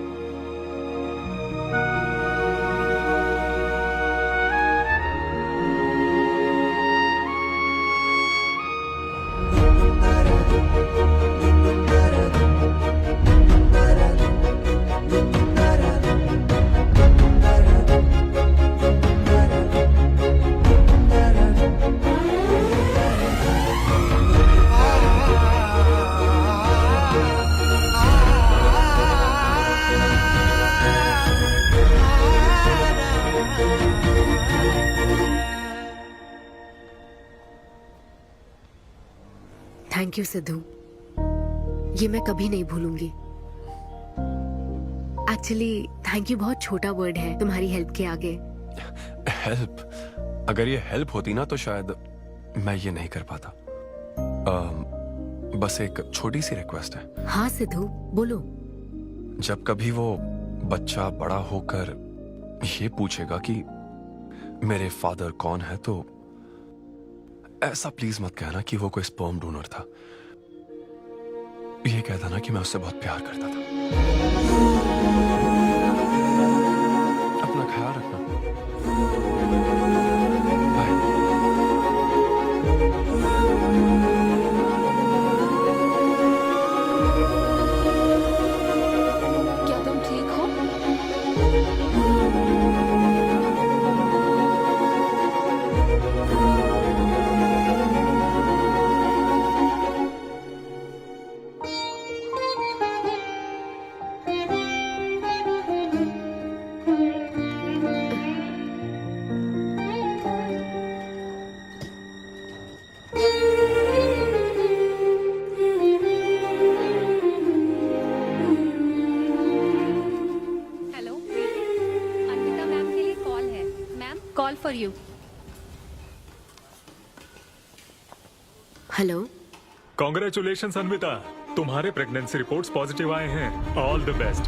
थैंक यू सिद्धू, ये मैं कभी नहीं भूलूंगी। एक्चुअली थैंक यू बहुत छोटा वर्ड है तुम्हारी हेल्प के आगे। हेल्प? अगर ये हेल्प होती ना तो शायद मैं ये नहीं कर पाता। बस एक छोटी सी रिक्वेस्ट है। हाँ सिद्धू बोलो। जब कभी वो बच्चा बड़ा होकर ये पूछेगा कि मेरे फादर कौन है, तो ऐसा प्लीज मत कहना कि वो कोई स्पर्म डोनर था। ये कहता ना कि मैं उससे बहुत प्यार करता था। अपना ख्याल रखना। क्या तुम ठीक हो? हेलो अन्विता मैम के लिए कॉल है। Ma'am call for you. Hello. Congratulation Anvita, तुम्हारे प्रेगनेंसी रिपोर्ट्स पॉजिटिव आए हैं। All the best.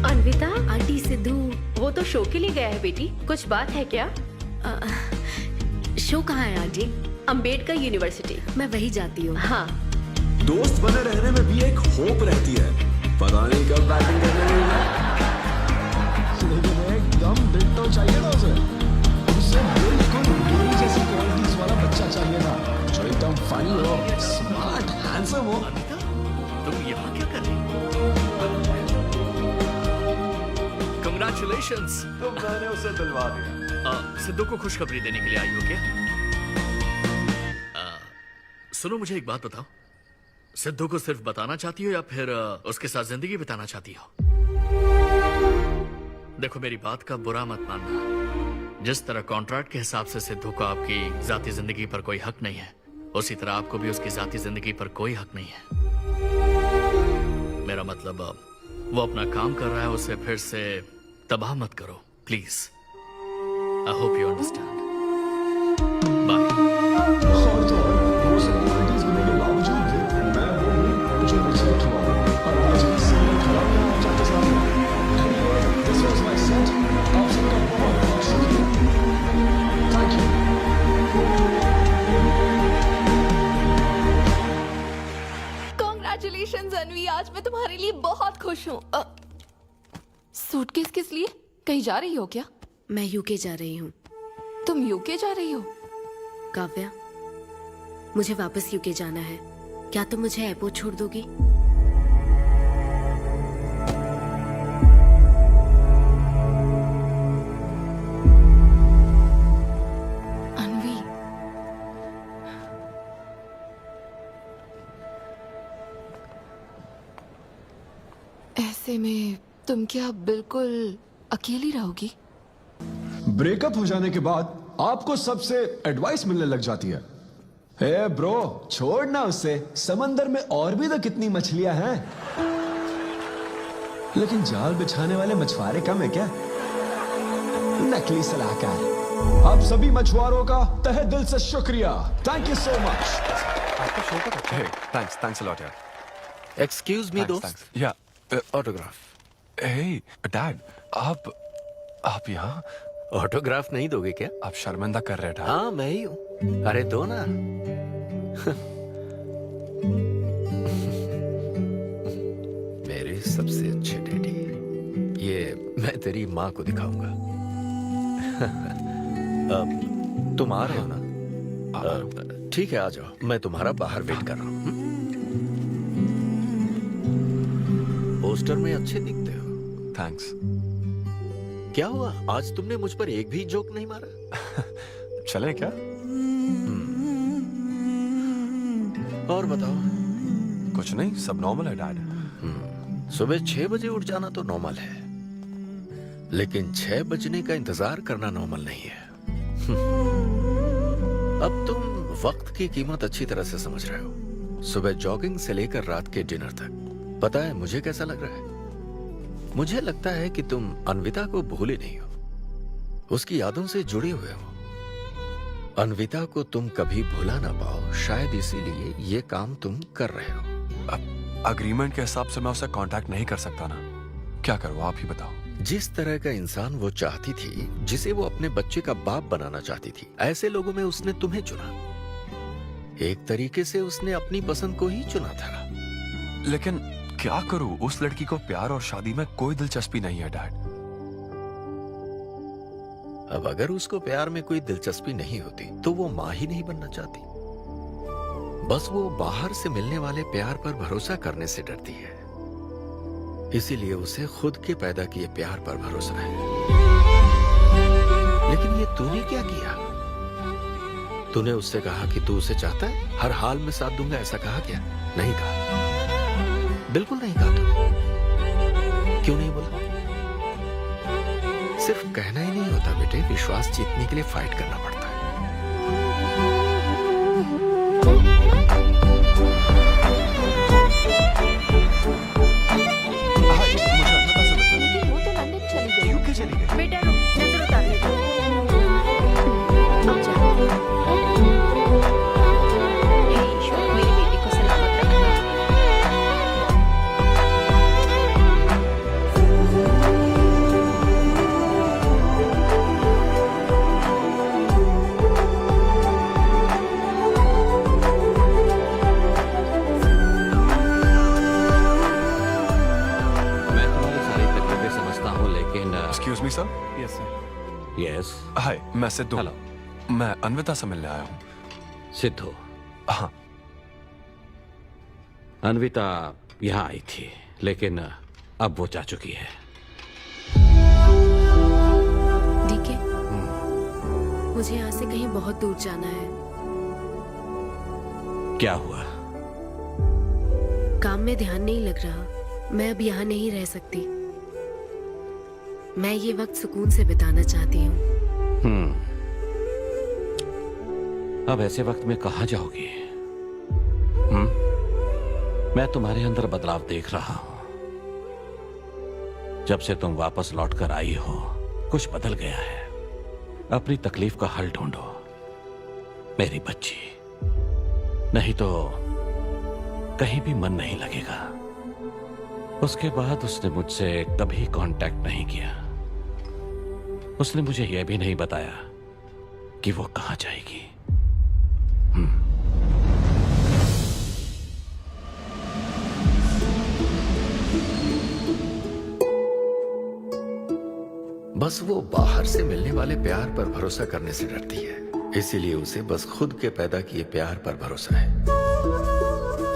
Anvita, aunty Sidhu वो तो शो के लिए गया है बेटी, कुछ बात है क्या? शो कहाँ है आंटी? अंबेडकर यूनिवर्सिटी। मैं वही जाती हूँ। हाँ। दोस्त बने रहने में भी एक होप रहती है, पता नहीं कब बैटिंग करने मिलेगा। लेकिन एकदम डिट्टो चाहिए था उसे। उसे बिल्कुल मेरी जैसी क्वालिटीज वाला बच्चा चाहिए था, जो एकदम फनी हो, स्मार्ट, हैंडसम हो। तुम यहाँ क्या कर रही हो? Congratulations! तो मैंने उसे दिलवा दिया। सिद्धू को खुशखबरी देने के लिए आई हो क्या? सुनो, मुझे एक बात बताओ, सिद्धू को सिर्फ बताना चाहती हो या फिर उसके साथ जिंदगी बिताना चाहती हो? देखो, मेरी बात का बुरा मत मानना। जिस तरह कॉन्ट्रैक्ट के हिसाब से सिद्धू को आपकी जाती जिंदगी पर कोई हक नहीं है, उसी तरह आपको भी उसकी जाती जिंदगी पर कोई हक नहीं है। मेरा मतलब, वो अपना काम कर रहा है, उसे फिर से तबाह मत करो please. I hope you understand. Congratulations Anvi, आज मैं तुम्हारे लिए बहुत खुश हूँ। सूटकेस किस लिए? कहीं जा रही हो क्या? मैं यूके जा रही हूँ। तुम यूके जा रही हो? काव्या, मुझे वापस यूके जाना है। क्या तुम मुझे एयरपोर्ट छोड़ दोगी? अन्वी, ऐसे में तुम क्या बिल्कुल अकेली रहोगी? ब्रेकअप हो जाने के बाद आपको सबसे एडवाइस मिलने लग जाती है। हे ब्रो, छोड़ना उसे, समंदर में और भी तो कितनी मछलियां हैं। लेकिन जाल बिछाने वाले मछुआरे कम है क्या? नकली सलाहकार। आप सभी मछुआरों का तहे दिल से शुक्रिया। Thank you so much. आपका शो का अच्छा है। थैंक्स अ लॉट यार। एक्सक्यूज मी दोस्त। या ऑटोग्राफ। हे डैड, आप यहाँ? ऑटोग्राफ नहीं दोगे क्या? आप शर्मिंदा कर रहे हैं डैड। हाँ, मैं ही हूँ। अरे दो ना। मेरे सबसे अच्छे डैडी, ये मैं तेरी माँ को दिखाऊंगा। अब तुम आ रहे हो ना? ठीक है, आ जाओ, मैं तुम्हारा बाहर वेट कर रहा हूँ। पोस्टर में अच्छे दिखते हो। थैंक्स। क्या हुआ, आज तुमने मुझ पर एक भी जोक नहीं मारा? चले क्या? और बताओ, कुछ नहीं, सब नॉर्मल है डैड। सुबह 6 बजे उठ जाना तो नॉर्मल है, लेकिन 6 बजने का इंतजार करना नॉर्मल नहीं है। अब तुम वक्त की कीमत अच्छी तरह से समझ रहे हो। सुबह जॉगिंग से लेकर रात के डिनर तक। पता है मुझे कैसा लग रहा है? मुझे लगता है कि तुम अन्विता को भूले नहीं हो, उसकी यादों से जुड़े हुए हो। अन्विता को तुम कभी भुला ना पाओ, शायद इसीलिए ये काम तुम कर रहे हो। अब अग्रीमेंट के हिसाब से मैं उसे कांटेक्ट नहीं कर सकता ना, क्या करूँ आप ही बताओ। जिस तरह का इंसान वो चाहती थी, जिसे वो अपने बच्चे का बाप बनाना चाहती थी, ऐसे लोगों में उसने तुम्हें चुना। एक तरीके से उसने अपनी पसंद को ही चुना था। लेकिन क्या करूं, उस लड़की को प्यार और शादी में कोई दिलचस्पी नहीं है डैड। अब अगर उसको प्यार में कोई दिलचस्पी नहीं होती तो वो माँ ही नहीं बनना चाहती। बस वो बाहर से मिलने वाले प्यार पर भरोसा करने से डरती है, इसीलिए उसे खुद के पैदा किए प्यार पर भरोसा है। लेकिन ये तूने क्या किया? तूने उससे कहा कि तू उसे चाहता है, हर हाल में साथ दूंगा, ऐसा कहा क्या? नहीं कहा, बिल्कुल नहीं कहा। तू क्यों नहीं बोला? सिर्फ कहना ही नहीं होता बेटे, विश्वास जीतने के लिए फाइट करना पड़ता है। लेकिन वो तो लंदन चली गई। यूके चली गई। बेटा रुक, नजर उतारने दो। हे ईश्वर, मेरी बेटी को सलामत रखना। मैं तुम्हारी सारी तकलीफें समझता हूँ, लेकिन excuse me sir. Yes sir. Yes. Hi, मैं सिद्धू। हेलो। मैं अन्विता से मिलने आया हूँ। सिद्धू? हाँ। अन्विता यहाँ आई थी, लेकिन अब वो जा चुकी है। डीके, मुझे यहाँ से कहीं बहुत दूर जाना है। क्या हुआ? काम में ध्यान नहीं लग रहा। मैं अब यहाँ नहीं रह सकती। मैं ये वक्त सुकून से बिताना चाहती हूँ। अब ऐसे वक्त में कहाँ जाओगी? मैं तुम्हारे अंदर बदलाव देख रहा हूं। जब से तुम वापस लौट कर आई हो, कुछ बदल गया है। अपनी तकलीफ का हल ढूंढो मेरी बच्ची, नहीं तो कहीं भी मन नहीं लगेगा। उसके बाद उसने मुझसे कभी कांटेक्ट नहीं किया। उसने मुझे यह भी नहीं बताया कि वो कहां जाएगी। बस वो बाहर से मिलने वाले प्यार पर भरोसा करने से डरती है, इसीलिए उसे बस खुद के पैदा किए प्यार पर भरोसा है।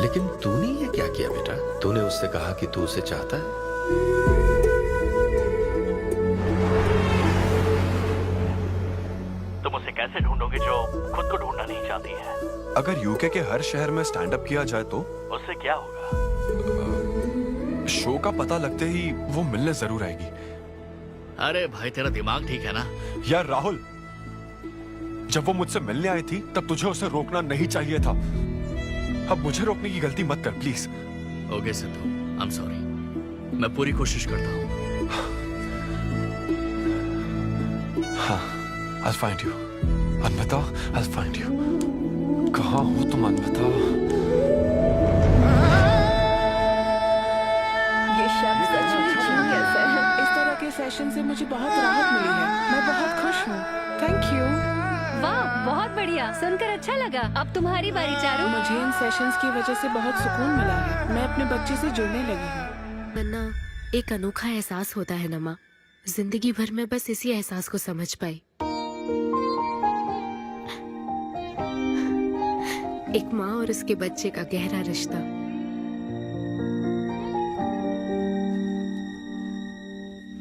लेकिन तूने ये क्या किया बेटा? तूने उससे कहा कि तू उसे चाहता है। तुम उसे कैसे ढूंढोगे जो खुद को ढूंढना नहीं चाहती है? अगर यूके के हर शहर में स्टैंड अप किया जाए तो उससे क्या होगा? शो का पता लगते ही वो मिलने जरूर आएगी। अरे भाई, तेरा दिमाग ठीक है ना? यार राहुल, जब वो मुझसे मिलने आई थी तब तुझे उसे रोकना नहीं चाहिए था। अब मुझे रोकने की गलती मत कर please. Okay Sidhu, I am sorry. मैं पूरी कोशिश करता हूँ। हाँ, I'll find you. Anvita, I'll find you. कहाँ हो तुम अन्विता? ये शब्द सच में genius है। इस तरह के सेशन से मुझे बहुत राहत मिली है। मैं बहुत खुश हूँ। Thank you. वाह, बहुत बढ़िया, सुनकर अच्छा लगा। अब तुम्हारी बारी चारू। मुझे इन सेशंस की वजह से बहुत सुकून मिला है। मैं अपने बच्चे से जुड़ने लगी हूँ। नन्ना, एक अनोखा एहसास होता है नमा। जिंदगी भर में बस इसी एहसास को समझ पाई। एक माँ और उसके बच्चे का गहरा रिश्ता।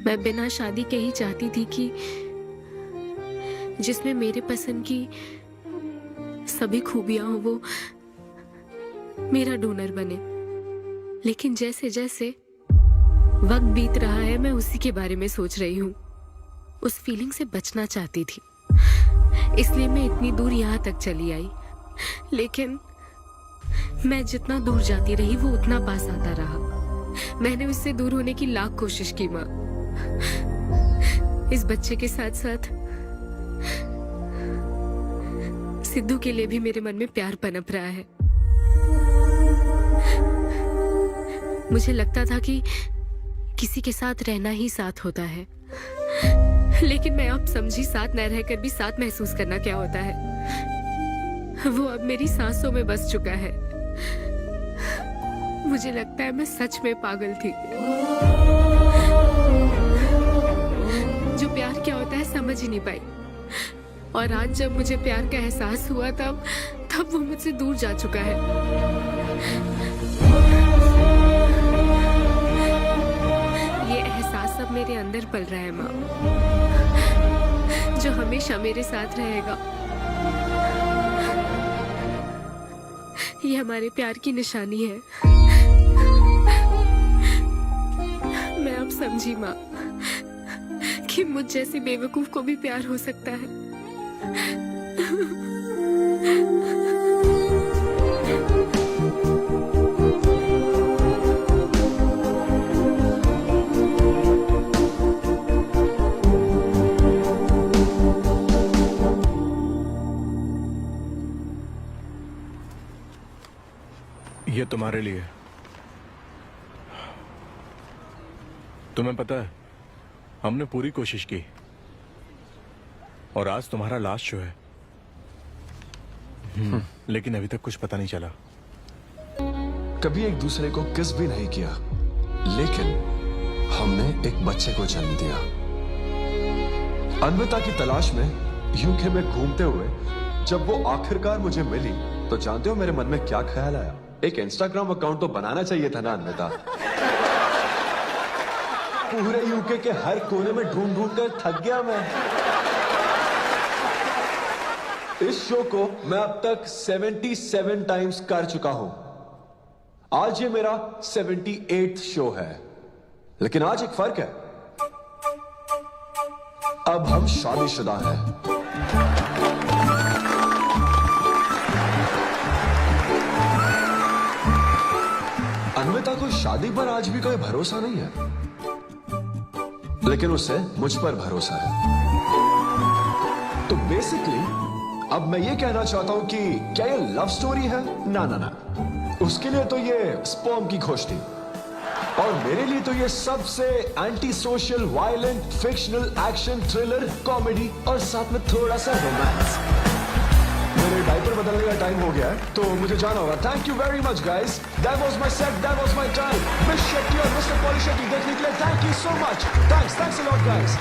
मैं बिना शादी के ही चाहती थी कि जिसमें मेरे पसंद की सभी खूबियां हो वो मेरा डोनर बने। लेकिन जैसे जैसे वक्त बीत रहा है मैं उसी के बारे में सोच रही हूँ। उस फीलिंग से बचना चाहती थी, इसलिए मैं इतनी दूर यहाँ तक चली आई। लेकिन मैं जितना दूर जाती रही वो उतना पास आता रहा। मैंने उससे दूर होने की लाख कोशिश की माँ। इस बच्चे के साथ साथ सिद्धू के लिए भी मेरे मन में प्यार पनप रहा है। मुझे लगता था कि किसी के साथ रहना ही साथ होता है, लेकिन मैं अब समझी साथ न रहकर भी साथ महसूस करना क्या होता है। वो अब मेरी सांसों में बस चुका है। मुझे लगता है मैं सच में पागल थी। जो प्यार क्या होता है समझ ही नहीं पाई, और आज जब मुझे प्यार का एहसास हुआ तब वो मुझसे दूर जा चुका है। ये एहसास अब मेरे अंदर पल रहा है माँ, जो हमेशा मेरे साथ रहेगा। ये हमारे प्यार की निशानी है। मैं अब समझी माँ कि मुझ जैसे बेवकूफ को भी प्यार हो सकता है। ये तुम्हारे लिए। तुम्हें पता है हमने पूरी कोशिश की और आज तुम्हारा लास्ट शो है, लेकिन अभी तक कुछ पता नहीं चला। कभी एक दूसरे को किस भी नहीं किया, लेकिन हमने एक बच्चे को जन्म दिया। अन्विता की तलाश में यूके में घूमते हुए जब वो आखिरकार मुझे मिली तो जानते हो मेरे मन में क्या ख्याल आया? एक इंस्टाग्राम अकाउंट तो बनाना चाहिए था ना अन्विता। पूरे यूके के हर कोने में ढूंढ ढूंढ कर थक गया मैं। इस शो को मैं अब तक 77 टाइम्स कर चुका हूं। आज ये मेरा 78th शो है, लेकिन आज एक फर्क है, अब हम शादीशुदा हैं। अन्विता को शादी पर आज भी कोई भरोसा नहीं है, लेकिन उसे मुझ पर भरोसा है। तो बेसिकली अब मैं ये कहना चाहता हूं कि क्या ये लव स्टोरी है? ना ना ना, उसके लिए तो ये स्पर्म की खोज थी, और मेरे लिए तो ये सबसे anti social, violent, fictional, action, thriller, comedy और साथ में थोड़ा सा रोमांस। मेरे डायपर बदलने का टाइम हो गया है, तो मुझे जाना होगा। Thank you very much guys, that was my set, that was my time. Miss Shetty और मिस्टर पॉली शेट्टी देखने के लिए thank you so much. Thanks a lot guys.